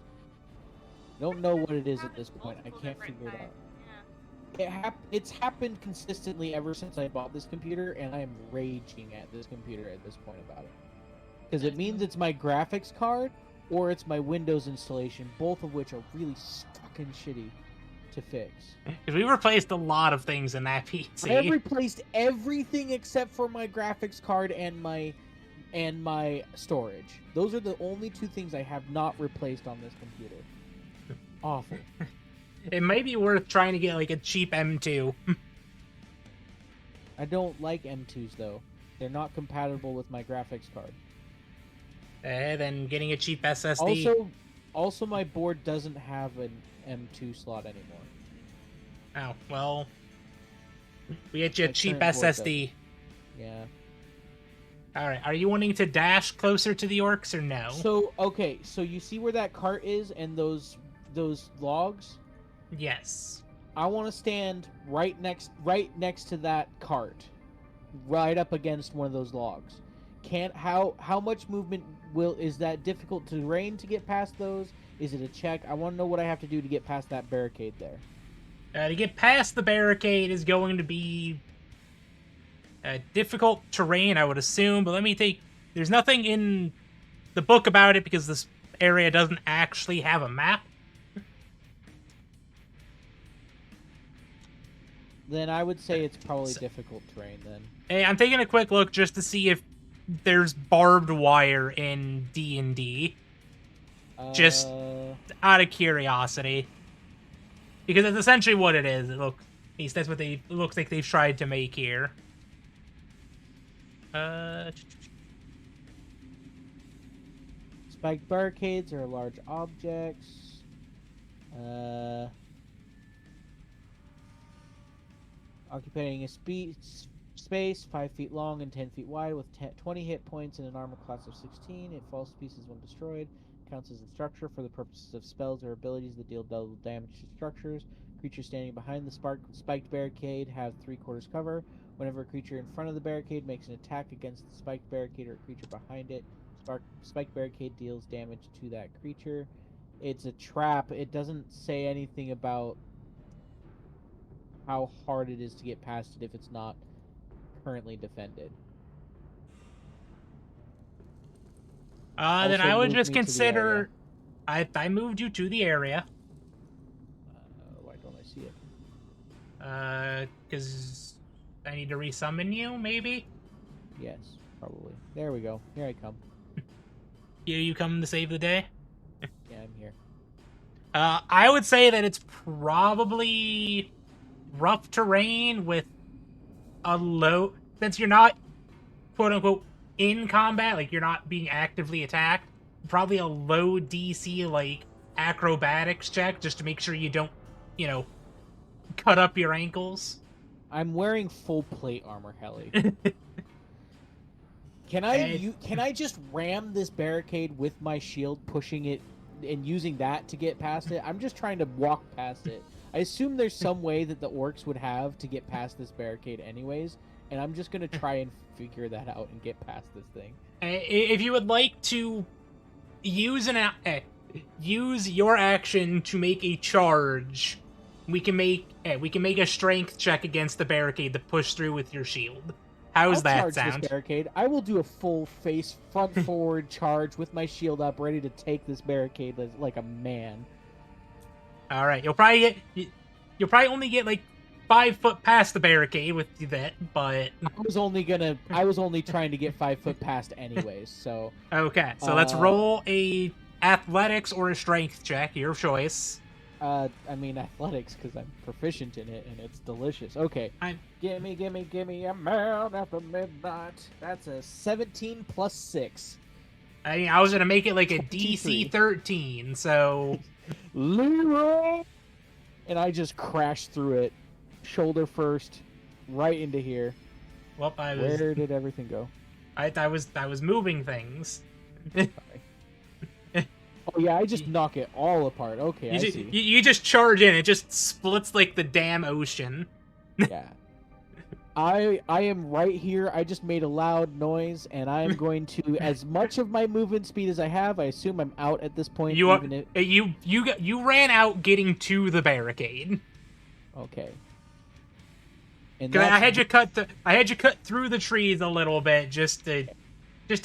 don't know what it is at this point. I Multiple Oh, can't different figure it out. times. It's happened consistently ever since I bought this computer, and I am raging at this computer at this point about it. Because it means it's my graphics card or it's my Windows installation, both of which are really fucking shitty to fix. Because we replaced a lot of things in that PC. I have replaced everything except for my graphics card and my storage. Those are the only two things I have not replaced on this computer. Awful. It might be worth trying to get like a cheap M2. I don't like M2s though. They're not compatible with my graphics card. Then getting a cheap SSD. Also, my board doesn't have an M2 slot anymore. Oh, well. We get you a My cheap current board SSD. Yeah. Alright, are you wanting to dash closer to the orcs or no? So okay, so you see where that cart is and those logs? Yes. I want to stand right next to that cart, right up against one of those logs. How much movement is that difficult terrain to get past those? Is it a check? I want to know what I have to do to get past that barricade there. To get past the barricade is going to be difficult terrain, I would assume, but let me take... There's nothing in the book about it because this area doesn't actually have a map. Then I would say it's probably difficult terrain then. Hey, I'm taking a quick look just to see if there's barbed wire in D&D. Just out of curiosity. Because it's essentially what it is. At least that's what it looks like they've tried to make here. Spiked barricades are large objects. Occupying a space 5 feet long and 10 feet wide with 20 hit points and an armor class of 16. It falls to pieces when destroyed. Counts as a structure for the purposes of spells or abilities that deal double damage to structures. Creatures standing behind the spiked barricade have 3/4 cover. Whenever a creature in front of the barricade makes an attack against the spiked barricade or a creature behind it, spiked barricade deals damage to that creature. It's a trap. It doesn't say anything about how hard it is to get past it if it's not currently defended. Then I would just moved me to the consider... I moved you to the area. Why don't I see it? Because I need to resummon you, maybe? Yes, probably. There we go. Here I come. You come to save the day? Yeah, I'm here. I would say that it's probably rough terrain with a low... Since you're not, quote-unquote, in combat, like you're not being actively attacked, probably a low DC, like, acrobatics check, just to make sure you don't, cut up your ankles. I'm wearing full plate armor, Helly. Can I just ram this barricade with my shield, pushing it and using that to get past it? I'm just trying to walk past it. I assume there's some way that the orcs would have to get past this barricade anyways, and I'm just gonna try and figure that out and get past this thing. If you would like to use your action to make a charge, we can make a strength check against the barricade to push through with your shield. How's I'll that charge sound? This barricade. I will do a full face front forward charge with my shield up, ready to take this barricade like a man. All right, you'll probably only get like 5 foot past the barricade with that, but I was only trying to get 5 foot past anyways. So okay, so let's roll a athletics or a strength check, your choice. I mean athletics because I'm proficient in it and it's delicious. Okay, gimme a man after midnight. That's a 17 plus 6. I mean, I was gonna make it like a 23. DC 13, so Leroy! And I just crashed through it, shoulder first, right into here. well, Where did everything go? I was moving things. Oh yeah, I just knock it all apart. Okay, see. You just charge in, it just splits like the damn ocean. Yeah. I am right here. I just made a loud noise, and I am going to, as much of my movement speed as I have. I assume I'm out at this point. You ran out getting to the barricade. Okay. And I had you cut through the trees a little bit just to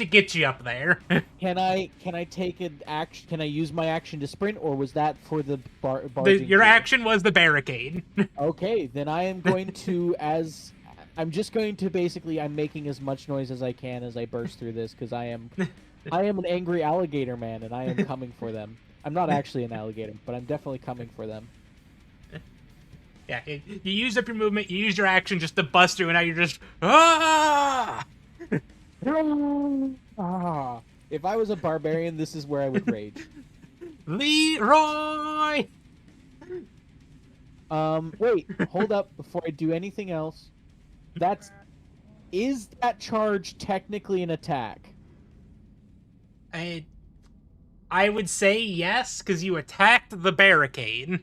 get you up there. Can I take an action? Can I use my action to sprint, or was that for the barging? Your action was the barricade. Okay, then I am going to I'm just going to basically, I'm making as much noise as I can as I burst through this, because I am an angry alligator man, and I am coming for them. I'm not actually an alligator, but I'm definitely coming for them. Yeah, you used up your movement, you used your action just to bust through, and now you're just ah! Ah, if I was a barbarian, this is where I would rage. Leroy! Wait, hold up before I do anything else. Is that charge technically an attack? I would say yes, because you attacked the barricade.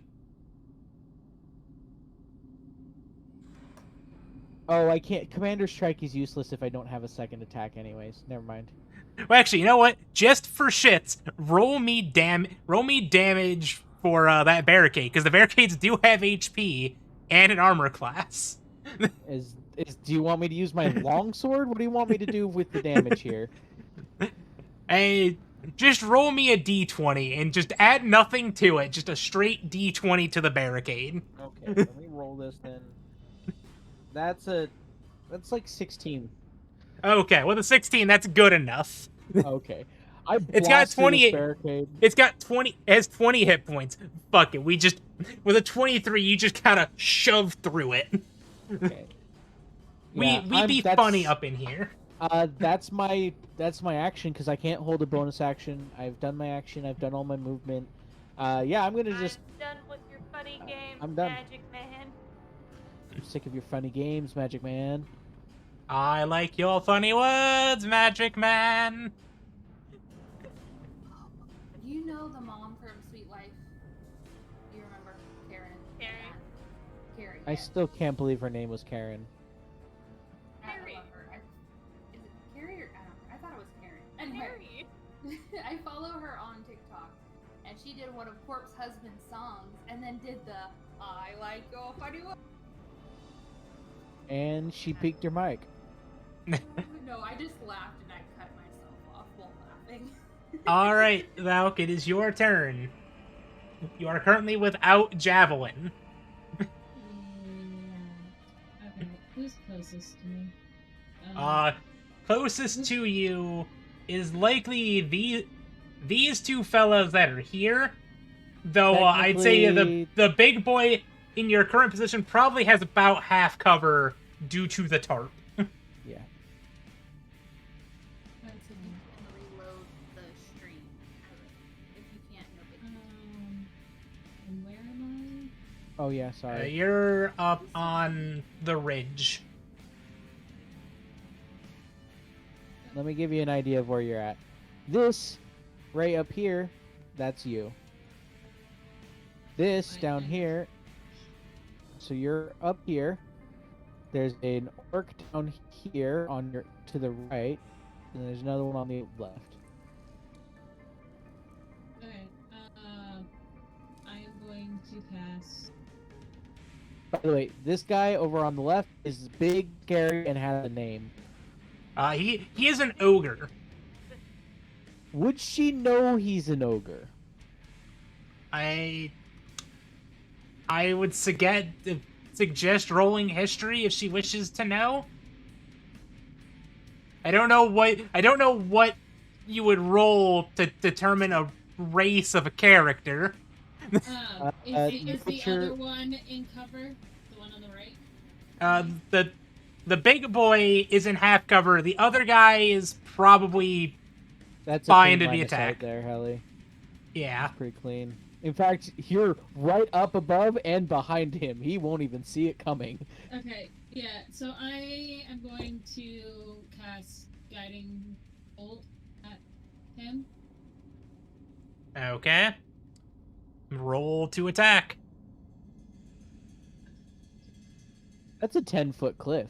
Oh, I can't. Commander Strike is useless if I don't have a second attack anyways. Never mind. Well, actually, you know what? Just for shits, roll me damage for that barricade, because the barricades do have HP and an armor class. Do you want me to use my longsword? What do you want me to do with the damage here? Hey, just roll me a d20 and just add nothing to it. Just a straight d20 to the barricade. Okay, let me roll this then. That's like 16. Okay, with a 16, that's good enough. Okay. It's got 28. Barricade. It has 20 hit points. Fuck it. With a 23, you just kind of shove through it. Okay. We be funny up in here. That's my action because I can't hold a bonus action. I've done my action. I've done all my movement. Yeah, I'm gonna just. I'm done with your funny games, I'm done. Magic Man. I'm sick of your funny games, Magic Man. I like your funny words, Magic Man. Do you know the mom from Sweet Life? Do you remember Karen? Carrie. I still can't believe her name was Karen. I love her. Is it Carrie or I thought it was Karen. Anyway, I follow her on TikTok, and she did one of Corp's husband's songs, and then did the "I like your funny words." And she peeked your mic. No, I just laughed and I cut myself off while laughing. All right, Valk, it is your turn. You are currently without Javelin. Okay, who's closest to me? Closest to you is likely these two fellas that are here. Though I'd say the big boy in your current position probably has about half cover due to the tarp. Yeah. And reload the stream. If you can't, no big deal. And where am Oh yeah, sorry. You're up on the ridge. Let me give you an idea of where you're at. This, right up here, that's you. This down here, so you're up here. There's an orc down here on your to the right, and there's another one on the left. I? Okay, I am going to pass. By the way, this guy over on the left is big, scary, and has a name. He is an ogre. Would she know he's an ogre? I would suggest rolling history if she wishes to know. I don't know what you would roll to determine a race of a character. Is the other one in cover? The one on the right? The big boy is in half cover. The other guy is probably That's fine a to clean the line of sight attack. there, Helly. Yeah. Pretty clean. In fact, you're right up above and behind him. He won't even see it coming. Okay, yeah, so I am going to cast Guiding Bolt at him. Okay. Roll to attack. That's a 10-foot cliff.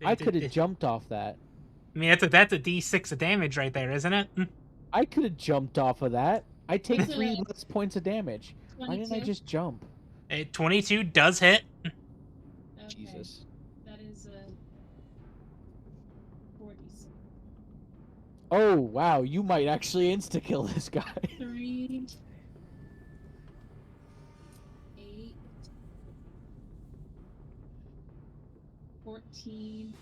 I could have jumped off that. I mean, that's a d6 of damage right there, isn't it? I could have jumped off of that. I take So 3 less points of damage. Why didn't I 22? just jump? 22 does hit. Okay, Jesus. that is a 46. Oh, wow. You might actually insta-kill this guy. 3, 8, 14,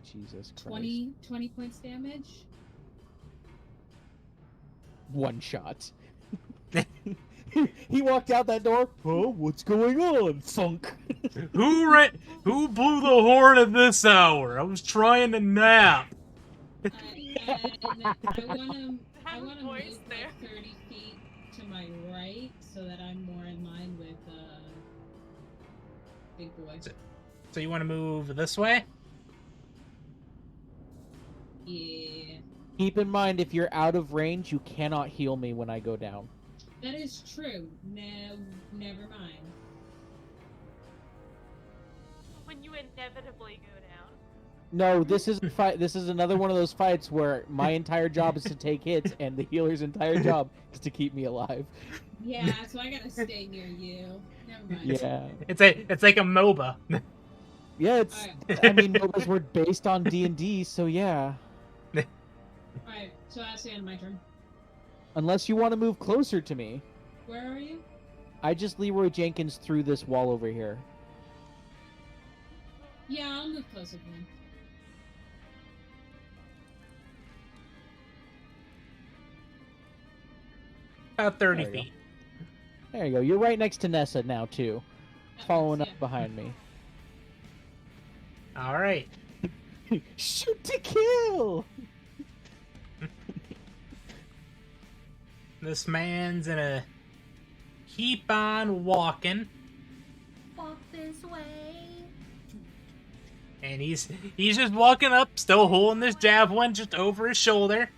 Jesus Christ. 20 points damage. One shot. He walked out that door. Oh, what's going on? Thunk. Who blew the horn at this hour? I was trying to nap. I want Have a to voice move there. like 30 feet to my right so that I'm more in line with Big Boy. So you want to move this way? Yeah, Keep in mind, if you're out of range, you cannot heal me when I go down. that is true. No, never mind. When you inevitably go down. No, this is a fight. This is another one of those fights where my entire job is to take hits, and the healer's entire job is to keep me alive. Yeah, so I gotta stay near you. Never mind. Yeah, It's like a MOBA. yeah. It's. I mean, MOBAs were based on D&D, so yeah. Alright, so that's the end of my turn. Unless you want to move closer to me, Where are you? I just Leroy Jenkins through this wall over here. Yeah, I'll move closer to him. About 30 There you go. feet. There you go. You're right next to Nessa now too, following up Yeah. behind me. All right. Shoot to kill. This man's gonna keep on walking, Walk this way. and he's just walking up, still holding this javelin just over his shoulder.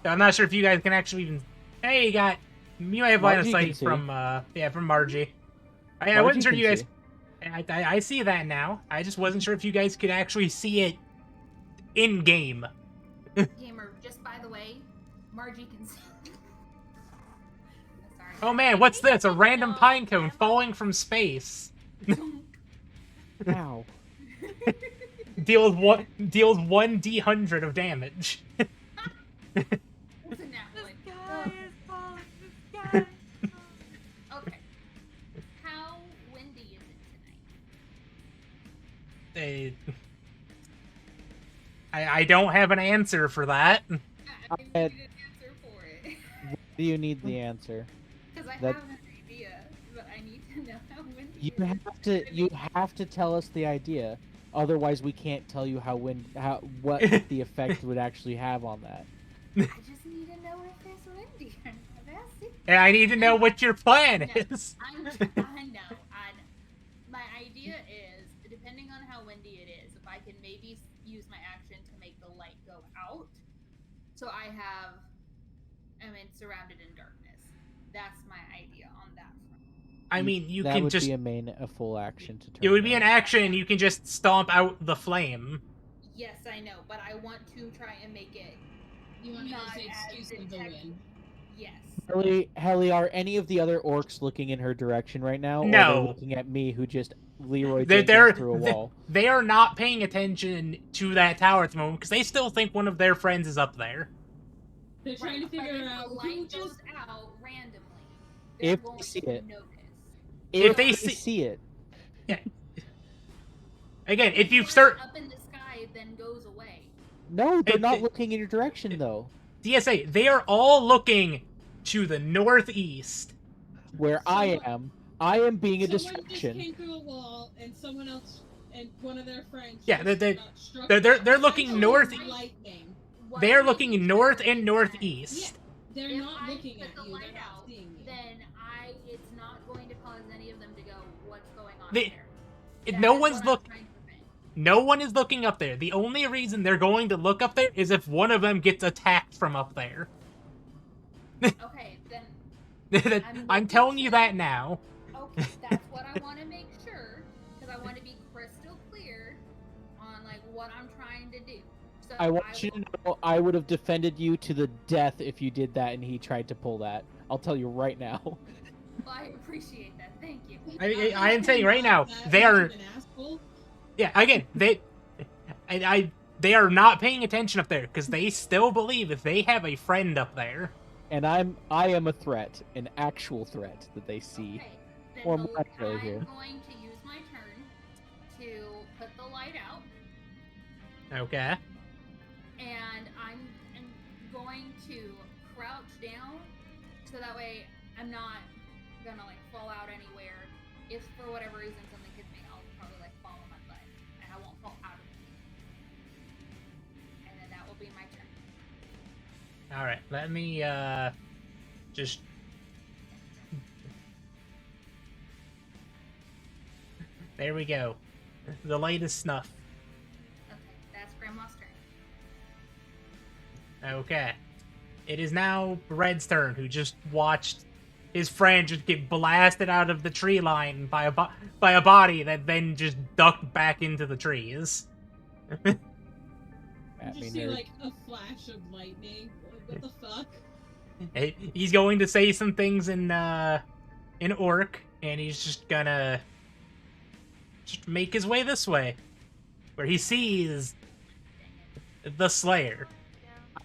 I'm not sure if you guys can actually even. Hey, you might have line of Margie can sight see. from Margie. I Margie wasn't sure can you guys. see. I see that now. I just wasn't sure if you guys could actually see it in game. Gamer, just by the way, Margie can see. Sorry. Oh man, what's this? A random pine cone falling from space. Ow. Deals 1d100 of damage. It's a nat This one. guy is falling. This guy. Okay. How windy is it tonight? I don't have an answer for that. I need had- an answer for it. What do you need the answer? Because I That- have an idea, but I need to know how windy You it is. you have to tell us the idea. Otherwise, we can't tell you what the effect would actually have on that. I just need to know if it's windy or not. That's it. And I need to know what your plan is. I know. My idea is, depending on how windy it is, if I can maybe use my action to make the light go out, so I am surrounded in darkness. That's my idea on that front. I mean, you that can would just. be a full action to turn. It would be an that. action. You can just stomp out the flame. Yes, I know, but I want to try and make it. You want to Not use the as excuse of the detect- win. Yes. Helly, are any of the other orcs looking in her direction right now? Or No. are they looking at me, who just Leroy They're- Jenkins through a wall. They are not paying attention to that tower at the moment because they still think one of their friends is up there. They're trying to Right, but figure if out the who light just. goes out randomly, they're If they going see to it. notice. If they see it, Again, if you One start up in the sky, then goes away. no, they're If not they- looking in your direction though. DSA, they are all looking to the northeast. Where I am being a Someone just distraction. came through a wall, and someone else, and one of their friends. Yeah, just, they- struck they're looking essentially north- lightning. What They are I'm looking making north sure and is northeast. They're If not I looking put at the you. light They're not out, seeing you. then it's not going to cause any of them to go, what's going on They- there? No That one's is what I'm look. trying to prevent. No one is looking up there. The only reason they're going to look up there is if one of them gets attacked from up there. Okay, then, I'm telling you that now. okay, that's what I want to make sure, because I want to be crystal clear on, like, what I'm trying to do. So I want you to know I would have defended you to the death if you did that and he tried to pull that. I'll tell you right now. Well, I appreciate that, thank you. I am saying right now, That they much are. of an asshole. Yeah, again, they are not paying attention up there because they still believe if they have a friend up there. And I am a threat, an actual threat that they see. Okay, then Or the- more accurately I'm here. going to use my turn to put the light out, Okay. and I'm going to crouch down So that way, I'm not gonna like fall out anywhere. If for whatever reason something hits me, I'll probably like fall on my butt, and I won't fall out of it. And then that will be my turn. All right, let me just. There we go. The latest snuff. Okay, that's Grandma's turn. Okay. It is now Red's turn, who just watched his friend just get blasted out of the tree line by a body that then just ducked back into the trees. You At me, just see nerd. like a flash of lightning. Like, what the fuck? He's going to say some things in Orc, and he's just gonna just make his way this way, where he sees the Slayer.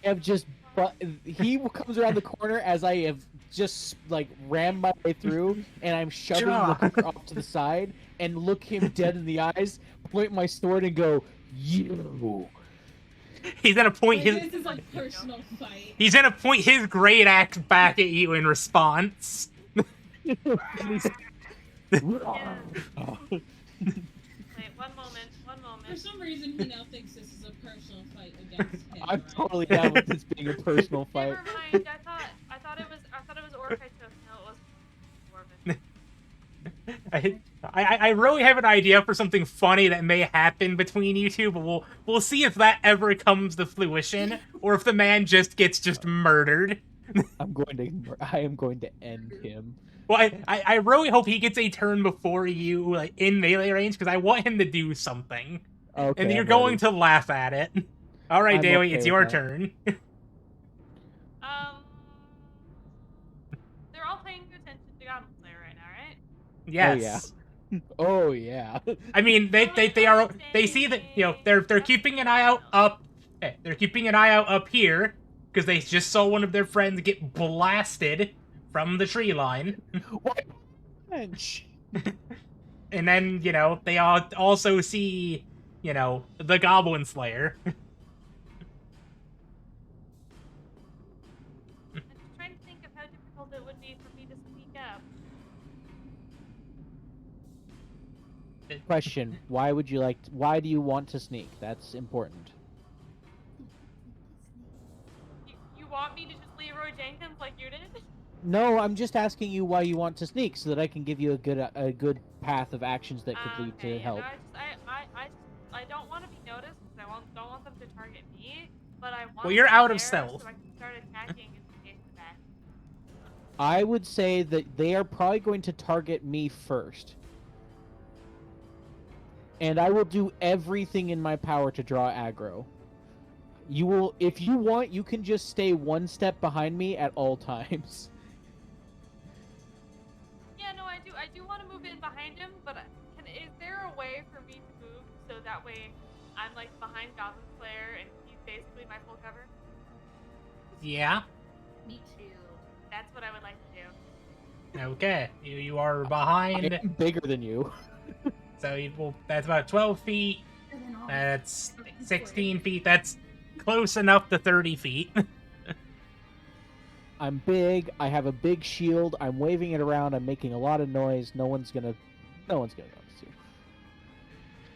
I have just, but he comes around the corner as I have just like rammed my way through, and I'm shoving the hooker off to the side and look him dead in the eyes, point my sword, and go, "You." He's gonna point Like, his. this is like personal fight. He's gonna point his great axe back at you in response. Wait, one For moment. some reason, he now thinks this is a personal fight against him. I'm right? totally down with this being a personal fight. Never mind. I thought it was Orc I took. No, it was Dwarven. I really have an idea for something funny that may happen between you two, but we'll see if that ever comes to fruition, or if the man gets murdered. I am going to end him. Well, I really hope he gets a turn before you, like in melee range, because I want him to do something, Okay, and you're I'm going ready. to laugh at it. All right, I'm Daly, okay it's with your that. turn. They're all paying attention to Goblin Slayer right now, right? Yes. Oh yeah. I mean, they see that, you know, they're keeping an eye out up. They're keeping an eye out up here because they just saw one of their friends get blasted from the tree line, What? Bench. and then you know they also see, you know, the Goblin Slayer. I'm just trying to think of how difficult it would be for me to speak up. Question: why do you want to sneak? That's important. You want me to just Leroy Jenkins like you did? No, I'm just asking you why you want to sneak, so that I can give you a good path of actions that could lead Okay, to help. I don't want to be noticed because don't want them to target me, but I want. Well, you're to be out of there stealth. So I can start attacking in the case of that. I would say that they are probably going to target me first. And I will do everything in my power to draw aggro. You will, if you want, you can just stay one step behind me at all times. Yeah, no, I do want to move in behind him, but is there a way for me to move so that way I'm like behind Goblin Slayer and he's basically my full cover? Yeah. Me too. That's what I would like to do. Okay. You are I behind. am bigger than you. So that's about 12 feet. And then all That's 16 feet. That's close enough to 30 feet. I'm big. I have a big shield. I'm waving it around. I'm making a lot of noise. No one's gonna notice you.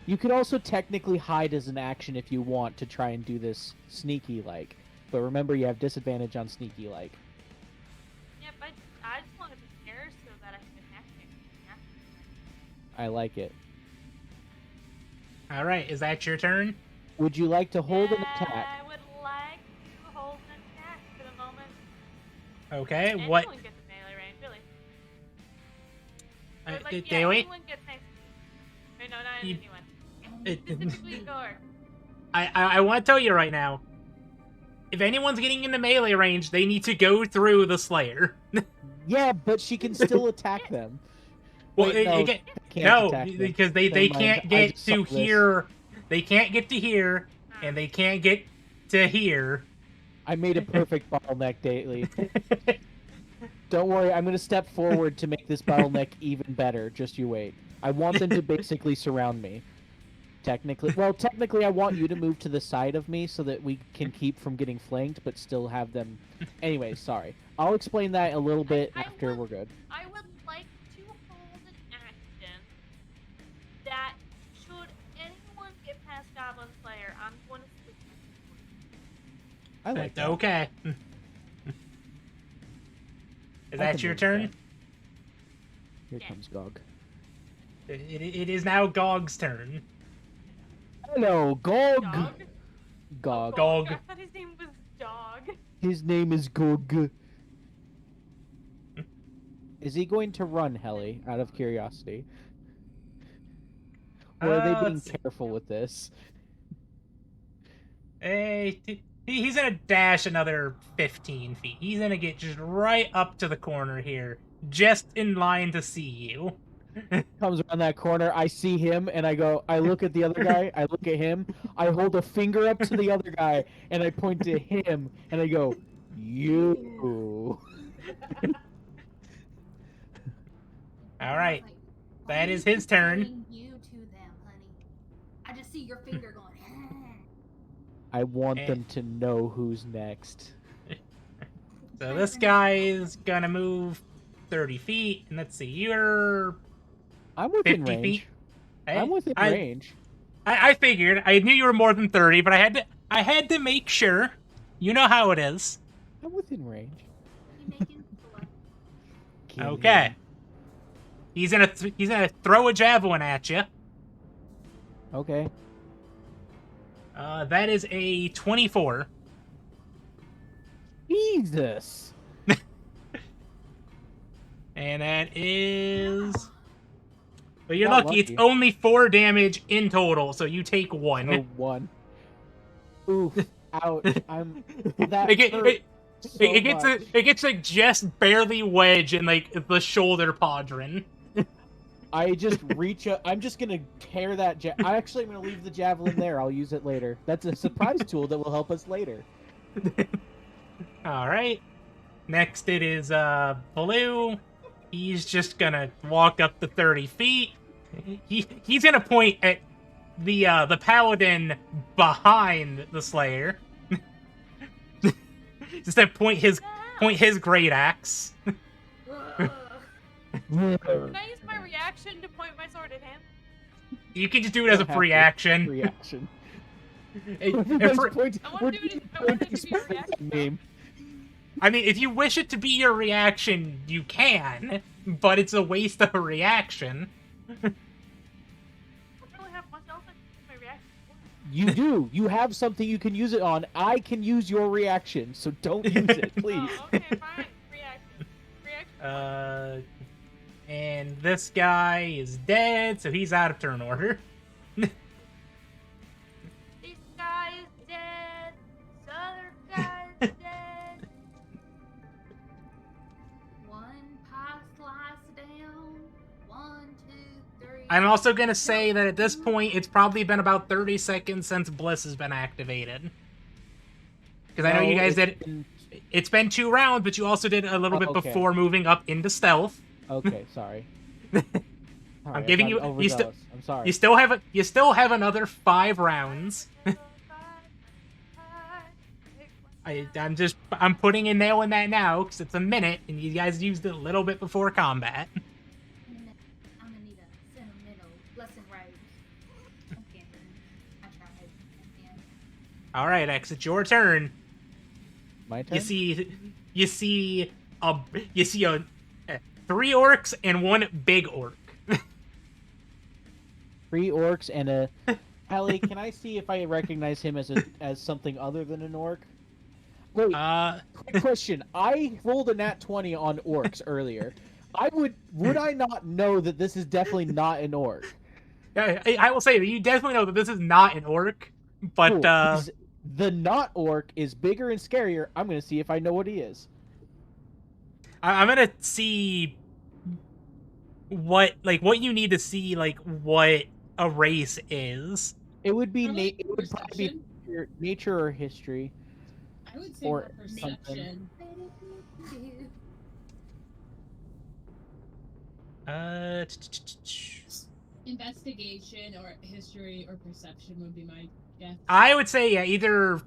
You could also technically hide as an action if you want to try and do this sneaky like. But remember, you have disadvantage on sneaky like. Yep, I just want to be there so that I can attack you. Yeah. I like it. All right, is that your turn? Would you like to hold an attack? I would like to hold an attack for the moment. Okay, Anyone what? gets in melee range, really. Uh, Or, like, Daly? anyone gets next to me. Or no, not You- anyone. Specifically Gore. I want to tell you right now. If anyone's getting into melee range, they need to go through the Slayer. Yeah, but she can still attack them. Well, Wait, no, they can't no, attack them. because they Never mind, can't I get just saw to this. here. They can't get to here, and they can't get to here. I made a perfect bottleneck, Daily. Don't worry, I'm going to step forward to make this bottleneck even better. Just you wait. I want them to basically surround me. Technically, I want you to move to the side of me so that we can keep from getting flanked, but still have them. Anyway, sorry. I'll explain that a little bit I after would- we're good. I would like to hold an action that should anyone get past Goblin Slayer, I'm going to switch. I like that. Okay. Is I that can your live with turn? that. Here Yeah. comes Gog. It is now Gog's turn. Hello, Gog. Dog? Gog. Gog. I thought his name was Dog. His name is Gog. Is he going to run, Helly, out of curiosity? Or are they being let's see. careful with this? Hey, he's gonna dash another 15 feet. He's gonna get just right up to the corner here, just in line to see you. Comes around that corner, I see him, and I look at the other guy, I look at him, I hold a finger up to the other guy, and I point to him, and I go, you. All right, Like, that why is are you his turn. saying You to them, honey. I just see your finger going. I want Eh. them to know who's next. So this guy is gonna move 30 feet, and let's see, you're I'm within 50 range. feet. I'm within I, range. I figured. I knew you were more than 30, but I had to make sure. You know how it is. I'm within range. You making blood? Kill Okay. him. He's gonna throw a javelin at you. Okay. That is a 24. Jesus. And that is... But you're Not lucky, it's lucky. only 4 damage in total, so you take 1. Oh, one. Oof. Ouch. I'm. That It, get, hurt it, so it gets much. it gets like just barely wedged in like the shoulder podron. I just reach up. I'm just gonna tear that. I actually am gonna leave the javelin there. I'll use it later. That's a surprise tool that will help us later. All right. Next, it is Blue. He's just gonna walk up to 30 feet. He's gonna point at the paladin behind the Slayer. Just to point his great axe. Ugh. Can I use my reaction to point my sword at him? You can just do it as a Don't free have to. action. Reaction. And for- I want to do it. I want it to be a reaction. Meme. I mean, if you wish it to be your reaction, you can, but it's a waste of a reaction. I don't really have much else I can use my reaction for. You do. You have something you can use it on. I can use your reaction, so don't use it, please. Oh, okay, fine. Reaction. Reaction. And this guy is dead, so he's out of turn order. This guy is dead. This other guy is dead. One pie slice down. 1, 2, 3. I'm also gonna say that at this point, it's probably been about 30 seconds since Bliss has been activated. Because I know you guys did. It's been 2 rounds, but you also did a little bit okay. before moving up into stealth. Okay, sorry. I'm giving you- you sti- overzealous. I'm sorry. You still have another 5 rounds. I'm putting a nail in that now because it's a minute, and you guys used it a little bit before combat. I'm gonna need a sentimental lesson right. Okay, I tried. Yeah. All right, X, it's your turn. My turn. You see a 3 orcs and 1 big orc. 3 orcs and a. Hallie, can I see if I recognize him as something other than an orc? Wait, quick question. I rolled a nat 20 on orcs earlier. Would I not know that this is definitely not an orc? I will say that you definitely know that this is not an orc, but Cool, 'cause the not orc is bigger and scarier. I'm gonna see if I know what he is. I'm gonna see what you need to see what a race is. It would be Probably it would probably be nature or history. I would say Or more something. perception. Investigation or history or perception would be my guess. I would say, yeah, either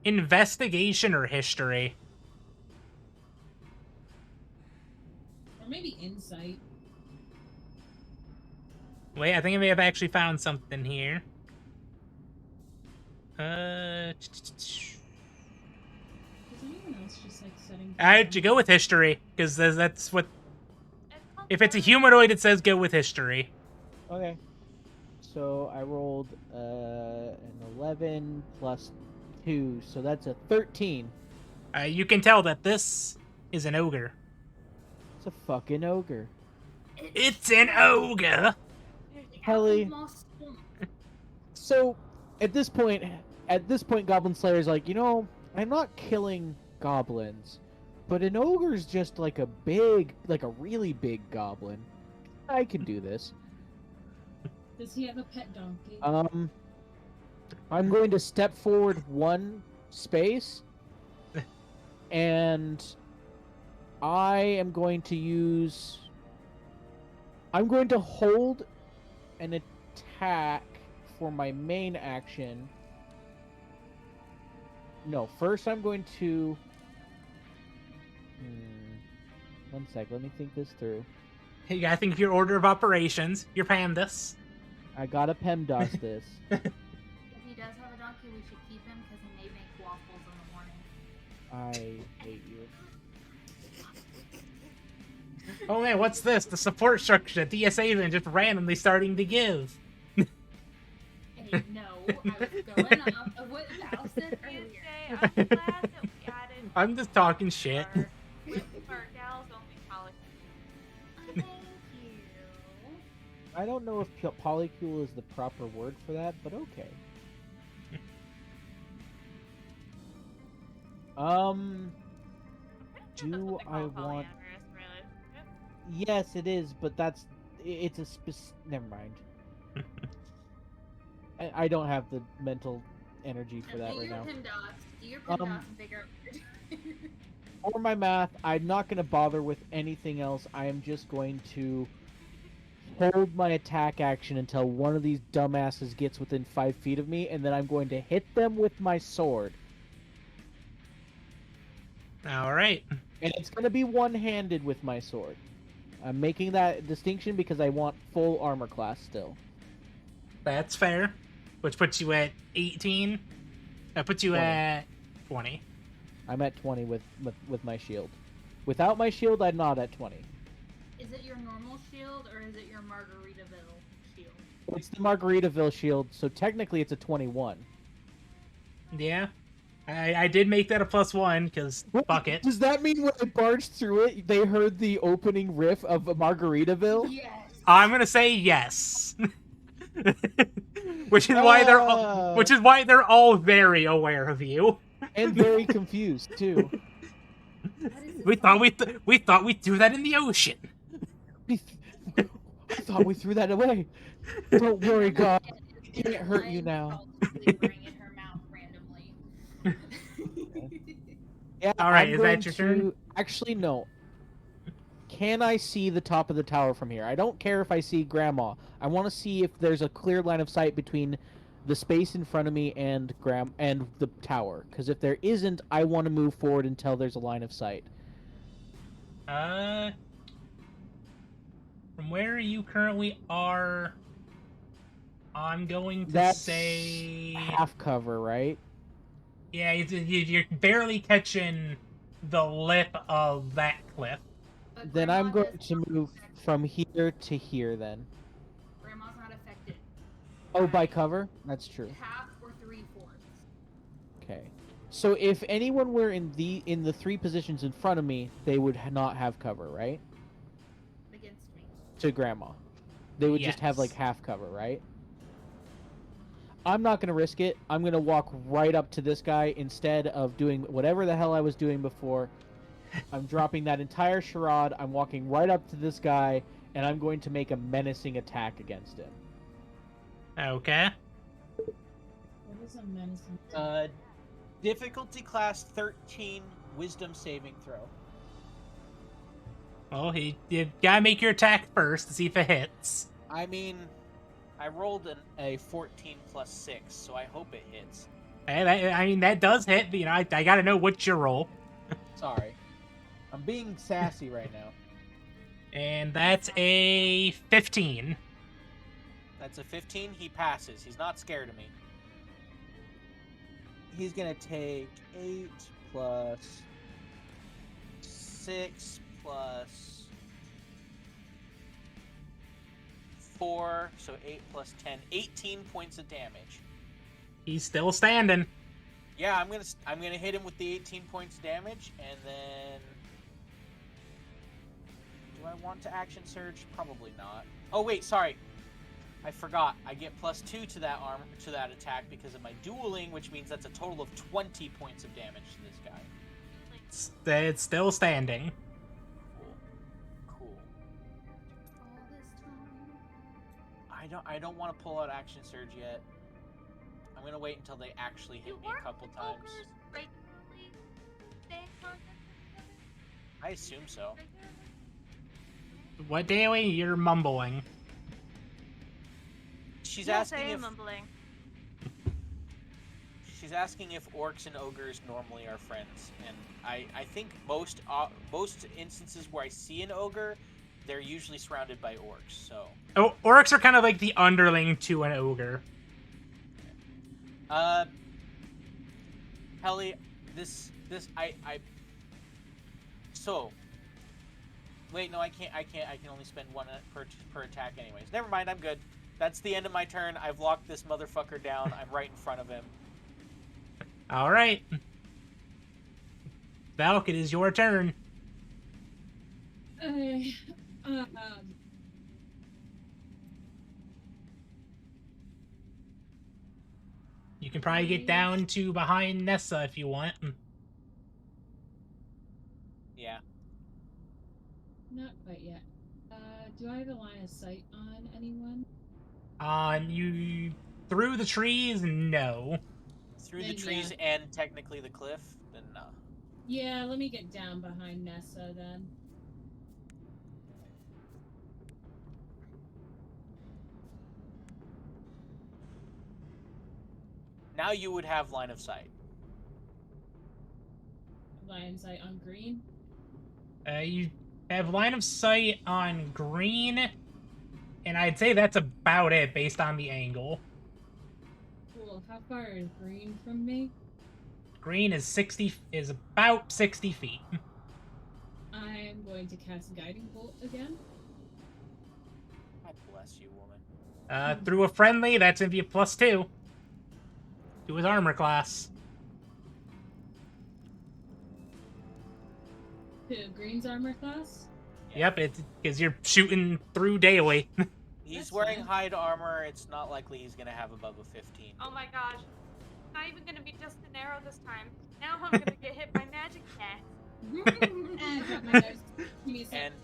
investigation or history. Or maybe insight. Wait, I think I may have actually found something here. Is anyone else just like setting? I'd go with history, because that's what... It comes If it's a down- humanoid, it says go with history. Okay. So I rolled an 11 plus 2, so that's a 13. You can tell that this is an ogre. It's a fucking ogre. It's an ogre! Helly. So at this point, Goblin Slayer's like, you know, I'm not killing goblins, but an ogre's just like a really big goblin. I can do this. Does he have a pet donkey? I'm going to step forward 1 space, and I am going to use. I'm going to hold an attack for my main action. No, first I'm going to. One sec, let me think this through. Hey, you gotta think of your order of operations. Your PEMDAS. I gotta PEMDAS this. If he does have a donkey, we should keep him because he may make waffles in the morning. I hate you. Oh man, what's this? The support structure that DSA is just randomly starting to give. Hey, no, I was going off of what Val said earlier. Tuesday, I'm glad that we added. I'm just talking shit. Our gals only college. Thank you. I don't know if polycule is the proper word for that, but okay. Do I want? Yes, it is, but it's a never mind. I don't have the mental energy for that right now. Do your PIMDOS and figure out. For my math, I'm not going to bother with anything else. I am just going to hold my attack action until one of these dumbasses gets within 5 feet of me, and then I'm going to hit them with my sword. Alright. And it's going to be one-handed with my sword. I'm making that distinction because I want full armor class still. That's fair. Which puts you at 18. That puts you 20. at 20. I'm at 20 with my shield. Without my shield, I'm not at 20. Is it your normal shield or is it your Margaritaville shield? It's the Margaritaville shield, so technically it's a 21. Yeah. I did make that a +1, because fuck it. Does that mean when I barged through it, they heard the opening riff of Margaritaville? Yes. I'm gonna say yes. Which is why they're all very aware of you. And very confused too. We thought we threw that in the ocean. I thought we threw that away. Don't worry, God. It can't hurt you now. Yeah. All right, I'm is going that your turn? Actually, no. Can I see the top of the tower from here? I don't care if I see Grandma. I want to see if there's a clear line of sight between the space in front of me and the tower. Because if there isn't, I want to move forward until there's a line of sight. From where you currently are, I'm going to say half cover, right? Yeah, you're barely catching the lip of that cliff. But Then I'm Grandma going does to not move affect- from here to here then. Grandma's not affected. Oh, by cover? That's true. Half or 3/4. Okay. So if anyone were in the 3 positions in front of me, they would not have cover, right? Against me. To Grandma. They would just have Yes. like half cover, right? I'm not going to risk it. I'm going to walk right up to this guy instead of doing whatever the hell I was doing before. I'm dropping that entire charade. I'm walking right up to this guy, and I'm going to make a menacing attack against him. Okay. What is a menacing? Difficulty class 13, wisdom saving throw. Well, you gotta make your attack first to see if it hits. I mean, I rolled a 14 plus 6, so I hope it hits. Hey, I mean, that does hit. You know, I gotta know what's your roll. Sorry. I'm being sassy right now. And that's a 15. That's a 15. He passes. He's not scared of me. He's gonna take 8 plus 6 plus 4, so 8 plus 10, 18 points of damage. He's still standing. Yeah, I'm gonna hit him with the 18 points of damage, and then do I want to action surge? Probably not. Oh wait, sorry. I forgot. I get +2 to that attack because of my dueling, which means that's a total of 20 points of damage to this guy. It's still standing. Cool. All this time. I don't want to pull out action surge yet. I'm gonna wait until they actually hit me a couple times. Ogres regularly stay in contact with each other? I assume so. Regularly? What, Daily? You're mumbling. She's Yes, I asking am if mumbling. she's asking if orcs and ogres normally are friends, and I think most instances where I see an ogre, they're usually surrounded by orcs. So Oh, orcs are kind of like the underling to an ogre. Helly, so wait, no, I can't. I can only spend 1 per attack anyways. Never mind, I'm good. That's the end of my turn. I've locked this motherfucker down. I'm right in front of him. All right. Valk, it is your turn. You can probably get down to behind Nessa if you want. Yeah. Not quite yet. Do I have a line of sight on anyone? You through the trees? No. Through the Then, trees and technically the cliff? Then no. Yeah, let me get down behind Nessa then. Now you would have line of sight. Line of sight on green. You have line of sight on green, and I'd say that's about it based on the angle. Cool. How far is green from me? Green is about 60 feet. I'm going to cast Guiding Bolt again. God bless you, woman. Through a friendly, that's gonna be a +2 to his armor class. To green's armor class. Yep, it's because you're shooting through daily. He's That's wearing fine. hide armor. It's not likely he's gonna have above a 15. Oh my gosh. Not even gonna be just an arrow this time. Now I'm gonna get hit by magic cat. And drop my dice. Give me a sec. And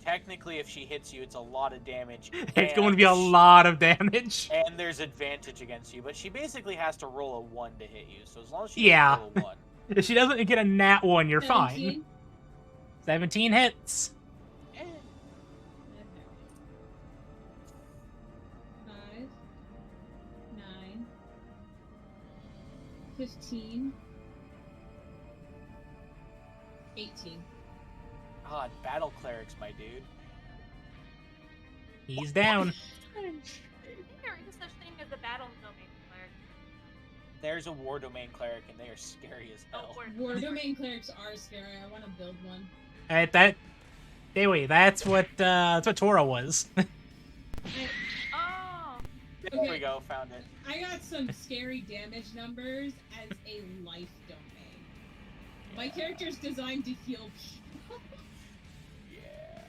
technically, if she hits you, it's a lot of damage. It's going to be a and lot of damage. And there's advantage against you, but she basically has to roll a 1 to hit you. So as long as she Yeah. doesn't roll a 1, If she doesn't get a nat 1, you're fine. 17. 17 hits. Okay. 5, 9, 15, 18. God, battle clerics, my dude. He's down. I think there is such thing as a battle domain cleric. There's a war domain cleric, and they are scary as hell. War domain clerics are scary. I want to build one. That's what Tora was. Oh! There we Okay. go, found it. I got some scary damage numbers as a life domain. My character's designed to heal people. Yeah.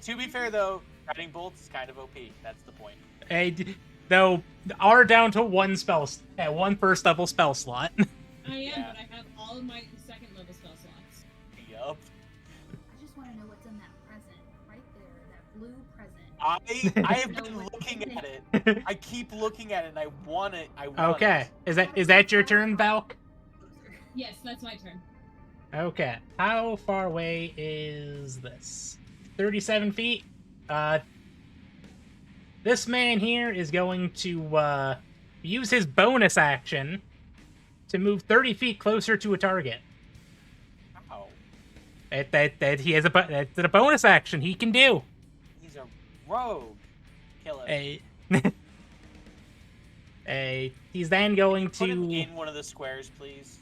To be fair, though, guiding bolts is kind of OP. That's the point. Though, are down to one first level spell slot. I am, Yeah. but I have all of my second level spell slots. Yup. I just want to know what's in that present right there, that blue present. I have been looking at it. I keep looking at it, and I want it. Okay, is that your turn, Valk? Yes, that's my turn. Okay, how far away is this? 37 feet. this man here is going to use his bonus action to move 30 feet closer to a target. Ow. That he has that's a bonus action he can do. He's a rogue. Kill him. He's then going Put him to. in one of the squares, please.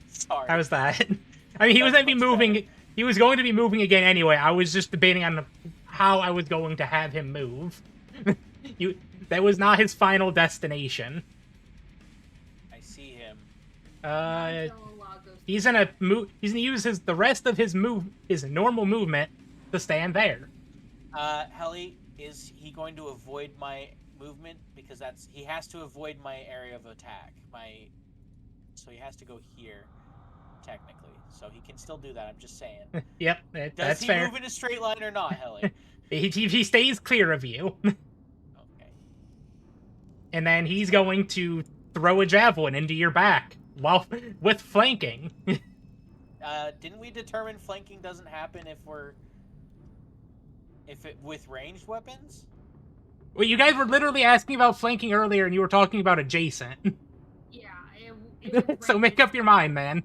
Sorry. How's that? I mean, he was going to be moving. He was going to be moving again anyway. I was just debating on how I was going to have him move. That was not his final destination. I see him. He's gonna move. He's gonna use the rest of his normal movement to stand there. Helly, is he going to avoid my movement? Because he has to avoid my area of attack. So he has to go here, technically. So he can still do that. I'm just saying. Yep, that's fair. Does he move in a straight line or not, Helly? He stays clear of you. Okay. And then he's going to throw a javelin into your back with flanking. Didn't we determine flanking doesn't happen with ranged weapons? Well, you guys were literally asking about flanking earlier, and you were talking about adjacent. Yeah, it was So make up your mind, man.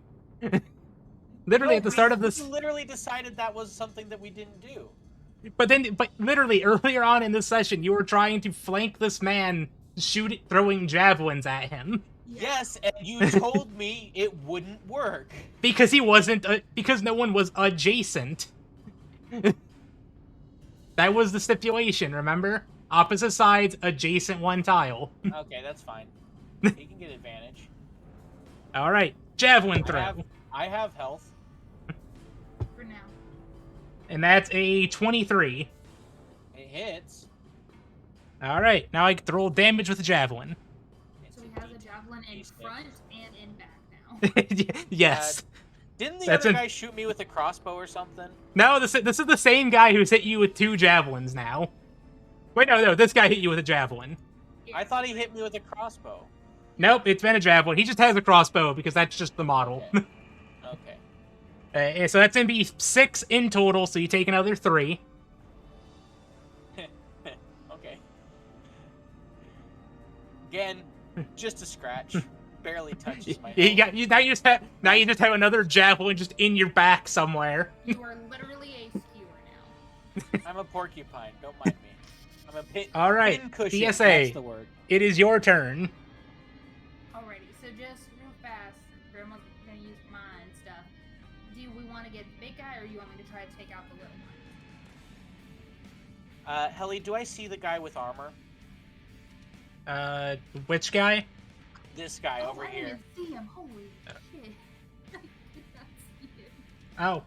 Literally at the start of this. We literally decided that was something that we didn't do. But literally earlier on in this session, you were trying to flank this man, throwing javelins at him. Yes, and you told me it wouldn't work. Because because no one was adjacent. That was the stipulation, remember? Opposite sides, adjacent one tile. Okay, that's fine. He can get advantage. Alright, javelin throw. I have health. for now. And that's a 23. It hits. Alright, now I can roll damage with the javelin. So he has a javelin in front and in back now. Yes. Didn't the other guy shoot me with a crossbow or something? No, this is the same guy who's hit you with 2 javelins now. Wait, no, this guy hit you with a javelin. I thought he hit me with a crossbow. Nope, it's been a javelin. He just has a crossbow because that's just the model. Okay. So that's going to be 6 in total, so you take another 3. Okay. Again, just a scratch. Barely touches my health. Now you just have another javelin just in your back somewhere. You are literally a skewer now. I'm a porcupine. Don't mind me. I'm a All right, pin cushion. PSA. That's the word. It is your turn. Alrighty, so just real fast, Grandma's gonna use mine and stuff. Do we want to get the big guy, or you want me to try to take out the little one? Helly, do I see the guy with armor? Which guy? This guy over I here. didn't see him. Holy shit! I did not see him. Oh.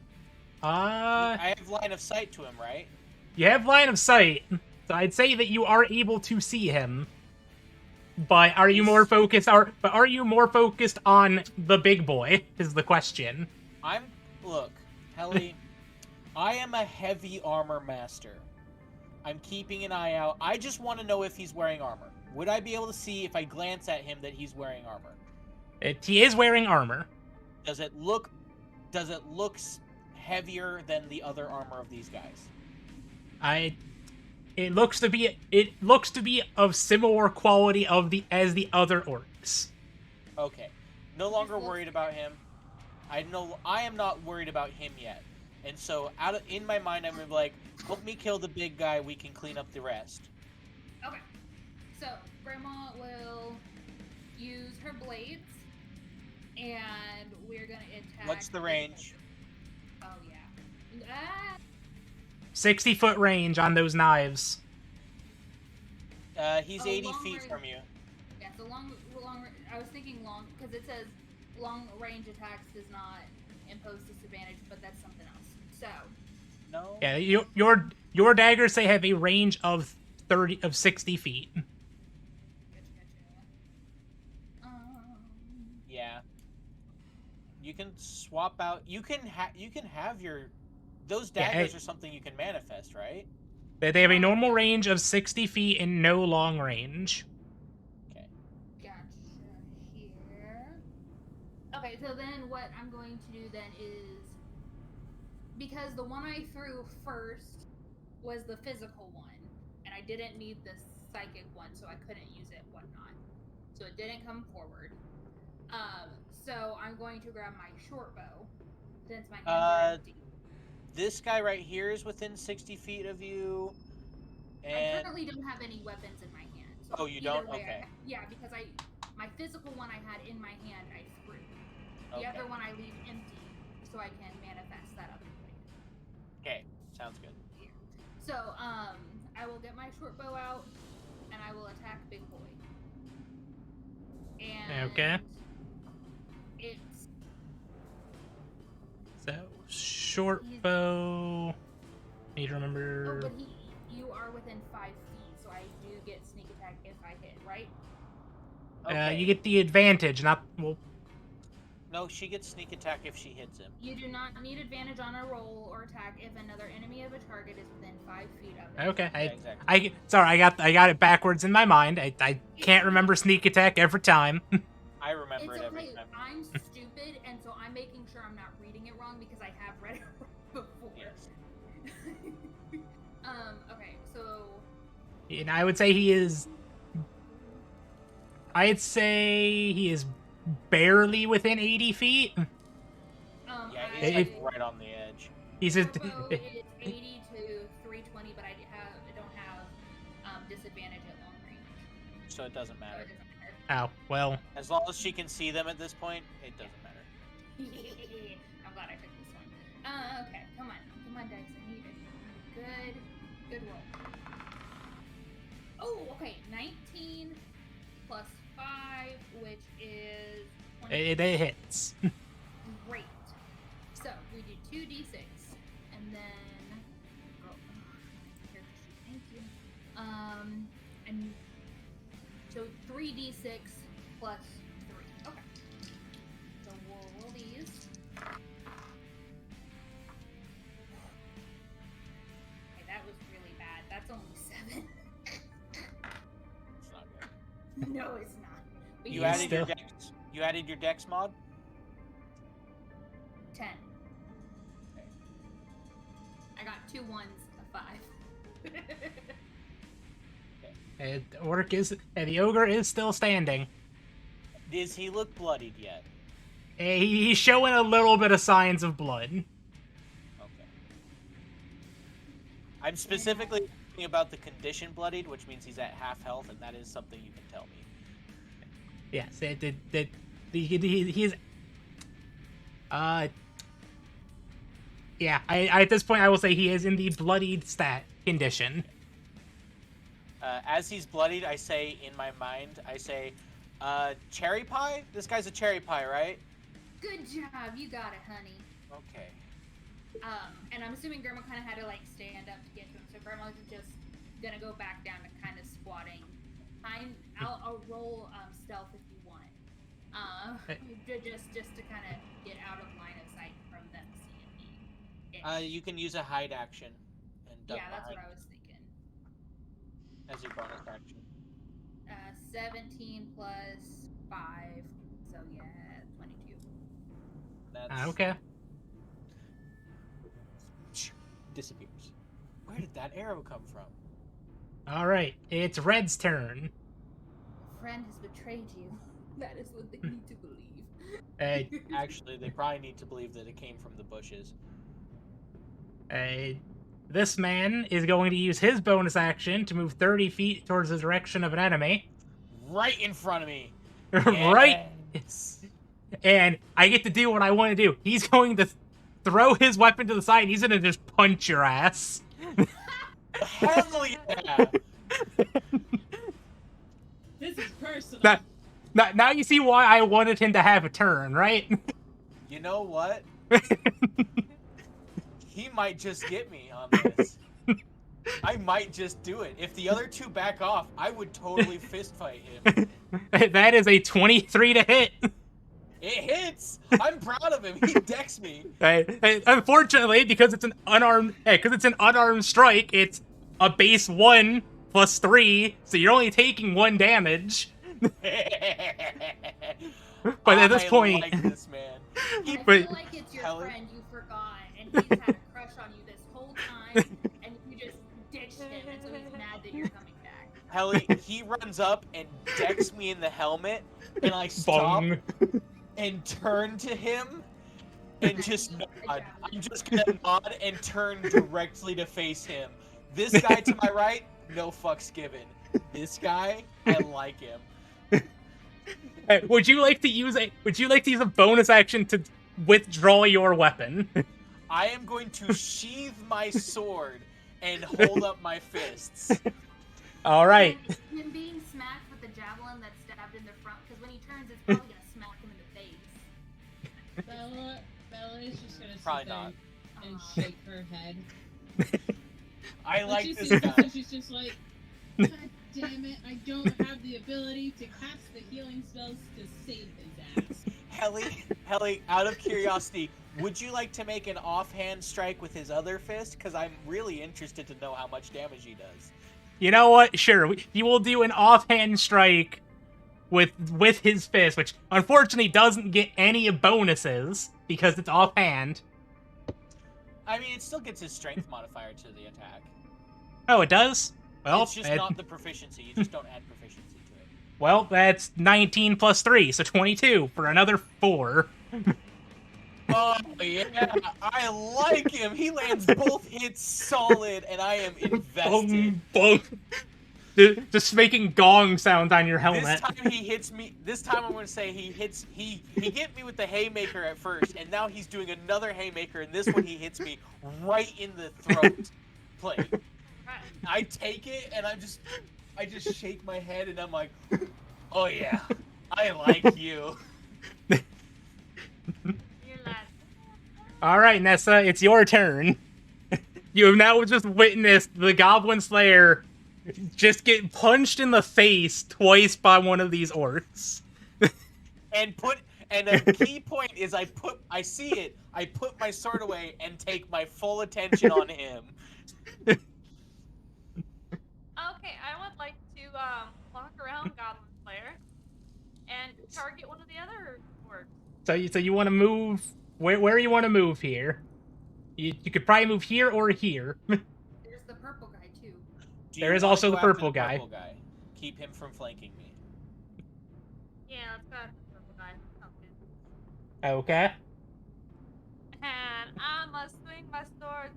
I have line of sight to him, right? You have line of sight, so I'd say that you are able to see him. But are you more focused? Are you more focused on the big boy? Is the question. Look, Helly, I am a heavy armor master. I'm keeping an eye out. I just want to know if he's wearing armor. Would I be able to see if I glance at him that he's wearing armor? He is wearing armor. Does it look heavier than the other armor of these guys? It looks to be of similar quality as the other orcs. Okay. No longer worried about him. I am not worried about him yet. And so in my mind I'm like, help me kill the big guy, we can clean up the rest. Okay. So Grandma will use her blades, and we're gonna attack. What's the range? Oh yeah. 60-foot range on those knives. He's 80 feet from you. Yeah, so long. I was thinking long because it says long range attacks does not impose disadvantage, but that's something else. So. No. Yeah, your daggers say have a range of 60 feet. Yeah. You can swap out. You can have your. Those daggers are something you can manifest, right? They have a normal range of 60 feet and no long range. Okay. Gotcha. Here. Okay, so then what I'm going to do then is, because the one I threw first was the physical one, and I didn't need the psychic one, so I couldn't use it, whatnot. So it didn't come forward. So I'm going to grab my short bow, since my hands are empty. This guy right here is within 60 feet of you. I And currently don't have any weapons in my hand. So Oh, you either don't? way, Okay. yeah, because my physical one I had in my hand, I threw. The Okay. other one I leave empty, so I can manifest that other thing. Okay, sounds good. So, I will get my short bow out, and I will attack Big Boy. And Okay. It's So short bow. Need to remember. but you are within 5 feet, so I do get sneak attack if I hit, right? You get the advantage, not well. No, she gets sneak attack if she hits him. You do not need advantage on a roll or attack if another enemy of a target is within 5 feet of it. Okay, Yeah, exactly. I got it backwards in my mind. I can't remember sneak attack every time. I remember It's it every okay. time. I'm stupid, and so I'm making sure I'm not reading it wrong because I have read it before. Yes. Okay, so And I would say he is. I'd say he is barely within 80 feet. yeah, Yeah, he's like right on the edge. He's a. Short bow is 80 to 320, but I don't have disadvantage at long range. So it doesn't So matter. it doesn't matter. Oh well. As long as she can see them at this point, it doesn't matter. I'm glad I took this one. Okay, come on, dice. I need it. Good roll. Oh, okay, 19 plus 5, which is 20. It hits. Great. So we do 2d6, and then character sheet, thank you. And so 3d6 plus 3. Okay. So we'll roll these. Okay, that was really bad. That's only 7. It's not good. No, it's not. But You Yeah, added your still. dex. You added your dex mod. 10. I got 2 ones, a 5. The ogre is still standing. Does he look bloodied yet? He's showing a little bit of signs of blood. Okay. I'm specifically thinking about the condition bloodied, which means he's at half health, and that is something you can tell me. Yes, he's. Yeah, I at this point I will say he is in the bloodied stat condition. As he's bloodied, I say in my mind, cherry pie? This guy's a cherry pie, right? Good job, you got it, honey. Okay. And I'm assuming Grandma kind of had to like stand up to get to him, so Grandma's just gonna go back down to kind of squatting. I'll roll stealth if you want. Just to kind of get out of line of sight from them seeing me. You can use a hide action and duck Yeah, that's what behind I was thinking. as your bonus action. 17 plus 5, so yeah, 22. That's Okay. disappears. Where did that arrow come from? All right, it's Red's turn. A friend has betrayed you. That is what they need to believe. Actually, they probably need to believe that it came from the bushes. This man is going to use his bonus action to move 30 feet towards the direction of an enemy. Right in front of me. Right? And I get to do what I want to do. He's going to throw his weapon to the side and he's going to just punch your ass. Hell yeah! This is personal. Now you see why I wanted him to have a turn, right? You know what? He might just get me on this. I might just do it. If the other two back off, I would totally fist fight him. That is a 23 to hit. It hits! I'm proud of him. He decks me. Unfortunately, because it's an unarmed strike, it's a base 1 plus 3, so you're only taking 1 damage. But at this point, I like this man. I But- feel like it's your Helen- friend you forgot, and he's had a crush on you this whole time, and you just ditched him, and so he's mad that you're coming Helly, he runs up and decks me in the helmet, and I stop Bong. and turn to him and just nod. I'm just gonna nod and turn directly to face him. This guy to my right, no fucks given. This guy, I like him. Hey, would you like to use a bonus action to withdraw your weapon? I am going to sheathe my sword and hold up my fists. All right. Him being smacked with the javelin that's stabbed in the front, because when he turns, it's probably gonna smack him in the face. Bella is just gonna sit Probably there not. and shake her head. I And like she this sees guy. and she's just like, God damn it, I don't have the ability to cast the healing spells to save his ass. Helly, out of curiosity, would you like to make an offhand strike with his other fist? Because I'm really interested to know how much damage he does. You know what? Sure, you will do an offhand strike with his fist, which unfortunately doesn't get any bonuses because it's offhand. I mean, it still gets his strength modifier to the attack. Oh, it does? Well, It's just not the proficiency. You just don't add proficiency to it. well, that's 19 plus 3, so 22 for another 4. Oh, yeah. I like him. He lands both hits solid, and I am invested. Boom. Just making gong sounds on your helmet. This time he hits me. This time I'm going to say he hit me with the haymaker at first, and now he's doing another haymaker, and this one he hits me right in the throat plate. I take it, and I just shake my head, and I'm like, oh yeah, I like you. You're lad. All right, Nessa, it's your turn. You have now just witnessed the Goblin Slayer just get punched in the face twice by one of these orcs. And a key point is I see it, I put my sword away and take my full attention on him. Okay, I would like to walk around Goblin Slayer and target one of the other orcs. So you want to move where you want to move here? You could probably move here or here. There's the purple guy too. Do There you is wanna also go the after purple guy. Keep him from flanking me. Yeah, let's go after the purple guy. Sounds good. Okay. And I must swing my sword,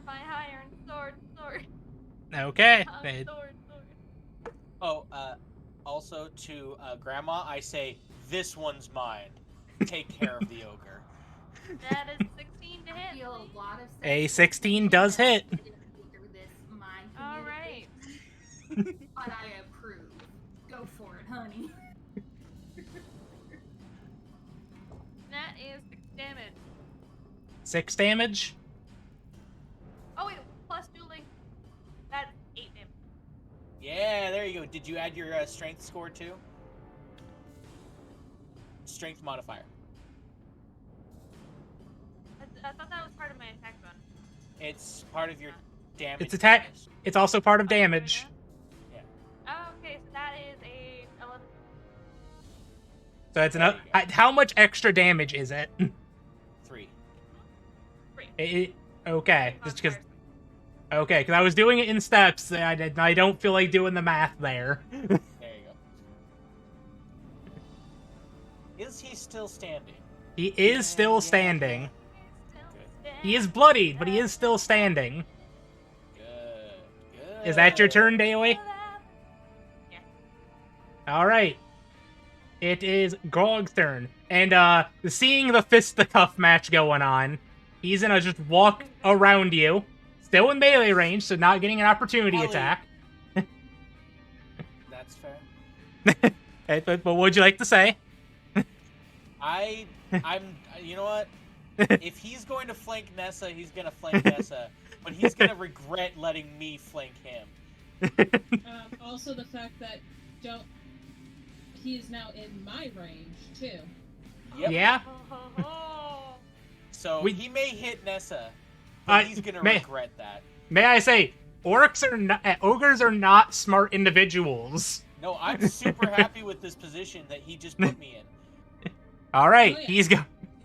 my iron sword. Okay. Sword. Oh, also to Grandma, I say, this one's mine. Take care of the ogre. That is 16 to I hit. feel please. a lot of A 16 does hit. through this mind All right. community, but I approve. Go for it, honey. That is 6 damage. 6 damage. Oh wait, plus dueling. That's 8 damage. Yeah, there you go. Did you add your strength score too? Strength modifier. I thought that was part of my attack bonus. It's part of your damage. It's attack. bonus. It's also part of damage. Oh, okay, so that is a 11. So it's enough. How much extra damage is it? 3. Okay, just because. Okay, because I was doing it in steps. I don't feel like doing the math there. There you go. Is he still standing? He is still standing. Good. He is bloodied, but he is still standing. Good. Is that your turn, Daily? All right. It is Grog's turn, and seeing the fisticuff match going on, he's gonna just walk around you, still in melee range, so not getting an opportunity Ellie. attack. That's fair. But what would you like to say? You know what? If he's going to flank Nessa, he's gonna flank Nessa, but he's gonna regret letting me flank him. Also, the fact that he is now in my range too. Yep. Yeah. So he may hit Nessa, but Uh, he's gonna may- regret that. May I say, ogres are not smart individuals. No, I'm super happy with this position that he just put me in. All right, Oh, yeah.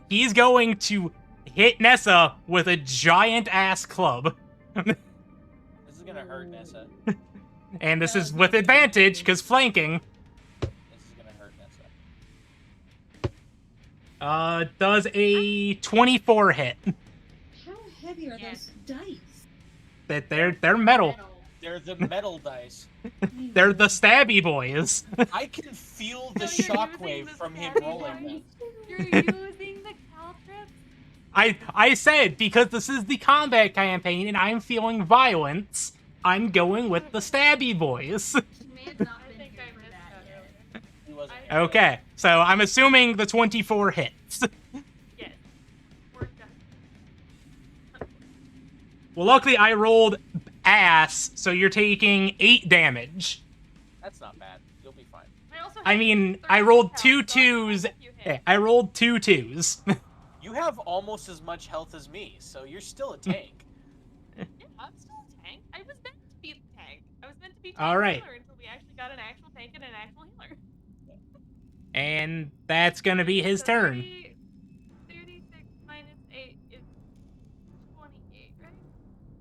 he's going to hit Nessa with a giant ass club. This is gonna hurt Nessa. And this is with advantage, because flanking. This is gonna hurt Nessa. Does a 24 hit. How heavy are those dice? They're metal. They're the metal dice. They're the stabby boys. I can feel the So you're shockwave using the from him stabby rolling dice. them. You're using the caltrips? I said, because this is the combat campaign and I'm feeling violence, I'm going with the stabby boys. May have not I been think here I for missed that that yet. earlier. He wasn't. Okay, so I'm assuming the 24 hits. Yes. We're done. Well, luckily I rolled ass, so you're taking 8 damage. That's not bad. You'll be fine. I mean, I rolled 2 2s. I rolled 2 2s. You have almost as much health as me, so you're still a tank. Yeah, I'm still a tank. I was meant to be the tank. I was meant to be tank All right. healer until we actually got an actual tank and an actual healer. And that's gonna be his So turn. 36 minus 8 is 28, right?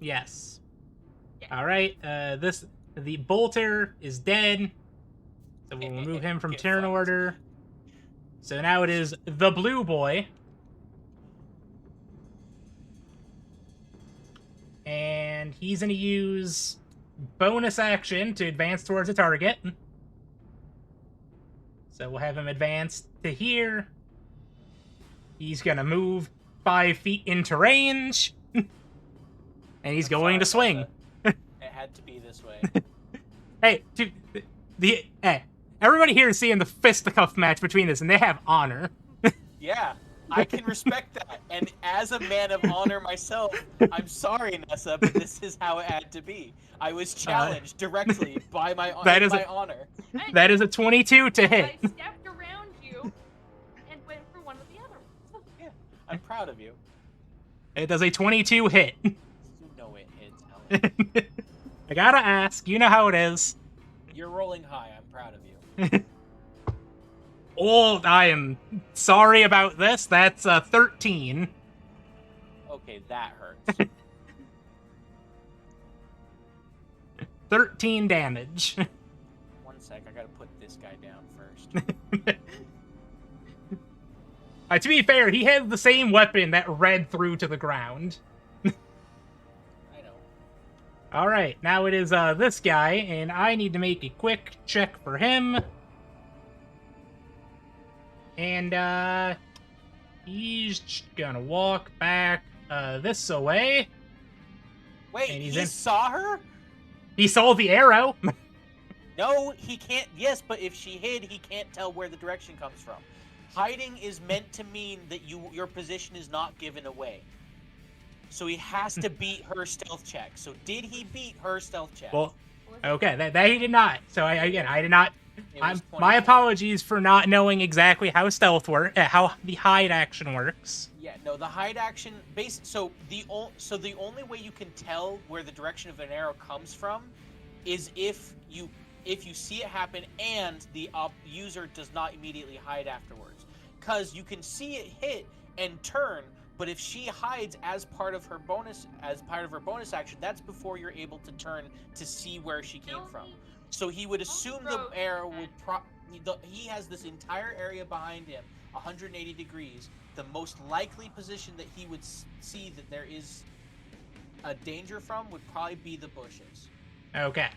Yes. Yeah. Alright, the bolter is dead. So we'll remove him from Get turn fucked. order. So now it is the blue boy. And he's gonna use bonus action to advance towards a target. So we'll have him advance to here. He's gonna move 5 feet into range. And he's I'm going to sorry, swing. Nessa. It had to be this way. Hey, hey, everybody here is seeing the fisticuff match between this, and they have honor. Yeah, I can respect that. And as a man of honor myself, I'm sorry, Nessa, but this is how it had to be. I was challenged directly by my That is my a- honor. That is a 22 to hit. I stepped around you and went for one of the other ones. Yeah, I'm proud of you. It does a 22 hit. You know it hits, Ellen. I gotta ask, you know how it is. You're rolling high. I'm proud of you. Oh, I am sorry about this. That's 13. Okay, that hurts. 13 damage. 1 sec, I gotta put this guy down first. To be fair, he has the same weapon that read through to the ground. I know. Alright, now it is this guy, and I need to make a quick check for him. And he's just gonna walk back this way. Wait, And he he's in- saw her? He saw the arrow. No, he can't. Yes, but if she hid, he can't tell where the direction comes from. Hiding is meant to mean that your position is not given away. So he has to beat her stealth check. So did he beat her stealth check? Well, okay, that he did not. So I did not. It was My 24. apologies for not knowing exactly how stealth how the hide action works. Yeah, no, the hide action so the only way you can tell where the direction of an arrow comes from is if you see it happen and the user does not immediately hide afterwards. Cuz you can see it hit and turn, but if she hides as part of her bonus action, that's before you're able to turn to see where she came from. So he would assume the arrow would he has this entire area behind him, 180 degrees. The most likely position that he would see that there is a danger from would probably be the bushes. Okay.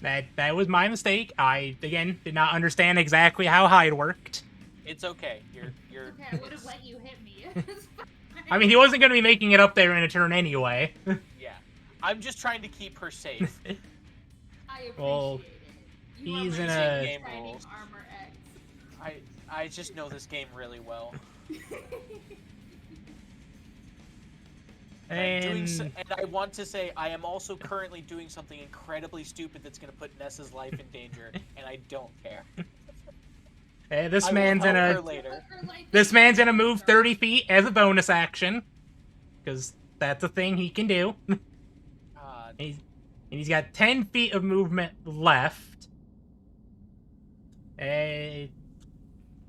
That was my mistake. I, again, did not understand exactly how hide worked. It's okay. You're Okay, I would have let you hit me. It's fine. I mean, he wasn't going to be making it up there in a turn anyway. Yeah. I'm just trying to keep her safe. I appreciate Well, it. You are he's my in shining a- Game shining rules. armor X. I just know this game really well. And And I want to say I am also currently doing something incredibly stupid that's going to put Nessa's life in danger, and I don't care. this I will man's help in her a later. this man's gonna move 30 feet as a bonus action, because that's a thing he can do. And he's got 10 feet of movement left.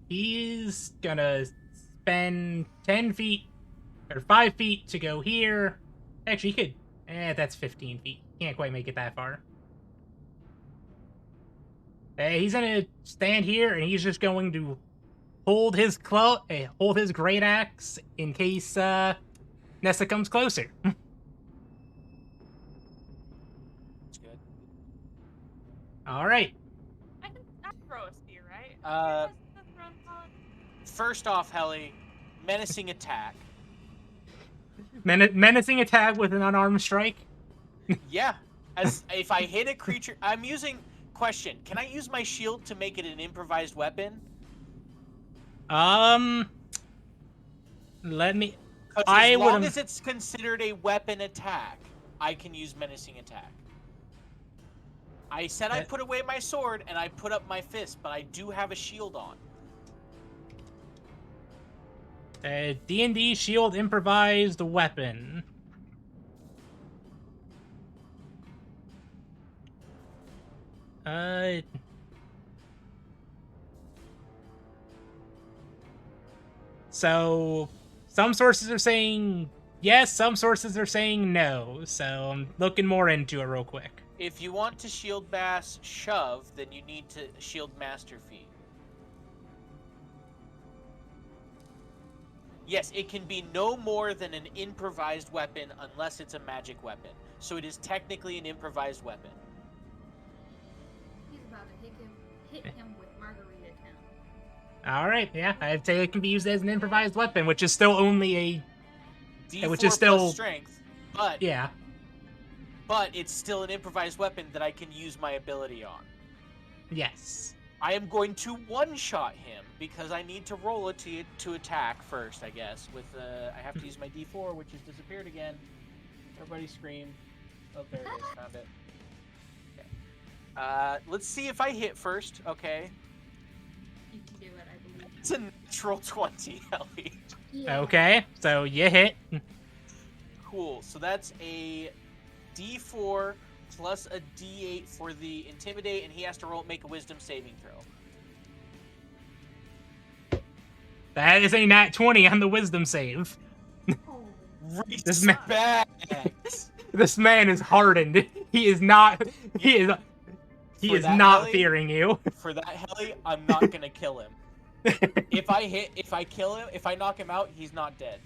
He's gonna spend 10 feet, or 5 feet to go here. Actually, he could. That's 15 feet. Can't quite make it that far. He's gonna stand here and he's just going to hold his great axe in case Nessa comes closer. That's good. All right. I can throw a spear, right? Uh, Spear has the thrown pallet? First off, Helly, menacing attack. Menacing attack with an unarmed strike. Yeah. As if I hit a creature, I'm using. Question: can I use my shield to make it an improvised weapon? Let me. 'Cause I as long would've- as it's considered a weapon attack, I can use menacing attack. I said I put away my sword and I put up my fist, but I do have a shield on. D&D shield improvised weapon. So some sources are saying yes, some sources are saying no. So I'm looking more into it real quick. If you want to shield bass shove, then you need to shield master feat. Yes, it can be no more than an improvised weapon unless it's a magic weapon. So it is technically an improvised weapon. He's about to hit him with Margarita Town. All right, yeah, I'd say it can be used as an improvised weapon, which is still only a D4 which is still plus strength, but yeah. but it's still an improvised weapon that I can use my ability on. Yes. I am going to one-shot him because I need to roll it to attack first, I guess. With I have to use my D4, which has disappeared again. Everybody scream. Oh, there it is. Found it. Okay. Let's see if I hit first. Okay. You can do it, I believe. It's a natural 20, Ellie. Yeah. Okay, so you hit. Cool. So that's a D4 plus a D8 for the intimidate, and he has to make a wisdom saving throw. That is a nat 20 on the wisdom save. Oh. This man- Respect. This man is hardened. He is not. He is. He For is that, not Ellie? fearing you. For that, Helly, I'm not gonna kill him. If I kill him, if I knock him out, he's not dead.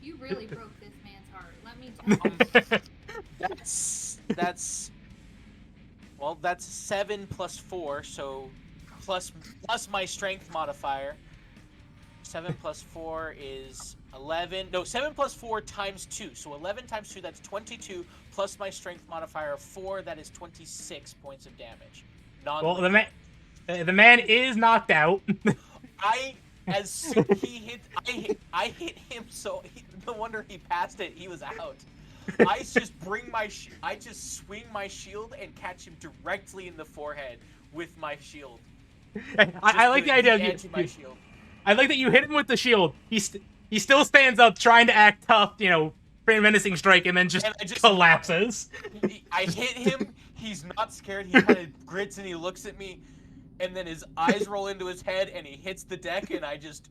You really broke this man's heart. Let me tell you. That's well, that's 7 plus 4, so plus my strength modifier. 7 plus 4 is 11. No, 7 plus 4 times 2. So 11 times 2, that's 22. Plus my strength modifier of 4, that is 26 points of damage. Well, the man is knocked out. As soon as he hit, I hit him, so no wonder he passed it. He was out. I just swing my shield and catch him directly in the forehead with my shield. I like the idea of edge of my shield. I like that you hit him with the shield. He still stands up, trying to act tough, you know, pretty menacing strike, and then just collapses. I hit him. He's not scared. He kind of grits and he looks at me, and then his eyes roll into his head, and he hits the deck, and I just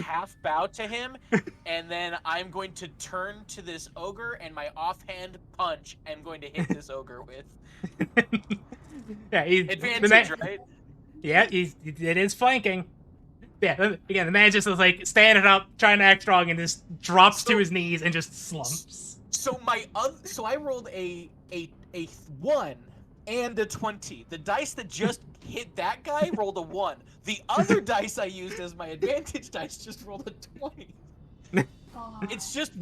half bow to him, and then I'm going to turn to this ogre, and my offhand punch I'm going to hit this ogre with. Yeah, Advantage, right? Yeah, it is flanking. Yeah, again, the man just is like standing up, trying to act strong, and just drops to his knees and just slumps. So I rolled a 1 and a 20. The dice that just hit that guy rolled a 1. The other dice I used as my advantage dice just rolled a 20. God. It's just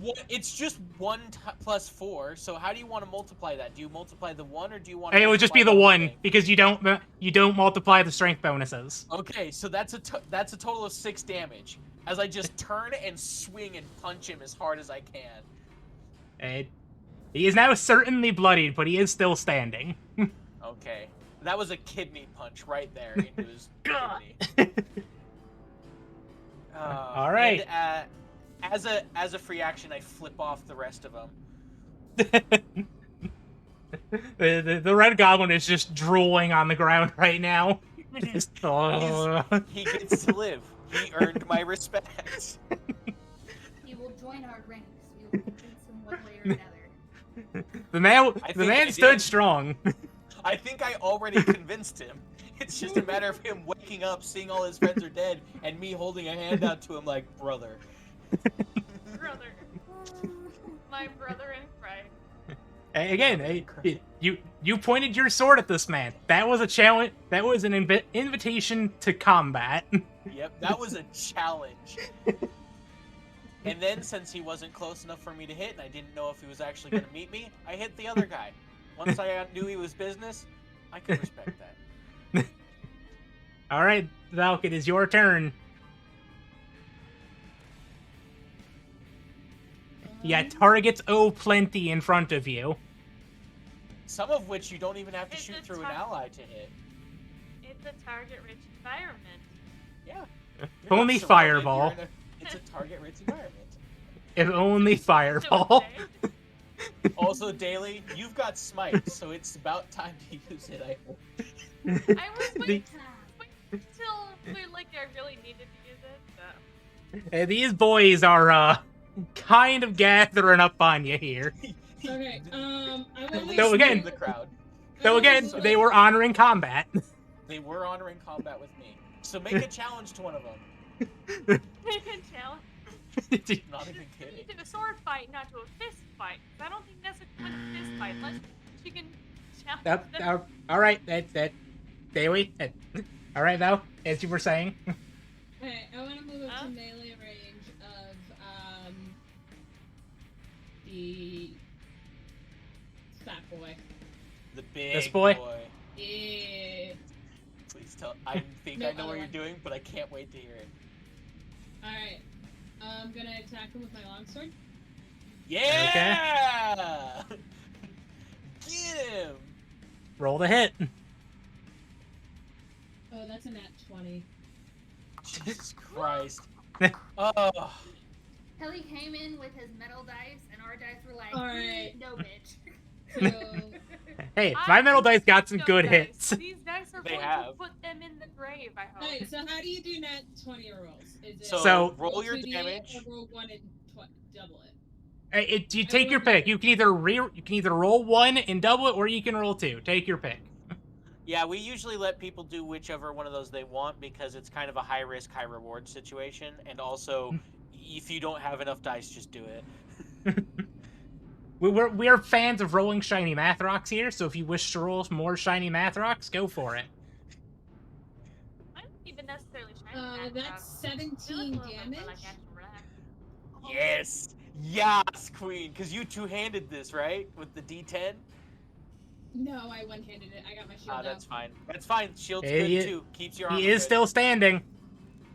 one plus 4. So how do you want to multiply that? Do you multiply the 1 or do you want? It would just be the 1 because you don't multiply the strength bonuses. Okay, so that's a total of 6 damage as I just turn and swing and punch him as hard as I can. He is now certainly bloodied, but he is still standing. Okay, that was a kidney punch right there into his kidney. All right. And, as a free action, I flip off the rest of them. the red goblin is just drooling on the ground right now. He gets to live. He earned my respect. He will join our ranks. We will convince him one way or another. The man I stood did. strong. I think I already convinced him. It's just a matter of him waking up, seeing all his friends are dead, and me holding a hand out to him like, brother. Brother. My brother in Christ. Again, you pointed your sword at this man. That was a challenge. That was an invitation to combat. Yep, that was a challenge. And then, since he wasn't close enough for me to hit, and I didn't know if he was actually going to meet me, I hit the other guy. Once I knew he was business, I could respect that. All right, Valk, it is your turn. Yeah, targets plenty in front of you. Some of which you don't even have to It's shoot a through an tar- ally to hit. It's a target-rich environment. Yeah. If You're only not surrounded, fireball. It's a target-rich environment. If only fireball. Also, Daily, you've got smite, so it's about time to use it, I hope. I was waiting until like I really needed to use it. So. These boys are kind of gathering up on you here. Okay, I At want least So again- in the crowd. So again, they were honoring combat. They were honoring combat with me. So make a challenge to one of them. Challenge. Not even You kidding. do a sword fight, not to a fist fight. 'Cause I don't think that's a good fist fight unless she can challenge them. All right, that Daily. All right, now, as you were saying. Okay, I want to move up Huh? to melee range of the fat boy. The big This boy? Yeah. Please tell. I think No, I know what other you're one. doing, but I can't wait to hear it. All right. I'm gonna attack him with my longsword. Yeah! Get him! Roll the hit. Oh, that's a nat 20. Jesus Christ. Oh. Kelly came in with his metal dice, and our dice were like, Alright. no, bitch. So, Hey, my metal dice got some No good dice. hits. These dice are They going to have. put them in the grave, I hope. alright, so how do you do nat 20 rolls? Is it So, roll your 2d8 damage. Or roll 1 and double it? You take your pick. You can either roll 1 and double it, or you can roll 2. Take your pick. Yeah, we usually let people do whichever one of those they want because it's kind of a high risk, high reward situation. And also, if you don't have enough dice, just do it. We're fans of rolling shiny math rocks here, so if you wish to roll more shiny math rocks, go for it. I don't even necessarily shine That's 17 damage. Yes! Yes, Queen! Because you two-handed this, right? With the D10? No, I one-handed it. I got my shield out. That's fine. That's fine. Shield's Hey, good, he- too. Keeps your armor He is good. still standing.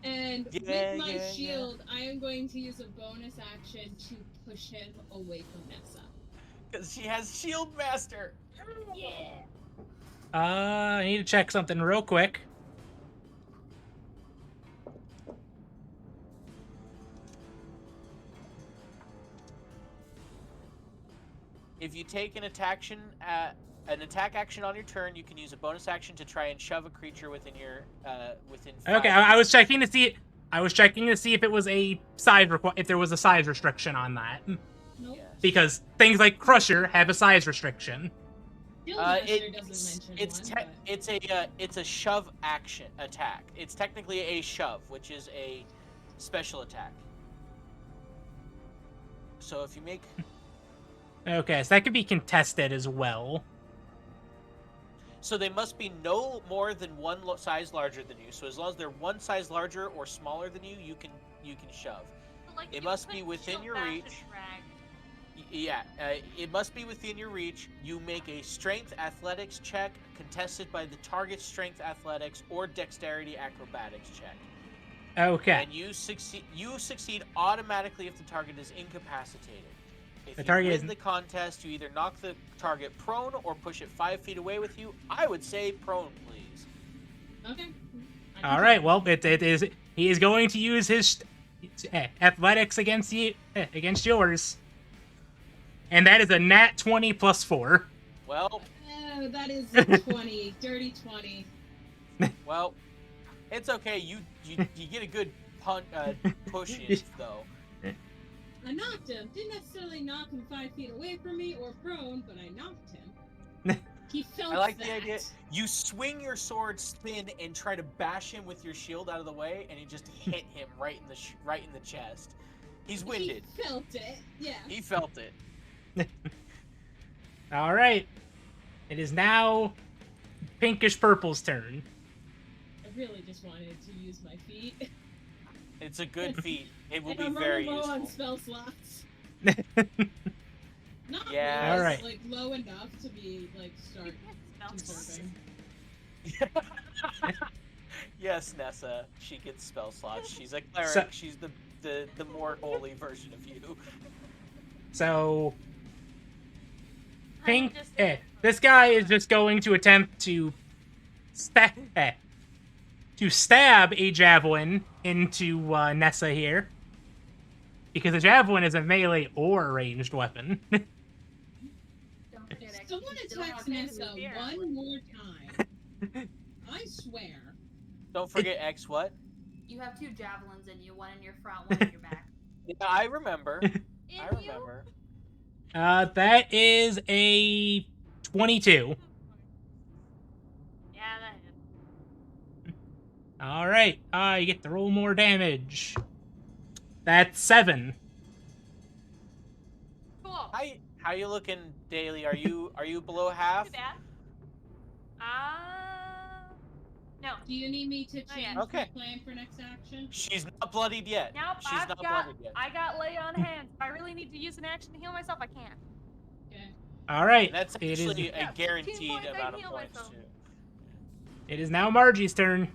And Yeah, with my yeah, shield, I am going to use a bonus action to push him away from Nessa. Because she has Shield Master! Yeah. I need to check something real quick. If you take an attack action on your turn, you can use a bonus action to try and shove a creature within your within. 5 Okay, I was checking to see. I was checking to see if it was a size if there was a size restriction on that, Nope. Yes. because things like Crusher have a size restriction. Shield Master It's doesn't mention one, but... it's a shove action attack. It's technically a shove, which is a special attack. So if you make Okay, so that could be contested as well. so they must be no more than one size larger than you. So as long as they're one size larger or smaller than you, you can shove. Like, It you must put be within shield your back to reach. drag. Yeah, it must be within your reach. You make a strength athletics check contested by the target's strength athletics or dexterity acrobatics check. Okay, And you succeed automatically if the target is incapacitated. If The you target win is- the contest, you either knock the target prone or push it 5 feet away with you. I would say prone, please. Okay. all right. Well, it is. He is going to use his athletics against yours, and that is a nat 20 plus 4. Well, Oh, that is 20. Dirty 20. well, it's okay. You get a good push in though. I knocked him. Didn't necessarily knock him 5 feet away from me or prone, but I knocked him. He felt I like that. the idea. You swing your sword, spin, and try to bash him with your shield out of the way, and you just hit him right in the chest. He's winded. He felt it. Yeah. He felt it. All right. It is now Pinkish Purple's turn. I really just wanted to use my feet. It's a good feat. It will And be I'm very running low on useful. spell slots. Not Yeah. low, All right. like low enough to be like start conserving. Yes, Nessa. She gets spell slots. She's a cleric. So- She's the more holy version of you. So, I'm just this guy is just going to attempt to stab a javelin into Nessa here. Because a javelin is a melee or ranged weapon. Don't forget, If X, someone you still attacks have Nessa. Nessa fear. one more time, I swear. Don't forget X what? You have 2 javelins in you, one in your front, one in your back. Yeah, I remember. I In you? remember. That is a 22. Yeah, that is. All right. You get to roll more damage. That's 7. Cool. How you looking, Daily? Are you below half? Too bad. No. Do you need me to Oh, change yeah. Okay. my plan for next action? She's not bloodied yet. Nope, She's not bloodied yet. I got lay on hands. If I really need to use an action to heal myself, I can. Okay. All right. And that's It is. actually Yeah, a 15 guaranteed points, I amount of heal points myself. too. It is now Margie's turn.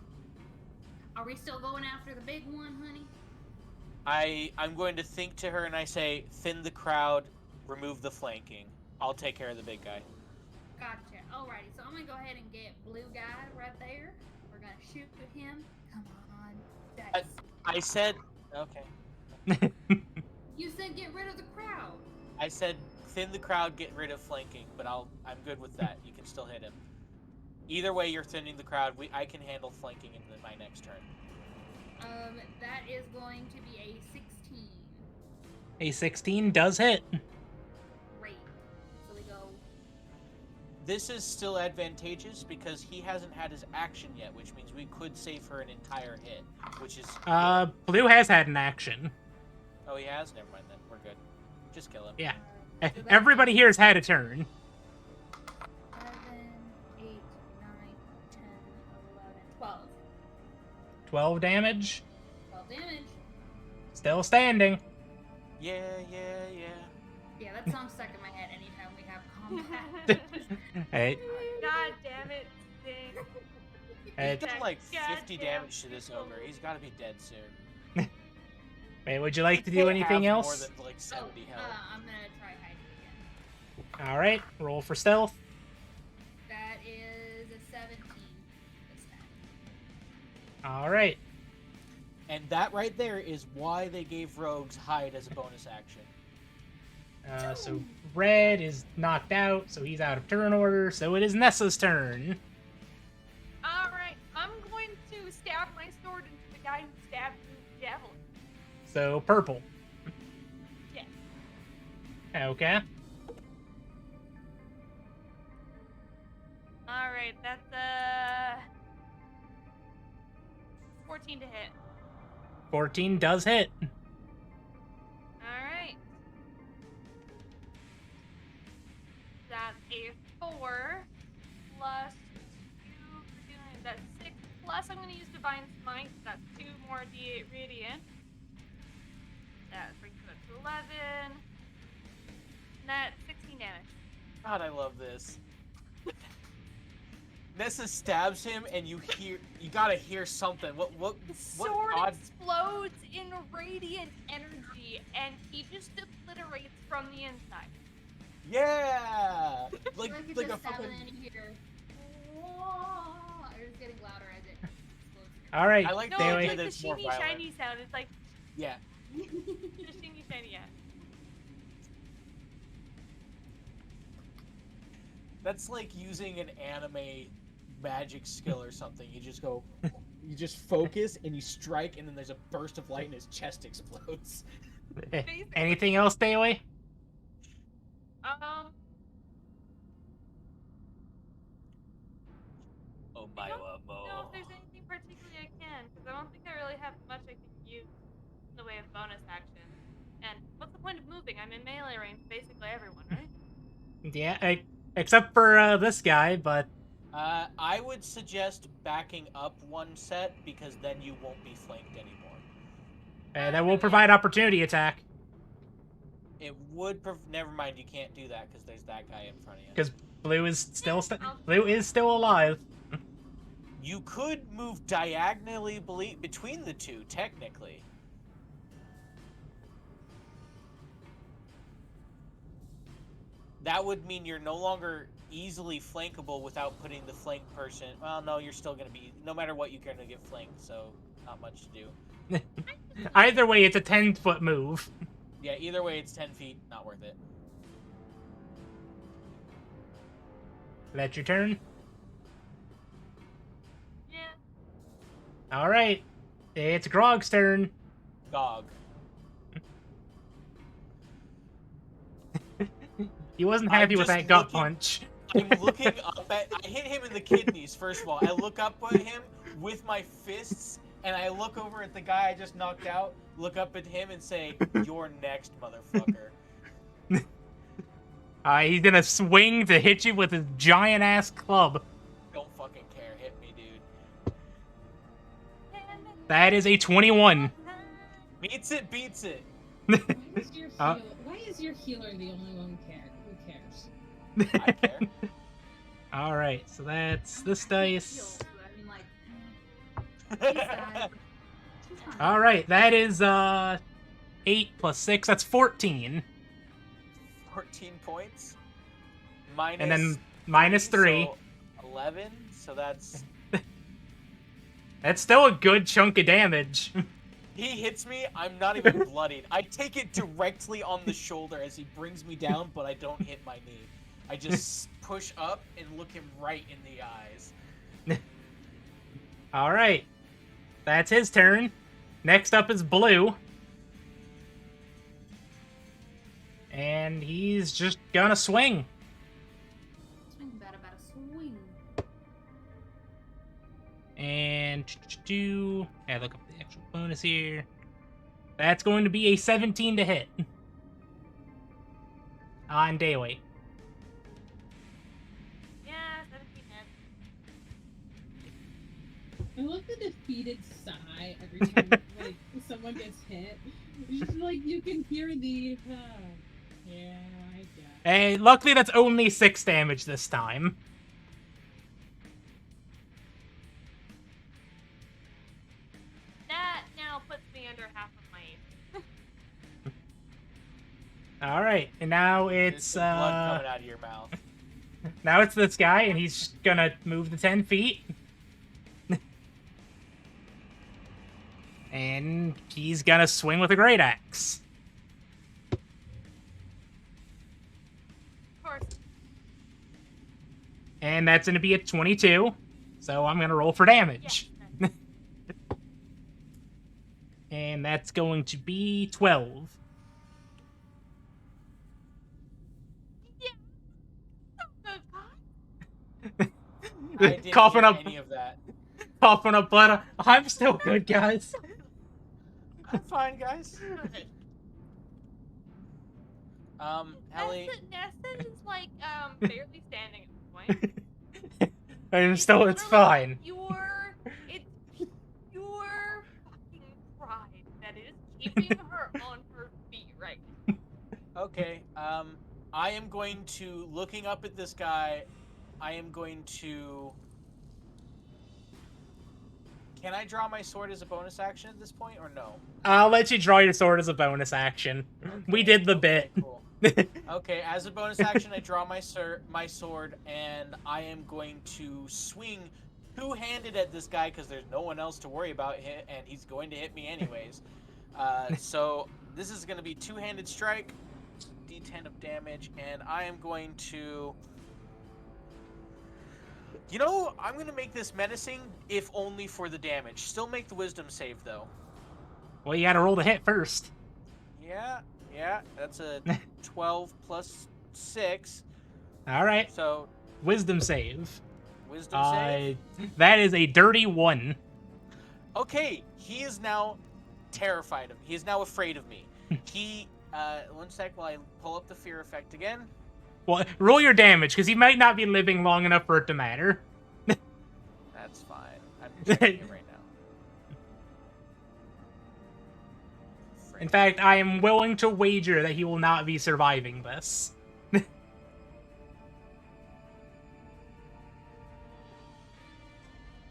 Are we still going after the big one, honey? I'm going to think to her and I say, thin the crowd, remove the flanking. I'll take care of the big guy. Gotcha. Alrighty, so I'm gonna go ahead and get blue guy right there. We're gonna shoot at him. Come on, dice. I said, okay. You said get rid of the crowd. I said thin the crowd, get rid of flanking, but I'm good with that. You can still hit him. Either way, you're thinning the crowd. I can handle flanking in my next turn. That is going to be a 16. A 16 does hit. Great. So we go. This is still advantageous because he hasn't had his action yet, which means we could save her an entire hit, which is... Blue has had an action. Oh, he has? Never mind then. We're good. Just kill him. Yeah. So that Everybody is here has had a turn. 7, 8, 9, 10, 11, 12. 12 damage. 12 damage. Still standing. Yeah. Yeah, that song's stuck in my head anytime we have combat. Hey, God damn it. Sting. hey, He's done like Goddamn 50 damage to this ogre. He's got to be dead soon. hey, would you like to He do can't anything have else? More than like 70 health. I'm gonna try hiding again. All right, roll for stealth. That is a 17 this time. All right. And that right there is why they gave rogues hide as a bonus action. So Red is knocked out, so he's out of turn order. So it is Nessa's turn. Alright, I'm going to stab my sword into the guy who stabbed me with the javelin. So purple. Yes. Okay. Alright, that's 14 to hit. 14 does hit. Alright. That's a 4 plus 2, that's 6 plus I'm gonna use Divine Smite, that's 2 more D8 Radiant. That brings it up to 11. That's 16 damage. God, I love this. Nessa stabs him, and you gotta hear something. What The sword odd... explodes in radiant energy, and he just obliterates from the inside. Yeah! Like I could like a just stab fucking... it and you hear. Whoa! It's getting louder as it explodes. All right. I like No, the Daily. it's idea like that the it's more shiny, violent. shiny sound. It's like Yeah. the shiny, shiny, yeah. That's like using an anime magic skill or something. You just go... You just focus, and you strike, and then there's a burst of light, and his chest explodes. Anything else, Daily? I don't know if there's anything particularly I can, because I don't think I really have much I can use in the way of bonus action. And what's the point of moving? I'm in melee range, basically everyone, right? Yeah, except for this guy, but I would suggest backing up one set because then you won't be flanked anymore. that will provide opportunity attack. It would. Never mind. You can't do that because there's that guy in front of you. Because Blue is still alive. You could move diagonally between the two, technically. That would mean you're no longer easily flankable without putting the flank person. Well, no, you're still going to be. No matter what, you're going to get flanked, so not much to do. Either way, it's a 10-foot move. Yeah, either way, it's 10 feet. Not worth it. That's your turn? Yeah. Alright. It's Grog's turn. Gog. He wasn't happy with that gut punch. I'm looking up at... I hit him in the kidneys, first of all. I look up at him with my fists, and I look over at the guy I just knocked out, look up at him, and say, "You're next, motherfucker." He's gonna swing to hit you with his giant-ass club. Don't fucking care. Hit me, dude. That is a 21. Meets it, beats it. Why is your healer the only one who cares? I care. Alright, so that's this dice. I mean, like, he's sad. He's fine. Alright, that is 8 plus 6, that's 14. 14 points. Minus And then minus 3. So 11, so that's... That's still a good chunk of damage. He hits me, I'm not even bloodied. I take it directly on the shoulder as he brings me down, but I don't hit my knee. I just push up and look him right in the eyes. Alright. That's his turn. Next up is Blue. And he's just gonna swing. Swing about a swing. And I look up the actual bonus here. That's going to be a 17 to hit. On Dayway. Yeah, 17 hits. I love the defeated sigh every time like someone gets hit. It's just like you can hear the yeah, I guess. Hey, luckily that's only 6 damage this time. That now puts me under half of my ace. Alright, and now There's it's some blood coming out of your mouth. now it's this guy, and he's just gonna move the 10 feet. And he's gonna swing with a great axe. Of course. And that's gonna be a 22. So I'm gonna roll for damage. Yes. And that's going to be 12. Yeah. So good. I didn't Coughing hear up, any of that. coughing up blood. I'm still good, guys. I'm fine, guys. Ellie, Neston is like barely standing at this point. And still, it's fine. It's your fucking pride that is keeping her on her feet right now. okay, I am going to, looking up at this guy, I am going to... Can I draw my sword as a bonus action at this point, or no? I'll let you draw your sword as a bonus action. We did the bit. Cool. Okay, as a bonus action, I draw my sword, and I am going to swing two-handed at this guy because there's no one else to worry about, and he's going to hit me anyways. So this is going to be two-handed strike, d10 of damage, and I am going to... You know, I'm going to make this menacing, if only for the damage. Still make the wisdom save, though. Well, you gotta roll the hit first. Yeah, that's a 12 plus 6. Alright. So, Wisdom save. Wisdom save. That is a dirty 1. Okay, he is now terrified of me. He is now afraid of me. He, one sec while I pull up the fear effect again. Well, roll your damage, because he might not be living long enough for it to matter. That's fine. I'm checking it right now. In fact, I am willing to wager that he will not be surviving this.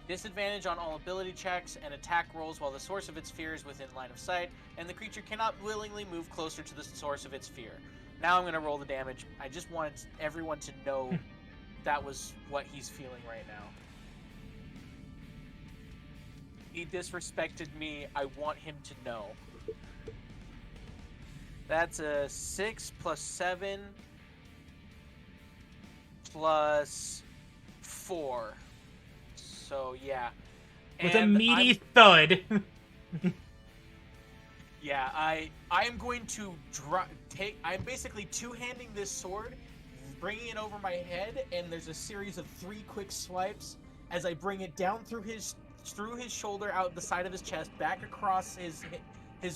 Disadvantage on all ability checks and attack rolls while the source of its fear is within line of sight, and the creature cannot willingly move closer to the source of its fear. Now I'm going to roll the damage. I just wanted everyone to know that was what he's feeling right now. He disrespected me. I want him to know. That's a 6 plus 7 plus 4. So, yeah. With a meaty thud. Yeah, I am going to I'm basically two-handing this sword, bringing it over my head, and there's a series of 3 quick swipes as I bring it down through his shoulder, out the side of his chest, back across his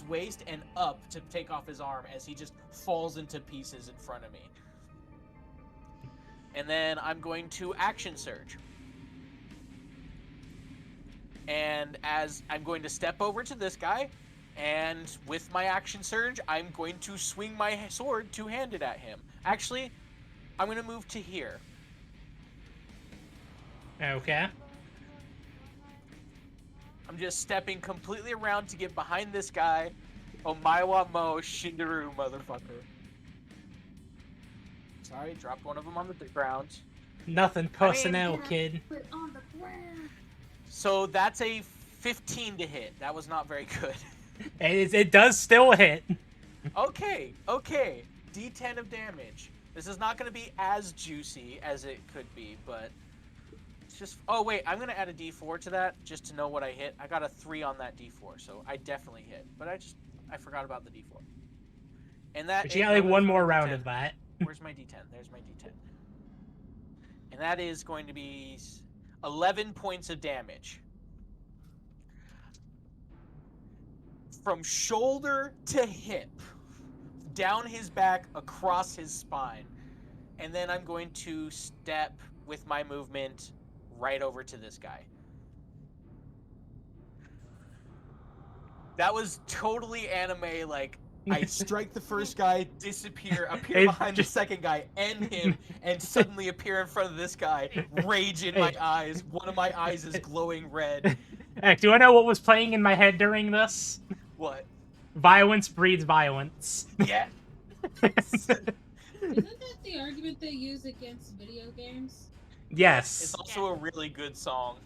waist, and up to take off his arm as he just falls into pieces in front of me. And then I'm going to action surge. And as I'm going to step over to this guy, and with my action surge, I'm going to swing my sword two-handed at him. Actually, I'm going to move to here. Okay. I'm just stepping completely around to get behind this guy. Omaiwa Mo Shindaru, motherfucker. Sorry, dropped one of them on the ground. Nothing personnel, kid. Put on the ground. So that's a 15 to hit. That was not very good. It does still hit. Okay. D10 of damage. This is not going to be as juicy as it could be, but it's just... Oh, wait. I'm going to add a D4 to that just to know what I hit. I got a 3 on that D4, so I definitely hit. But I forgot about the D4. And that... But you got like one more round of that. Where's my D10? There's my D10. And that is going to be 11 points of damage. From shoulder to hip, down his back, across his spine. And then I'm going to step with my movement right over to this guy. That was totally anime, like, I strike the first guy, disappear, appear behind the second guy, end him, and suddenly appear in front of this guy, rage in my eyes. One of my eyes is glowing red. Heck, do I know what was playing in my head during this? What? Violence breeds violence. Yeah. Isn't that the argument they use against video games? Yes. It's also a really good song.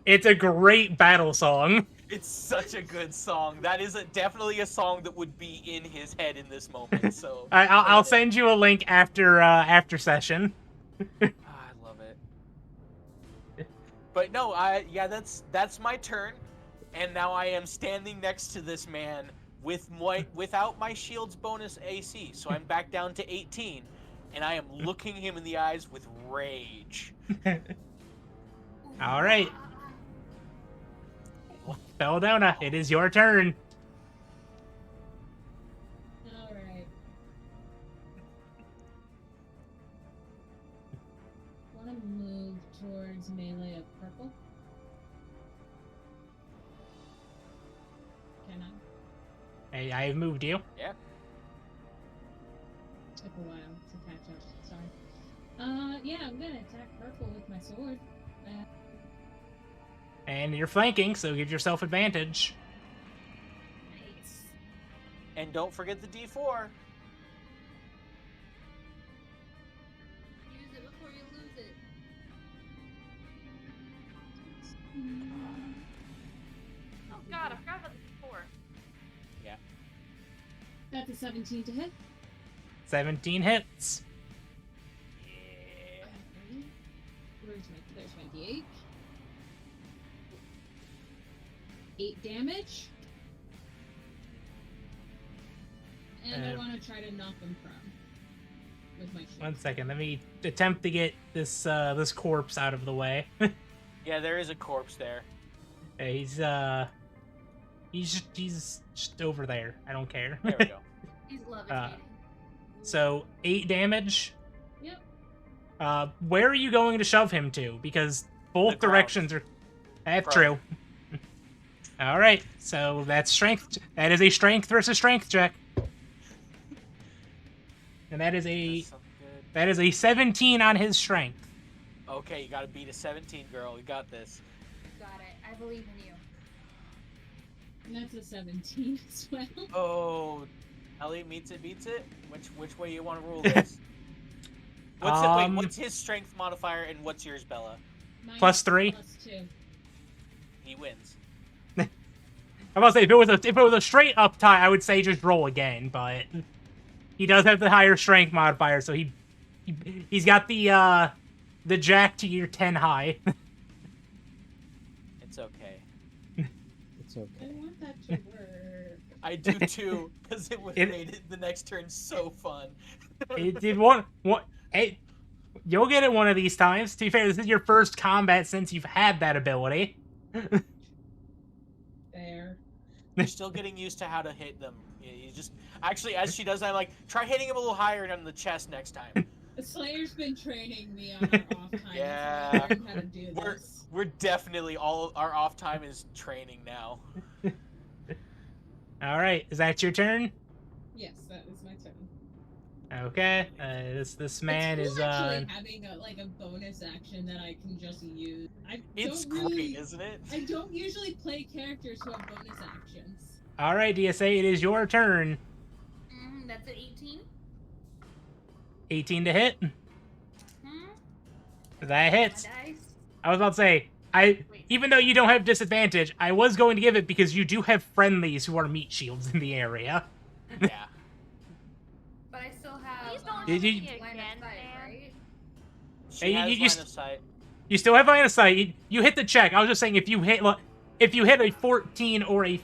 It's a great battle song. It's such a good song. That is definitely a song that would be in his head in this moment. So I'll send you a link after session. I love it. But no, that's my turn, and now I am standing next to this man without my shield's bonus AC, so I'm back down to 18, and I am looking him in the eyes with rage. All right. Belladonna, it is your turn. Alright. Want to move towards melee of purple? Can I? Hey, I have moved you. Yeah. Took a while to catch up. Sorry. Yeah, I'm gonna attack purple with my sword. And you're flanking, so give yourself advantage. Nice. And don't forget the D4. Use it before you lose it. Oh god, I forgot about the 4. That's a 17 to hit. 17 hits. Yeah. There's my D8. 8 damage. And I want to try to knock him prone with my shield. 1 second. Let me attempt to get this this corpse out of the way. Yeah, there is a corpse there. Hey, he's just over there. I don't care. There we go. He's levitating. So 8 damage. Yep. Where are you going to shove him to? Because both The ground. directions are. That's Front. true. All right, so that's strength. That is a strength versus strength check, and that is That's something good. that is a 17 on his strength. Okay, you gotta beat a 17, girl. You got this. Got it. I believe in you. And that's a 17 as well. Oh, Ellie beats it. Which way you want to rule this? What's his strength modifier and what's yours, Bella? Mine Plus 3. Plus 2. He wins. I'm about to say if it was a straight up tie, I would say just roll again, but he does have the higher strength modifier, so he's got the jack to your 10 high. It's okay. It's I okay. want that to work. I do too, because it would have made the next turn so fun. It did one. Hey, you'll get it one of these times. To be fair, this is your first combat since you've had that ability. There. You're still getting used to how to hit them. You just actually, as she does that, like try hitting him a little higher on the chest next time. The Slayer's been training me on our off time. Yeah. So I learned how to do We're this. we're definitely all our off time is training now. All right, is that your turn? Yes, that is my turn. Okay. This man it's is cool actually having a bonus action that I can just use. It's don't great, really, isn't it? I don't usually play characters who have bonus actions. All right, DSA. It is your turn. That's an 18. 18 to hit. Hmm? That hits. My dice. I was about to say, even though you don't have disadvantage, I was going to give it because you do have friendlies who are meat shields in the area. Yeah. But I still have. Please don't Did you- hit me line again, of sight, man. right? She Hey, has you line s- of sight. You still have line of sight. You hit the check. I was just saying if you hit a 14 or a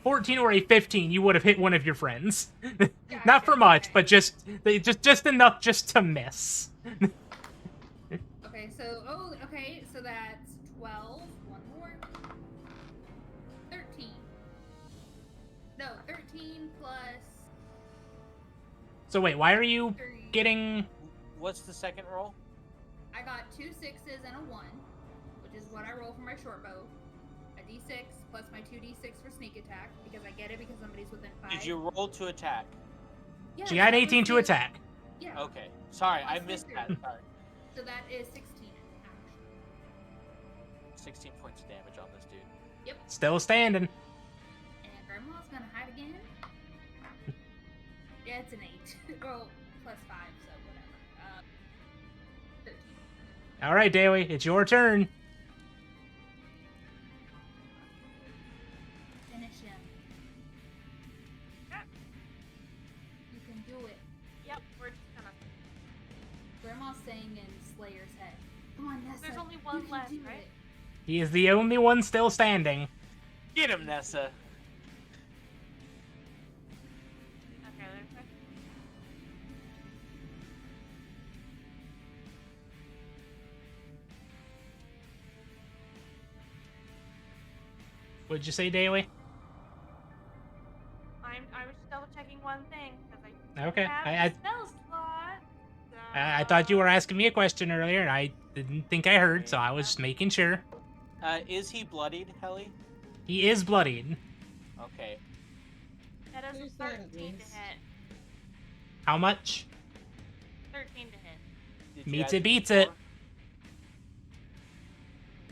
14 or a 15, you would have hit one of your friends. Not for Gotcha, much, okay. but just enough just to miss. Okay, so that's 12. One more. 13. No, 13 plus So wait, why are you 3. getting? What's the second roll? I got 2 6s and a 1, which is what I roll for my short bow. A d6 plus my 2d6 for sneak attack, because I get it because somebody's within 5. Did you roll to attack? Yeah, She got that 18 was to the- attack. Yeah. Okay. Sorry, I Plus missed three. that. Sorry. So that is 16 action. 16 points of damage on this dude. Still standing. And Grandma's gonna hide again. Yeah, it's an 8. Well, plus 5, so whatever. 13. All right, Daly, it's your turn. Finish him. You can do it. Yep, we're just gonna. Grandma's saying in Slayer's head. Come on, Nessa. There's only you one can left, do right? it." He is the only one still standing. Get him, Nessa. Okay, there's my. What'd you say, Daly? I was just double checking one thing because I Okay, have I- a spell slot. I thought you were so- asking me a question earlier, and I didn't think I heard, so I was just making sure. Is he bloodied, Helly? He is bloodied. Okay. That is a There's that at 13 to least. hit. How much? 13 to hit. Did you Meets add it, the beats D4? it.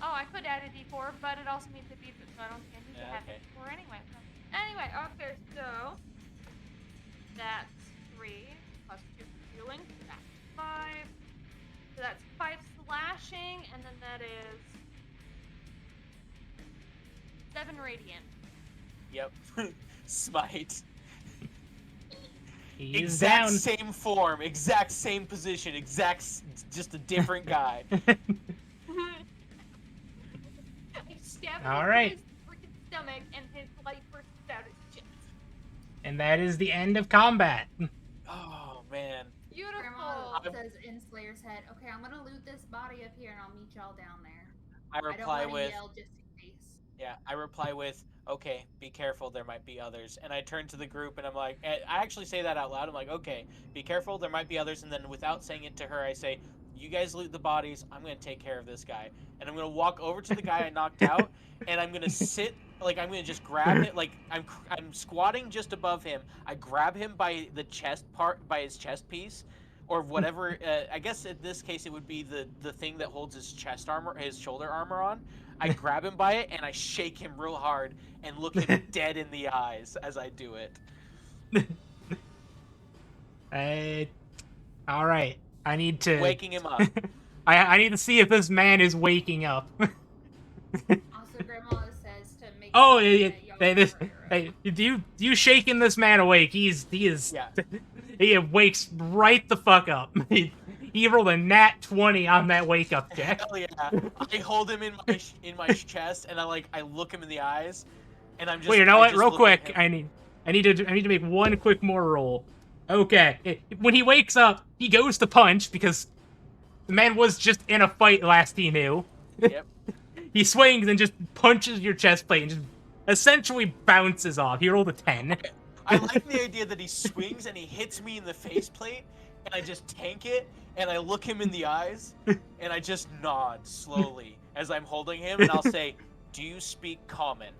Oh, I could add a d4, but it also means it beats it, so I don't think I need to Yeah, have okay. d4 anyway. Anyway, okay, so that's 3 plus 2 for healing, so that's 5. So that's 5 slashing, and then that is 7 radiant. Yep. Smite. He is Exact down. same form, exact same position, just a different guy. I stabbed him All in right. his freaking stomach, and his light burst out his chest. And that is the end of combat. Oh man. Beautiful. says in Slayer's head, okay, I'm gonna loot this body up here and I'll meet y'all down there. I I don't reply want to with, yell just in case. yeah, I reply with, okay, be careful, there might be others. And I turn to the group and I'm like, I actually say that out loud. I'm like, okay, be careful, there might be others. And then without saying it to her, I say, you guys loot the bodies, I'm going to take care of this guy. And I'm going to walk over to the guy I knocked out, and I'm going to sit, like, I'm going to just grab it, like, I'm squatting just above him. I grab him by the chest part, by his chest piece, or whatever. I guess in this case it would be the thing that holds his chest armor, his shoulder armor on. I grab him by it and I shake him real hard and look him dead in the eyes as I do it. All right. I need to Waking him up. I need to see if this man is waking up. Also, Grandma says to make Oh, sure yeah, that y'all hey, are right. hey, do you shaking this man awake? He is Yeah. he wakes right the fuck up. He rolled a nat 20 on that wake up check. Hell yeah! I hold him in my chest and I look him in the eyes, and I'm just. Wait, you know I what? just Real look quick, at him. I need to make one quick more roll. Okay, when he wakes up, he goes to punch because the man was just in a fight last he knew. Yep. He swings and just punches your chest plate and just essentially bounces off. He rolled a 10. I like the idea that he swings and he hits me in the faceplate, and I just tank it, and I look him in the eyes, and I just nod slowly as I'm holding him, and I'll say, "Do you speak common?"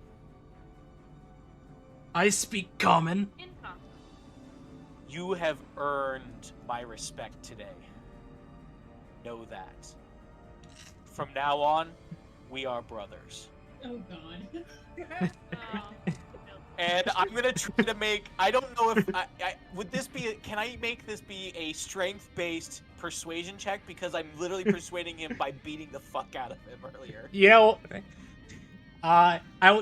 I speak common. Income. You have earned my respect today. Know that. From now on, we are brothers. Oh god. Oh. And I'm gonna try to make. I don't know if would this be. Can I make this be a strength-based persuasion check? Because I'm literally persuading him by beating the fuck out of him earlier. You know,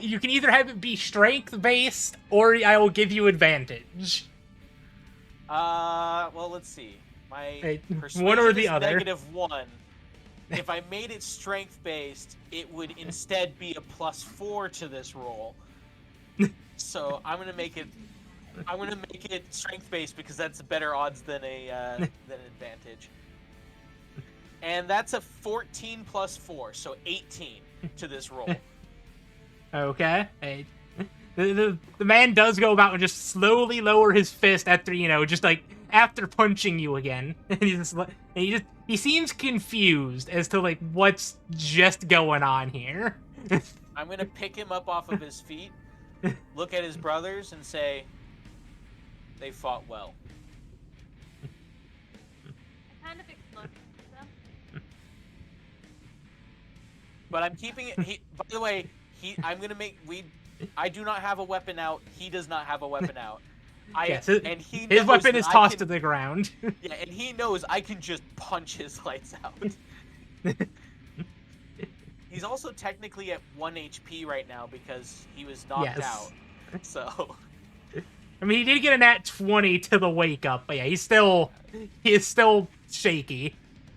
you can either have it be strength-based, or I will give you advantage. Well, let's see. My Hey, persuasion one or the is other. -1. If I made it strength-based, it would instead be a +4 to this roll. So I'm gonna make it. I'm gonna make it strength-based because that's better odds than a than an advantage. And that's a 14 + 4, so 18 to this roll. Okay. Hey, the man does go about and just slowly lower his fist after, just like after punching you again. And he seems confused as to like what's just going on here. I'm gonna pick him up off of his feet, look at his brothers, and say, "They fought well." I kind of exploded them. But I'm keeping it. By the way, I'm gonna make. I do not have a weapon out. He does not have a weapon out. Yes, And he his knows weapon that is I tossed can- to the ground. Yeah, and he knows I can just punch his lights out. He's also technically at 1 HP right now because he was knocked Yes. out. So I mean, he did get a nat 20 to the wake up, but yeah, he is still shaky.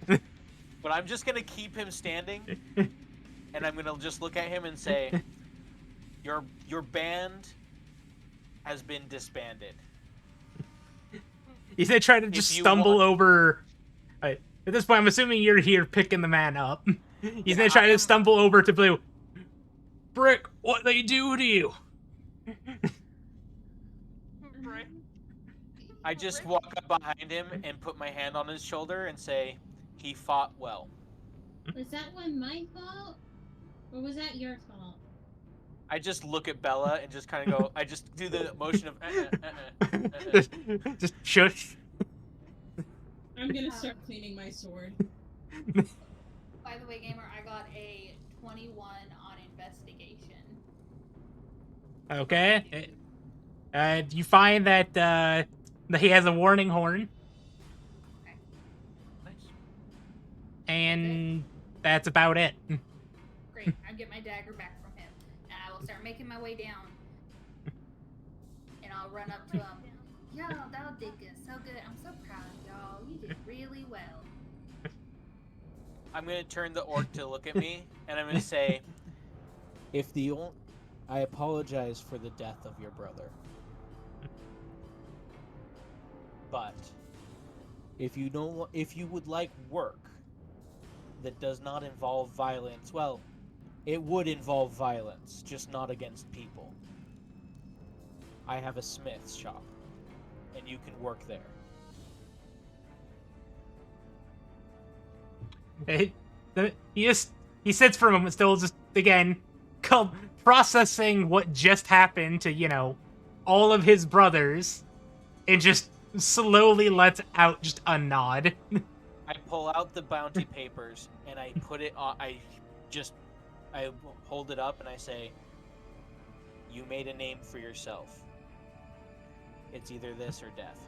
but I'm just gonna keep him standing, and I'm gonna just look at him and say, "Your band has been disbanded." He's gonna try to just If you stumble want- over. At this point, I'm assuming you're here picking the man up. He's gonna try I to am- stumble over to Blue. Brick, what they do to you? Right. I just walk up behind him and put my hand on his shoulder and say, "He fought well." Was that one my fault? Or was that your fault? I just look at Bella and just kind of go. I just do the motion of. just shush. I'm gonna start cleaning my sword. By the way, gamer, I got a 21 on investigation. Okay. You find that he has a warning horn, Nice. and that's about it. Great, I'll get my dagger back from him, and I will start making my way down. And I'll run up to him. Y'all, that did good, so good. I'm so proud of y'all. You did really well. I'm gonna turn the orc to look at me, and I'm gonna say, I apologize for the death of your brother. "But If you would like work that does not involve violence, well, it would involve violence, just not against people. I have a smith's shop, and you can work there. He sits for a moment, still just again processing what just happened to all of his brothers, and just slowly lets out just a nod. I pull out the bounty papers and I put it on. I hold it up and I say, "You made a name for yourself. It's either this or death."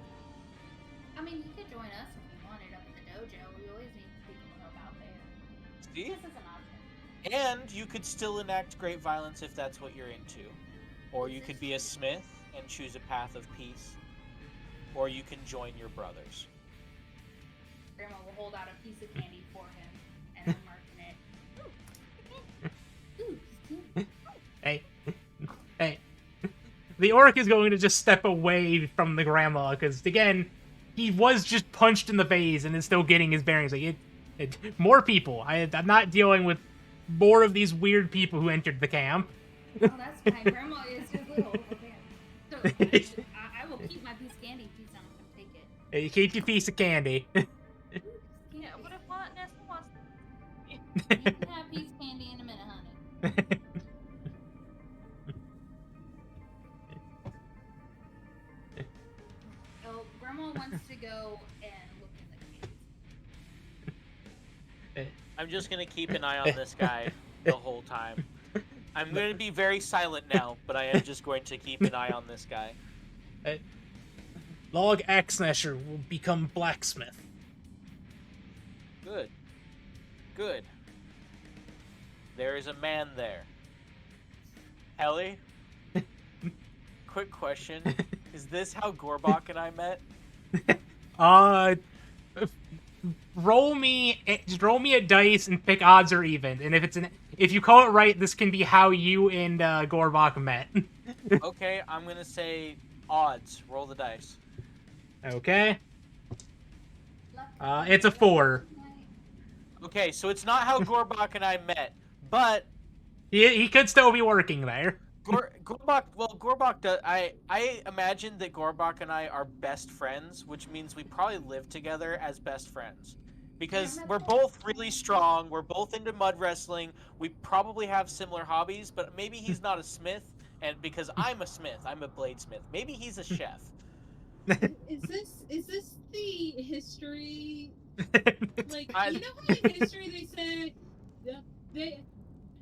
I mean, you could join us if you wanted up at the dojo. We always need people to help out there. See? This is an option. And you could still enact great violence if that's what you're into. Or you could be a smith and choose a path of peace. Or you can join your brothers. Grandma will hold out a piece of candy for him, and I'm marking it. Ooh, Hey. The orc is going to just step away from the grandma, because, again, he was just punched in the face and is still getting his bearings. More people. I'm not dealing with more of these weird people who entered the camp. Oh, that's fine. Grandma is just little over there. So, I will keep my piece of candy. Please don't take it. Hey, you keep your piece of candy. Yeah, what if Aunt Nessa wants You can have piece of candy in a minute, honey. Oh, Grandma wants to go and look in the cave. I'm just going to keep an eye on this guy the whole time. I'm going to be very silent now, but I am just going to keep an eye on this guy. Log Axnasher will become blacksmith. Good. Good. There is a man there. Ellie? Quick question. Is this how Gorbok and I met? Roll me a dice and pick odds or even. And if you call it right, this can be how you and Gorbok met. Okay, I'm gonna say odds. Roll the dice. Okay. It's a 4. Okay, so it's not how Gorbok and I met, but He could still be working there. Gorbok does. I imagine that Gorbok and I are best friends, which means we probably live together as best friends. Because we're both really strong, we're both into mud wrestling, we probably have similar hobbies, but maybe he's not a smith, and because I'm a smith, I'm a bladesmith. Maybe he's a chef. Is this the history? Like, you know how in history they said they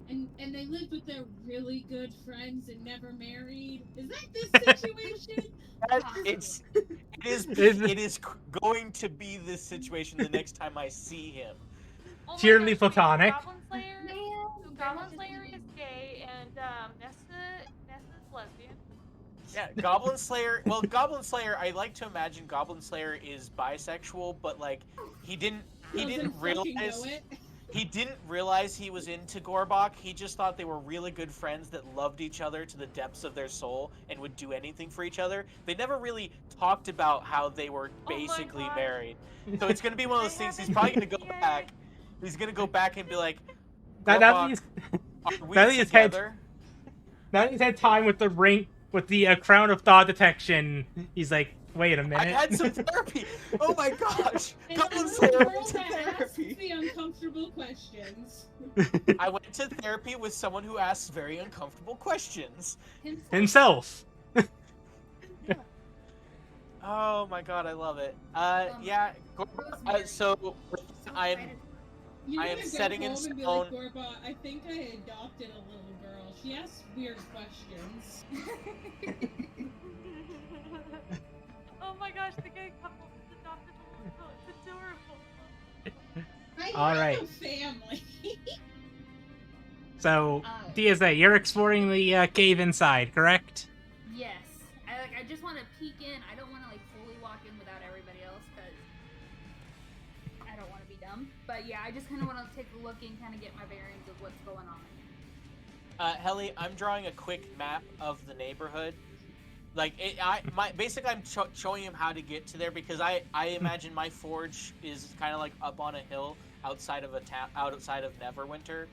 they lived with their really good friends and never married? Is that this situation? It is going to be this situation the next time I see him. Oh my Purely gosh, platonic. Goblin Slayer is gay, and Nessa's lesbian. Yeah, Goblin Slayer. Well, Goblin Slayer. I like to imagine Goblin Slayer is bisexual, but like he didn't realize he was into Gorbok. He just thought they were really good friends that loved each other to the depths of their soul and would do anything for each other. They never really talked about how they were basically married. So it's gonna be one of those things. He's probably gonna go back. He's gonna go back and be like, Now he's had time with the ring, with the crown of thought detection. He's like, wait a minute. I had some therapy. Oh my gosh, And Goblin I'm Slayer the went girl to that asks therapy. the uncomfortable questions. I went to therapy with someone who asks very uncomfortable questions. Himself. Oh my god, I love it. Yeah. So I am You're gonna setting go in home and be stone. like, Gorba, I think I adopted a little girl. She asks weird questions. Oh my gosh, the gay couple just adopted a little girl. It's adorable. I All have right. a family. So, DSA, you're exploring the cave inside, correct? Yes. I just want to peek in. I don't want to fully walk in without everybody else because I don't want to be dumb. But yeah, I just kind of want to take a look and kind of get my bearings of what's going on. Helly, I'm drawing a quick map of the neighborhood. basically I'm showing him how to get to there because I imagine my forge is kind of like up on a hill outside of outside of Neverwinter.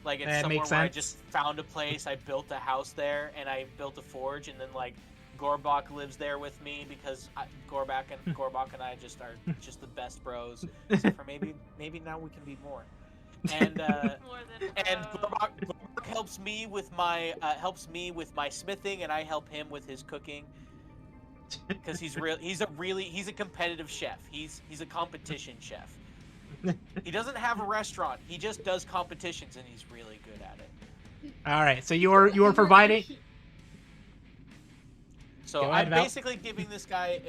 Like it's That somewhere makes where I sense. just found a place, I built a house there, and I built a forge, and then like Gorbak lives there with me because Gorbak and I just are just the best bros. Except for maybe now we can be more. And More than and Gorbak helps me with my smithing, and I help him with his cooking. Because he's a competitive chef. He's a competition chef. He doesn't have a restaurant. He just does competitions, and he's really good at it. All right, so you are providing. So Go ahead, I'm Val. basically giving this guy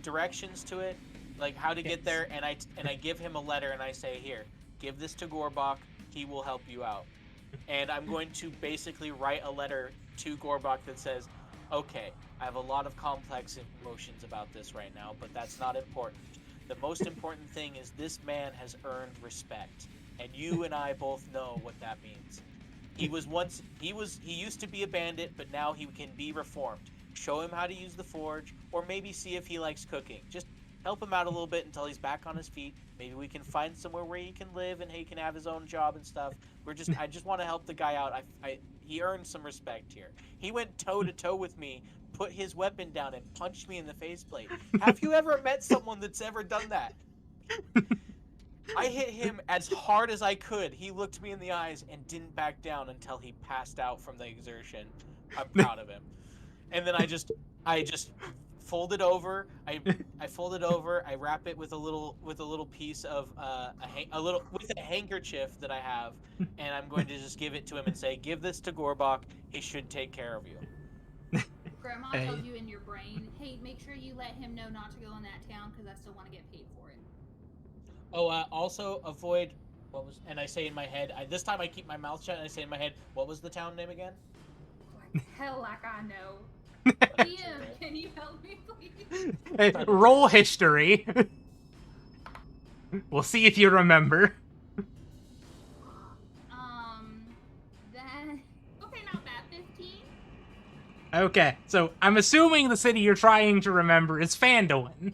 directions to it, like how to get there, and I give him a letter, and I say, here, give this to Gorbak. He will help you out. And I'm going to basically write a letter to Gorbak that says, okay, I have a lot of complex emotions about this right now, but that's not important. The most important thing is this man has earned respect, and you and I both know what that means. He used to be a bandit, but now he can be reformed. Show him how to use the forge, or maybe see if he likes cooking. Just help him out a little bit until he's back on his feet. Maybe we can find somewhere where he can live and he can have his own job and stuff. I just want to help the guy out. He earned some respect here. He went toe to toe with me, put his weapon down, and punched me in the faceplate. Have you ever met someone that's ever done that? I hit him as hard as I could. He looked me in the eyes and didn't back down until he passed out from the exertion. I'm proud of him. And then I just fold it over. I fold it over. I wrap it with a little piece of with a handkerchief that I have, and I'm going to just give it to him and say, "Give this to Gorbak. He should take care of you." Grandma Hey. tells you in your brain, hey, make sure you let him know not to go in that town because I still want to get paid for it. Oh, also avoid and I say in my head. This time I keep my mouth shut and I say in my head, "What was the town name again?" Hell, like I know. DM, can you help me, please? Hey, roll history. We'll see if you remember. Then okay, not bad. 15. Okay, so I'm assuming the city you're trying to remember is Phandalin. Is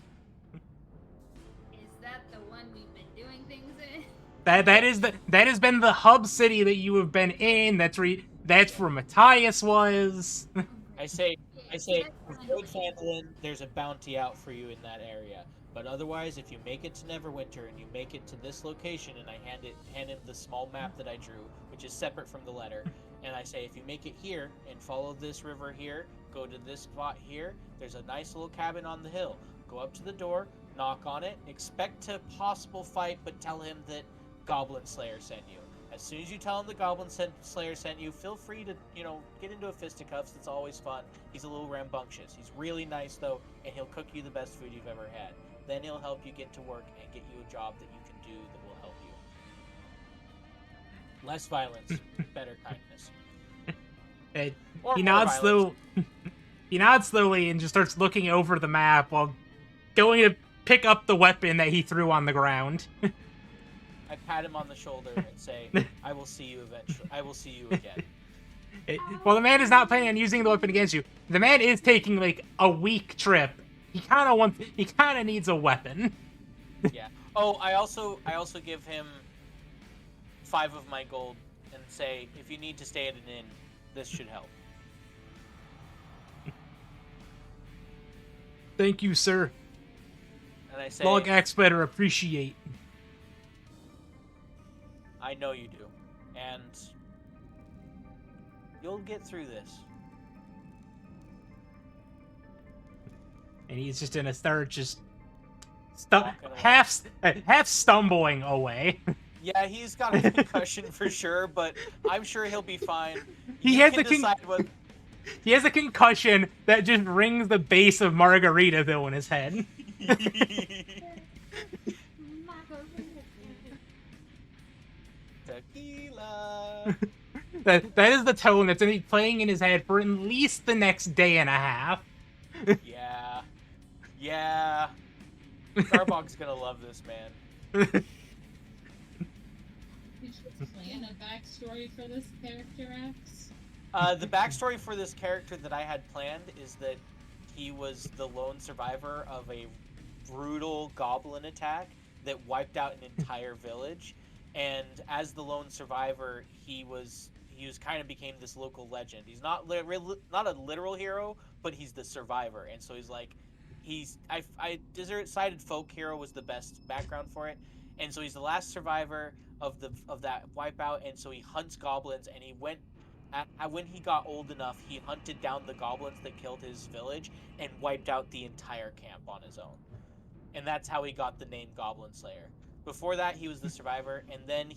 that the one we've been doing things in? That has been the hub city that you have been in. That's where Matthias was. I say, avoid Phandalin. There's a bounty out for you in that area. But otherwise, if you make it to Neverwinter and you make it to this location, and I hand him the small map that I drew, which is separate from the letter, and I say, if you make it here and follow this river here, go to this spot here. There's a nice little cabin on the hill. Go up to the door, knock on it, expect a possible fight, but tell him that Goblin Slayer sent you. As soon as you tell him the Goblin Slayer sent you, feel free to, get into a fisticuffs. It's always fun. He's a little rambunctious. He's really nice, though, and he'll cook you the best food you've ever had. Then he'll help you get to work and get you a job that you can do that will help you. Less violence, better kindness. Hey, Or he more nods violence. He nods slowly and just starts looking over the map while going to pick up the weapon that he threw on the ground. I pat him on the shoulder and say, I will see you eventually. I will see you again. Well, the man is not planning on using the weapon against you. The man is taking like a week trip. He kind of needs a weapon. Yeah. Oh, I also give him 5 of my gold and say, if you need to stay at an inn, this should help. Thank you, sir. And I say, Loghax better appreciate. I know you do, and you'll get through this. And he's just gonna start just Walking away. half stumbling away. Yeah, he's got a concussion for sure, but I'm sure he'll be fine. He You has can a con- decide what. He has a concussion that just rings the base of Margaritaville in his head. Tequila. That is the tone that's gonna be playing in his head for at least the next day and a half. Yeah. Garbog's gonna love this, man. Did you plan a backstory for this character, X? The backstory for this character that I had planned is that he was the lone survivor of a brutal goblin attack that wiped out an entire village. And as the lone survivor, he kind of became this local legend. He's not not a literal hero, but he's the survivor. And so he's like, I desert-sided folk hero was the best background for it. And so he's the last survivor of that wipeout, and so he hunts goblins, and he went when he got old enough, he hunted down the goblins that killed his village and wiped out the entire camp on his own. And that's how he got the name Goblin Slayer. Before that, he was the survivor, and then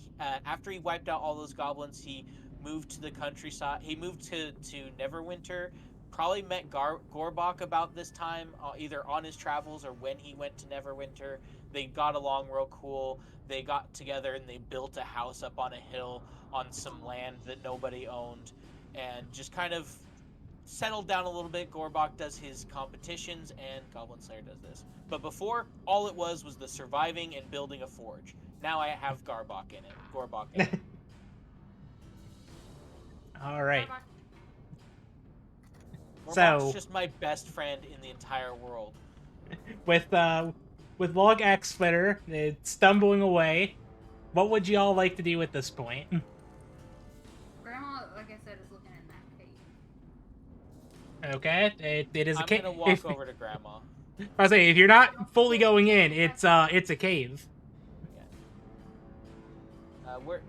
after he wiped out all those goblins, he moved to the countryside. He moved to Neverwinter. Probably met Gorbok about this time, either on his travels or when he went to Neverwinter. They got along real cool. They got together and they built a house up on a hill on some land that nobody owned, and just kind of settled down a little bit. Gorbok does his competitions, and Goblin Slayer does this. But before, all it was the surviving and building a forge. Now I have Gorbok in it. All right. Gorbok's So just my best friend in the entire world. with Log Axe Splitter stumbling away, what would you all like to do at this point? Grandma, like I said, is looking in that cave. Okay, it is a I'm cave. gonna walk over to Grandma. I was saying, if you're not fully going in, it's a cave.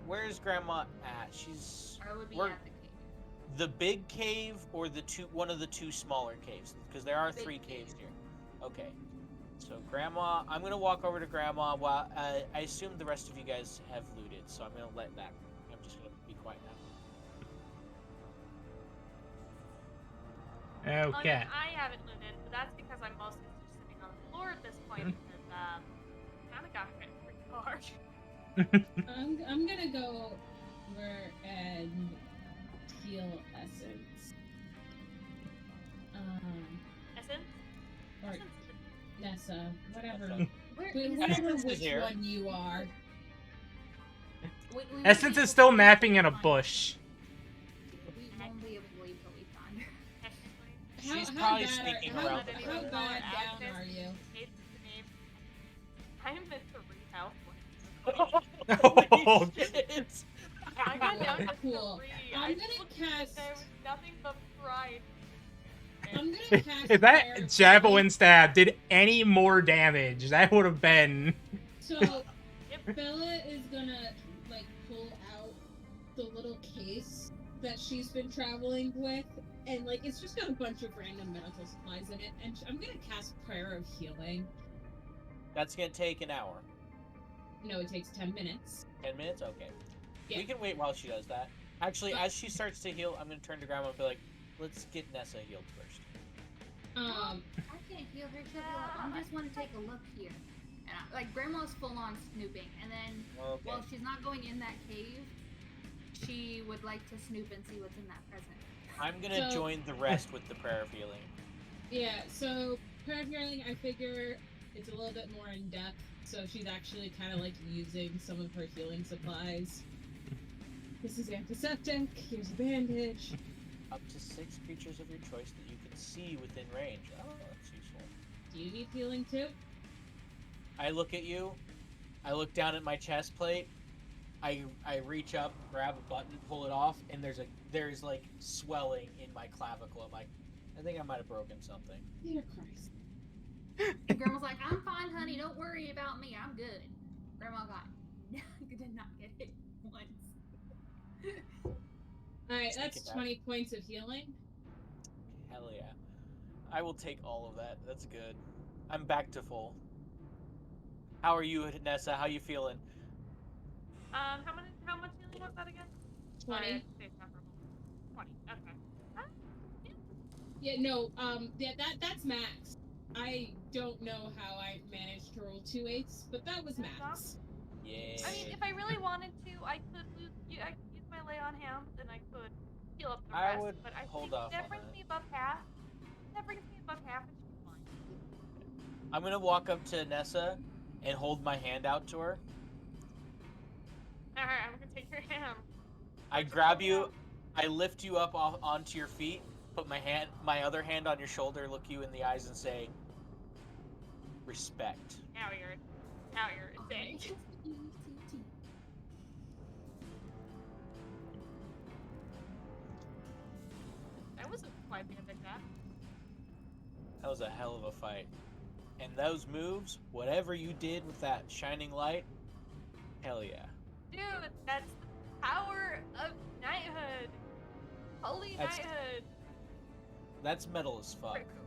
Where is Grandma at? She's Or it would be We're- at the cave. the big cave or one of the two smaller caves, because there are Big 3 cave. caves here. Okay. So Grandma, I'm gonna walk over to Grandma. While I assume the rest of you guys have looted, so I'm gonna let that. I'm just gonna be quiet now. Okay. I haven't looted, but that's because I'm mostly just sitting on the floor at this point because kind of got hit pretty hard. I'm gonna go over and heal Essence. Essence? Or Essence? Nessa, whatever. Nessa. Where is Whatever Essence is which here. one you are. We won't Essence be is able still to napping in a find her. bush. We won't be able to leave till we find her. Technically. She's probably sneaking how, around the How house. bad down are you? It's the name. I'm at 3 health points. Oh, Shit. I got down to Cool. 3. I'm I gonna looked cast- There was nothing but pride. I'm gonna cast if that Prayer of javelin stab did any more damage, that would have been. So Bella is gonna like pull out the little case that she's been traveling with, and like it's just got a bunch of random medical supplies in it, and I'm gonna cast Prayer of Healing. That's gonna take an hour. No, it takes 10 minutes. 10 minutes? Okay. Yeah. We can wait while she does that. Actually, as she starts to heal, I'm gonna turn to Grandma and be like, let's get Nessa healed first. I can't heal her. She'll be like, I just want to take a look here. And like Grandma's full on snooping, and then Okay. while she's not going in that cave, she would like to snoop and see what's in that present. I'm gonna So- join the rest with the prayer of healing. Yeah, so Prayer of Healing, I figure it's a little bit more in depth, so she's actually kind of like using some of her healing supplies. This is antiseptic, here's a bandage. Up to 6 creatures of your choice that you can see within range. Oh, that's useful. Do you need healing too? I look at you. I look down at my chest plate. I reach up, grab a button, pull it off, and there's like swelling in my clavicle. I'm like, I think I might have broken something. Dear Christ. And Grandma's like, I'm fine, honey. Don't worry about me. I'm good. Grandma did not get it once. Alright, Take that's it back. 20 points of healing. Hell yeah. I will take all of that. That's good. I'm back to full. How are you, Nessa? How you feeling? How much healing was that again? 20. Sorry, it's not purple. 20. Okay. Yeah, no, yeah, that's max. I don't know how I managed to roll 2 8s, but that was max. Yeah. I mean, if I really wanted to, I could I could use my lay on hands and I could heal up the I rest. would but I hold think off that on brings that. me above half. That brings me above half, and she's fine. I'm gonna walk up to Nessa and hold my hand out to her. Alright, I'm gonna take your hand. I grab you, I lift you up onto your feet, put my other hand on your shoulder, look you in the eyes, and say, "Respect." Now you're insane. That wasn't quite being a big gap. That was a hell of a fight. And those moves, whatever you did with that shining light, hell yeah. Dude, that's the power of knighthood. Holy That's- knighthood. That's metal as fuck. Pretty cool.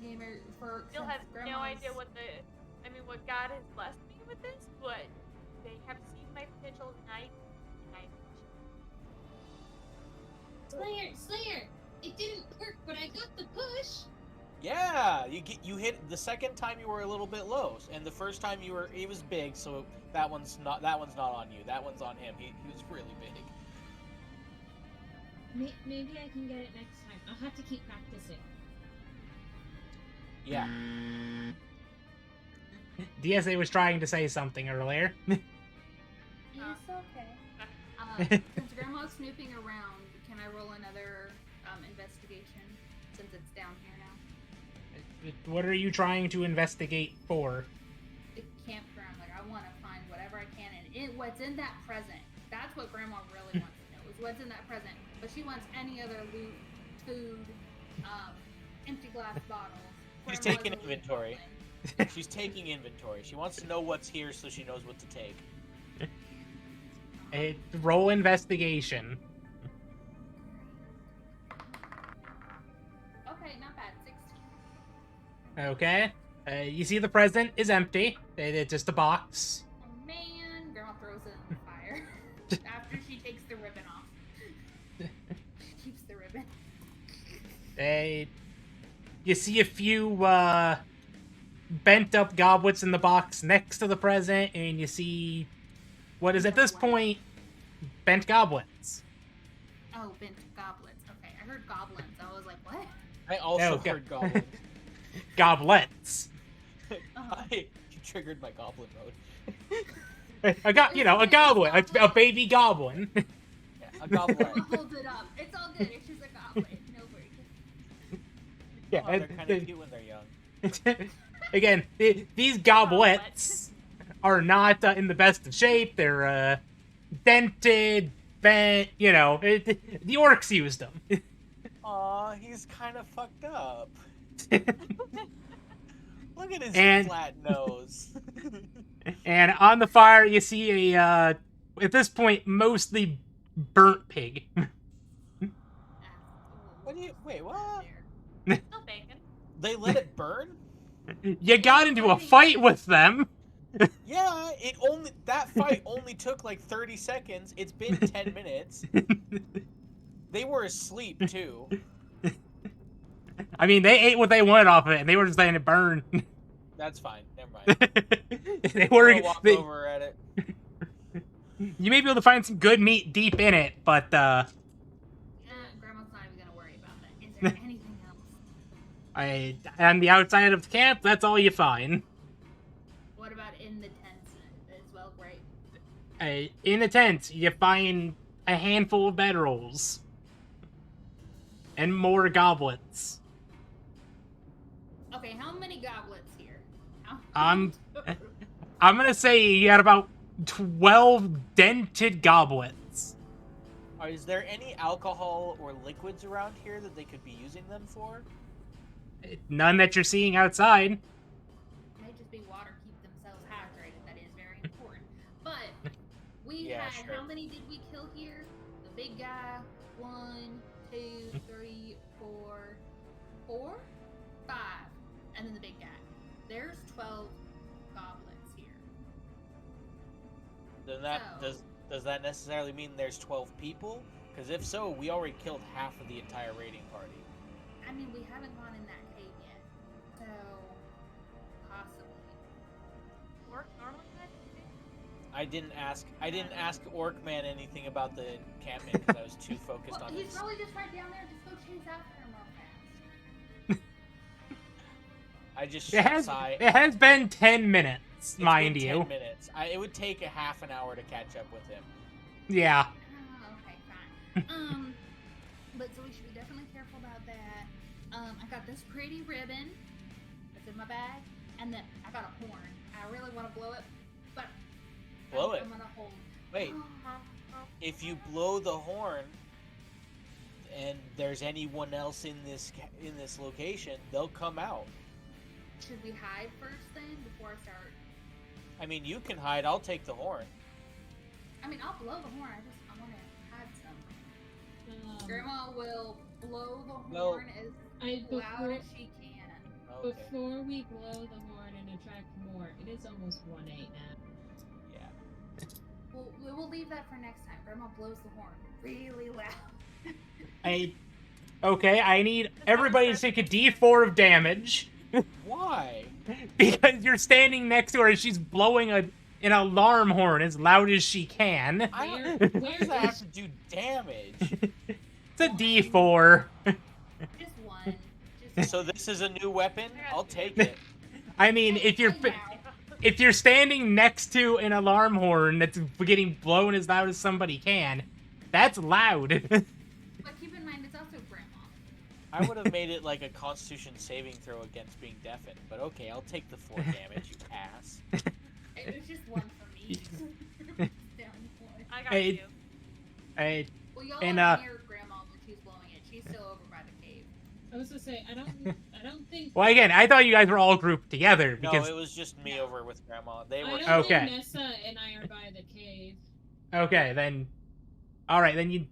Gamer for Still since have no grandma's- idea what God has blessed me with this, but they have seen my potential as knight. Slayer! It didn't work, but I got the push. Yeah, you hit the second time you were a little bit low, and the first time he was big, so that one's not on you. That one's on him. He was really big. Maybe I can get it next time. I'll have to keep practicing. Yeah. DSA was trying to say something earlier. It's okay. Since Grandma's snooping around, can I roll another investigation since it's down here now? What are you trying to investigate for? The campground. Like, I want to find whatever I can and what's in that present. That's what Grandma really wants to know, is what's in that present. But she wants any other loot, food, empty glass bottles. She's Grandma taking is a loot inventory. goblin. She's taking inventory. She wants to know what's here so she knows what to take. Roll investigation. Okay, not bad. 16. Okay. You see the present is empty. It's just a box. Oh man, Grandma throws it in the fire after she takes the ribbon off. She keeps the ribbon. You see a few bent up goblets in the box next to the present, and you see what is at this point bent goblets. Oh, bent goblets. Okay, I heard goblins. I was like, what? I also Okay. heard goblin. Goblets. You triggered my goblin mode. A goblin, a baby goblin. Yeah, a goblin. Grandma holds it up. It's all good. It's just a goblet. No worries. Yeah, Oh, they're kind of cute when they're young. again, these goblets are not in the best of shape. They're dented, bent. The orcs used them. Aw, he's kind of fucked up. Look at his And- flat nose. And on the fire, you see a at this point mostly burnt pig. Wait, what? Still bacon. They let it burn? You got into a fight with them. Yeah, that fight only took like 30 seconds. It's been 10 minutes. They were asleep too. I mean, they ate what they wanted off of it, and they were just letting it burn. That's fine. Never mind. they were. I'll walk They, over at it. you may be able to find some good meat deep in it, but Grandma's not even gonna worry about that. Is there anything else? on the outside of the camp, that's all you find. What about in the tents as well, right? In the tent, you find a handful of bedrolls and more goblets. Okay, how many goblets here? I'm gonna say you got about 12 dented goblets. Is there any alcohol or liquids around here that they could be using them for? None that you're seeing outside. Might just be water, keep themselves hydrated. That is very important. But we Yeah, had sure. how many did we kill here? The big guy, 1, 2, 3, 4, 5, and then the big guy. There's 12 goblets here. Then that So- does that necessarily mean there's 12 people? Because if so, we already killed half of the entire raiding party. I mean, we haven't gone in that cave yet, so possibly. Work normally. I didn't ask Orcman anything about the encampment because I was too focused Well, on he's his. probably just right down there. Just go chase after him real fast. I just It has sigh. it has been 10 minutes, It's mind been you. 10 minutes. It would take a half an hour to catch up with him. Yeah. Oh, okay, fine. But so we should be definitely careful about that. I got this pretty ribbon that's in my bag, and then I got a horn. I really want to blow it, but Blow it. I'm gonna hold. Wait, if you blow the horn, and there's anyone else in this location, they'll come out. Should we hide first then before I start? I mean, you can hide. I'll take the horn. I mean, I'll blow the horn. I want to hide some. Um, Grandma will blow the Well, horn as loud before, as she can. Okay. before we blow the horn and attract more, it is almost 1-8 now. Yeah. We'll leave that for next time. Grandma blows the horn really loud. Okay, I need everybody to take a D4 of damage. Why? Because you're standing next to her and she's blowing an alarm horn as loud as she can. I don't. Where Why does that have is to do damage? It's a D4. Just one. Just So this is a new weapon. I'll take it. I mean, if you're standing next to an alarm horn that's getting blown as loud as somebody can, that's loud. But keep in mind, it's also Grandma. I would have made it like a Constitution saving throw against being deafened, but okay, I'll take the 4 damage. You ass. It was just one for me. Down one. I got Hey, you. Well, y'all And, are near Grandma when she's blowing it. She's still over by the cave. I was gonna say, I don't think. Well, again, I thought you guys were all grouped together No, because it was just me over with Grandma. They I were. don't Okay. think Nessa and I are by the cave. okay, then all right, then you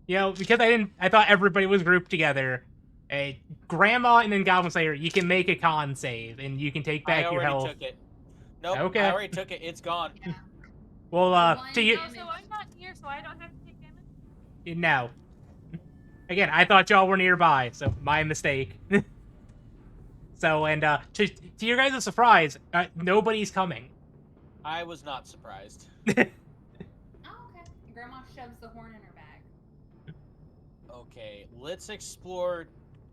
know, because I thought everybody was grouped together. Grandma and then Goblin Slayer, you can make a con save and you can take back I your already health. took it. Nope. Okay. I already took it. It's gone. Yeah. Well, One to you damage. So I'm not here, so I don't have to take damage? no. Again, I thought y'all were nearby, so my mistake. So, and to your guys' surprise, nobody's coming. I was not surprised. Oh, okay. Grandma shoves the horn in her bag. Okay, let's explore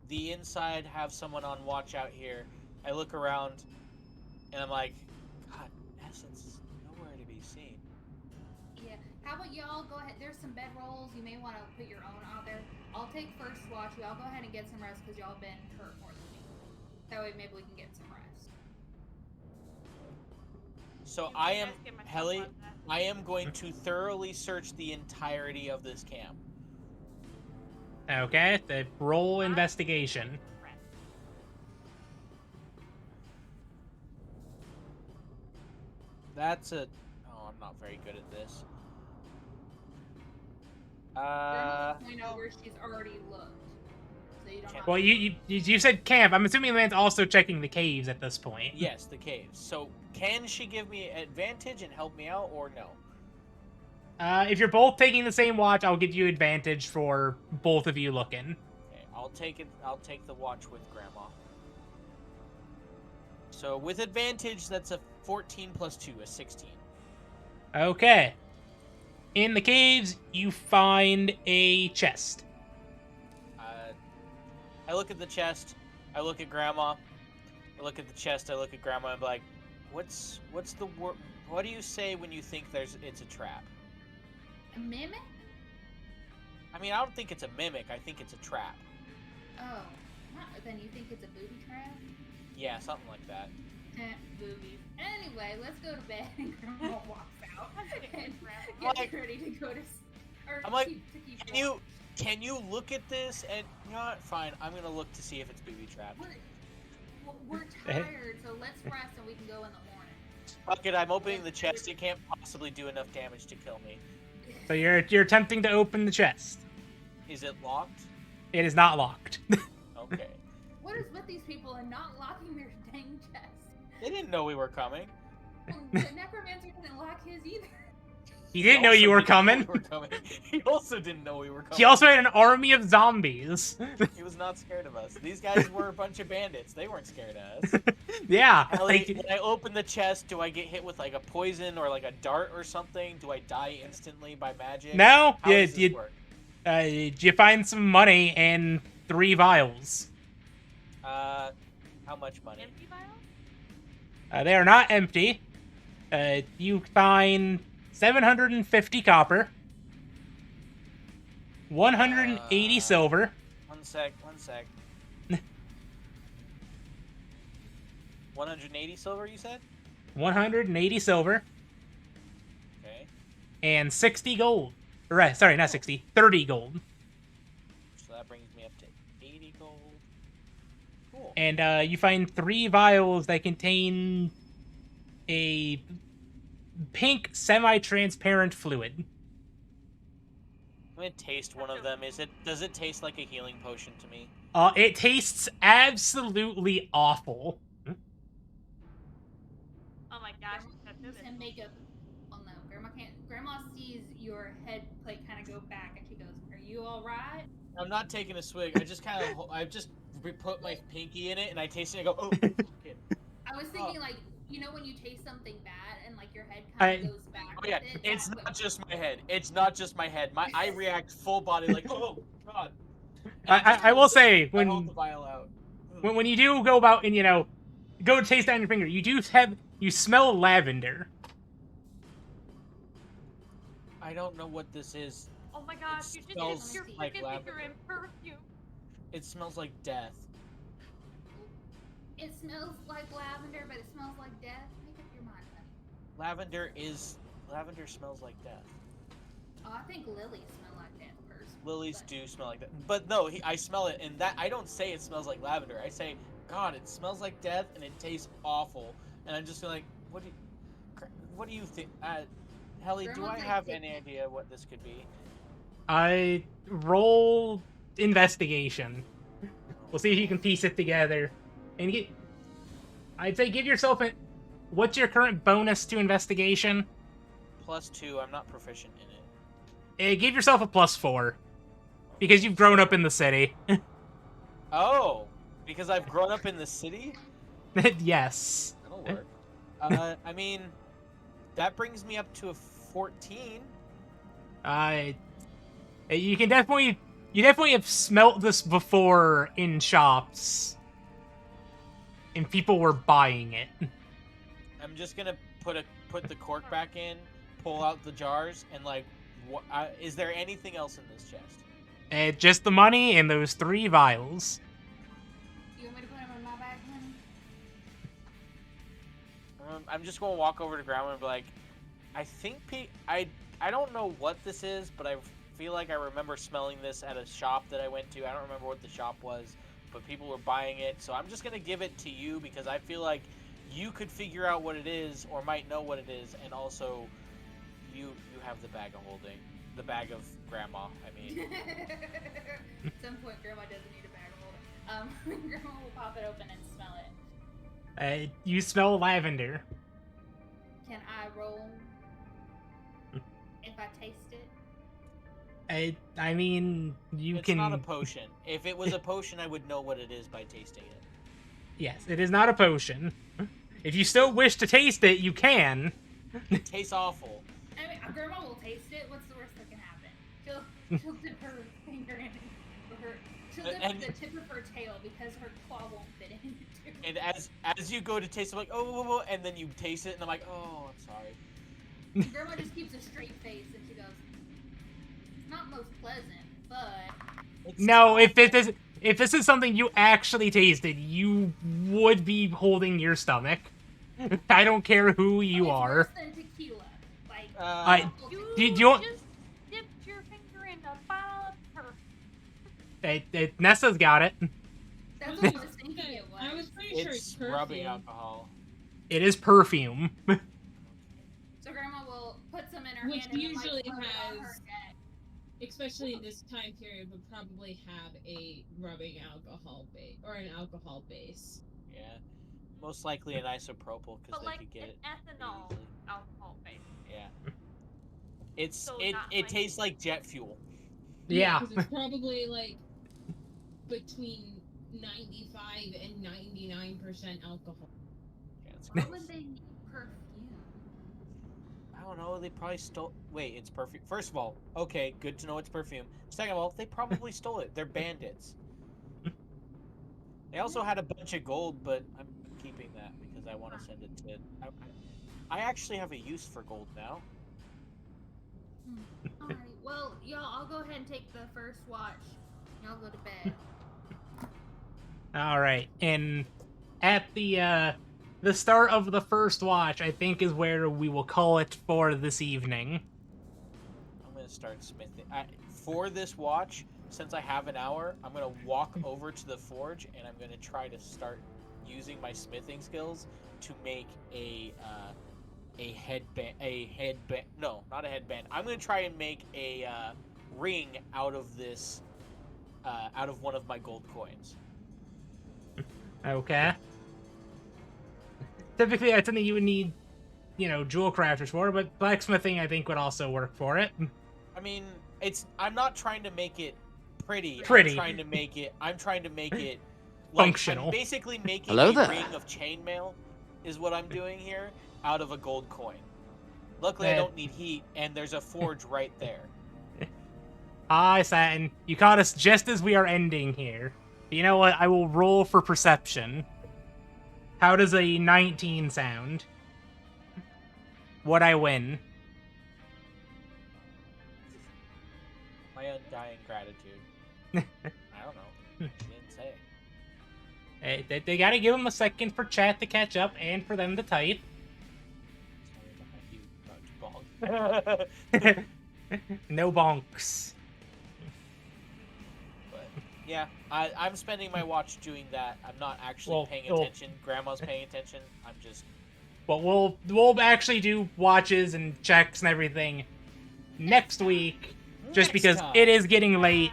the inside. Have someone on watch out here. I look around, and I'm like, God, Essence is nowhere to be seen. Yeah. How about y'all go ahead? There's some bedrolls. You may want to put your own out there. I'll take first watch. Y'all go ahead and get some rest because y'all been hurt more than me. That way, maybe we can get some rest. So You I guys am, get my Helly, help on that. I am going to thoroughly search the entirety of this camp. Okay, the roll investigation. Right. That's a. Oh, I'm not very good at this. Grandma will point out where she's already looked. So you don't have Well, you said camp. I'm assuming the man's also checking the caves at this point. Yes, the caves. So can she give me advantage and help me out, or no? If you're both taking the same watch, I'll give you advantage for both of you looking. Okay, I'll take it. I'll take the watch with Grandma. So with advantage, that's a 14 plus 2, a 16. Okay. In the caves, you find a chest. I look at the chest. I look at Grandma. I look at the chest. I look at Grandma. And I'm like, what's the word? What do you say when you think it's a trap? a mimic? I mean, I don't think it's a mimic. I think it's a trap. Oh, then you think it's a booby trap? Yeah, something like that. Boobies. Anyway, let's go to bed. And Grandma walks out and Like- gets ready to go to. Or I'm like, to keep Can you look at this and you know what? Fine, I'm gonna look to see if it's booby trapped. We're tired, so let's rest and we can go in the morning. Fuck it, I'm opening the chest. It can't possibly do enough damage to kill me. So you're attempting to open the chest. Is it locked? It is not locked. Okay. What is with these people and not locking their dang chests? They didn't know we were coming. The necromancer didn't lock his either. He didn't know you were coming. He also didn't know we were coming. He also had an army of zombies. He was not scared of us. These guys were a bunch of bandits. They weren't scared of us. Yeah. Ellie, Like, when I open the chest, do I get hit with like a poison or like a dart or something? Do I die instantly by magic? no, How does this work? you find some money and 3 vials. How much money? Empty vial? They are not empty. You find 750 copper. 180 silver. One sec. 180 silver, you said? 180 silver. Okay. And 60 gold. Right, sorry, not 60. 30 gold. So that brings me up to 80 gold. Cool. And you find 3 vials that contain a pink semi-transparent fluid. I'm gonna taste one of them. Does it taste like a healing potion to me? It tastes absolutely awful. Oh my gosh, that's And makeup. Oh no, Grandma can't. Grandma sees your head like kind of go back, and she goes, "Are you all right?" I'm not taking a swig. I just put my pinky in it and I taste it and I go, oh. Okay. I was thinking like, you know when you taste something bad and like your head kind of goes back. Oh yeah, with it, it's that's not what- just my head. It's not just my head. I react full body like, oh god. I will say, I hold the when vial out. when you do go about and, go to taste down your finger, you smell lavender. I don't know what this is. Oh my gosh, you just smells dipped your like freaking lavender. finger in perfume. It smells like death. It smells like lavender, but it smells like death. Make up your mind, honey. Lavender smells like death. Oh, I think lilies smell like death personally. Lilies but- do smell like that. But no, I smell it, and that I don't say it smells like lavender. I say, God, it smells like death, and it tastes awful. And I'm just like, what do you think? Helly, do Grandma's I like have thick. any idea what this could be? I roll investigation. We'll see if you can piece it together. And I'd say give yourself a... What's your current bonus to investigation? +2. I'm not proficient in it. Give yourself a +4. Because you've grown up in the city. Oh, because I've grown up in the city? Yes. That'll work. I mean, that brings me up to a 14. You definitely have smelt this before in shops. And people were buying it. I'm just gonna put the cork back in, pull out the jars, and like, is there anything else in this chest? Just the money and those 3 vials. You want me to put them in my bag, honey? I'm just gonna walk over to Grandma and be like, I think I don't know what this is, but I feel like I remember smelling this at a shop that I went to. I don't remember what the shop was, but people were buying it. So I'm just gonna give it to you because I feel like you could figure out what it is or might know what it is, and also you have the bag of holding, the bag of Grandma. I mean, At some point, Grandma doesn't need a bag of holding. Grandma will pop it open and smell it. You smell lavender. Can I roll if I taste it? I mean, you it's can... not a potion. If it was a potion, I would know what it is by tasting it. Yes, it is not a potion. If you still wish to taste it, you can. It tastes awful. I mean, Grandma will taste it. What's the worst that can happen? She'll dip her finger in it. She'll dip the tip of her tail because her claw won't fit into it. And as you go to taste it, I'm like, oh, and then you taste it, and I'm like, oh, I'm sorry. Grandma just keeps a straight face and she goes, "It's not most pleasant, but." It's No, if awful. this is something you actually tasted, you would be holding your stomach. I don't care who you It's are. worse than tequila. Like, You do you want- just dipped your finger in a bottle of perfume. Nessa's got it. that's what I was thinking it was. I was pretty sure it's It's perfume. rubbing alcohol. It is perfume. So Grandma will put some in her Which hand and then, usually like, rub it on her has- neck. Especially in this time period, would probably have a rubbing alcohol base or an alcohol base. Yeah. Most likely an isopropyl because But they like could get an it. ethanol easily. alcohol base. Yeah. It's So it not it like- tastes like jet fuel. Yeah. Because it's probably like between 95 and 99% alcohol. Yeah, it's Why gross. would they need perfume? I don't know. They probably stole. Wait, it's perfume. First of all, okay, good to know it's perfume. Second of all, they probably stole it. They're bandits. They also had a bunch of gold, but I'm keeping that because I want to send it to. I actually have a use for gold now. Alrighty. Well, y'all, I'll go ahead and take the first watch. Y'all go to bed. All right, and at the start of the first watch, I think is where we will call it for this evening. I'm gonna start smithing. For this watch, since I have an hour, I'm gonna walk over to the forge and I'm gonna try to start using my smithing skills to make a headband. No, not a headband. I'm gonna try and make a ring out of this, out of one of my gold coins. Okay. Typically, that's something you would need, jewel crafters for, but blacksmithing, I think, would also work for it. I mean, I'm not trying to make it pretty. Pretty. I'm trying to make it Functional. I'm basically making Hello a there. ring of chainmail, is what I'm doing here, out of a gold coin. Luckily, I don't need heat, and there's a forge right there. Hi, Satin. You caught us just as we are ending here. You know what? I will roll for perception. How does a 19 sound? Would I win? My undying gratitude. I don't know. She didn't say. Hey, they gotta give them a second for chat to catch up and for them to type. No bonks. But yeah, I'm spending my watch doing that. I'm not actually Well, paying attention. Grandma's paying attention. I'm just. But we'll actually do watches and checks and everything next week, just Next because time. it is getting late,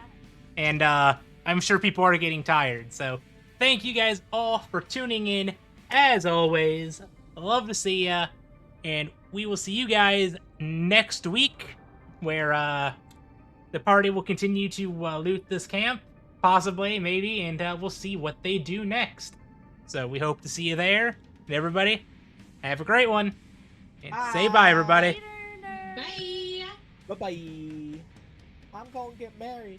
and I'm sure people are getting tired. So thank you guys all for tuning in. As always, love to see ya, and we will see you guys next week, where the party will continue to loot this camp, possibly, maybe, and we'll see what they do next. So we hope to see you there, and everybody, have a great one, and say bye, everybody. Later, nerds. Bye. Bye bye. I'm gonna get married.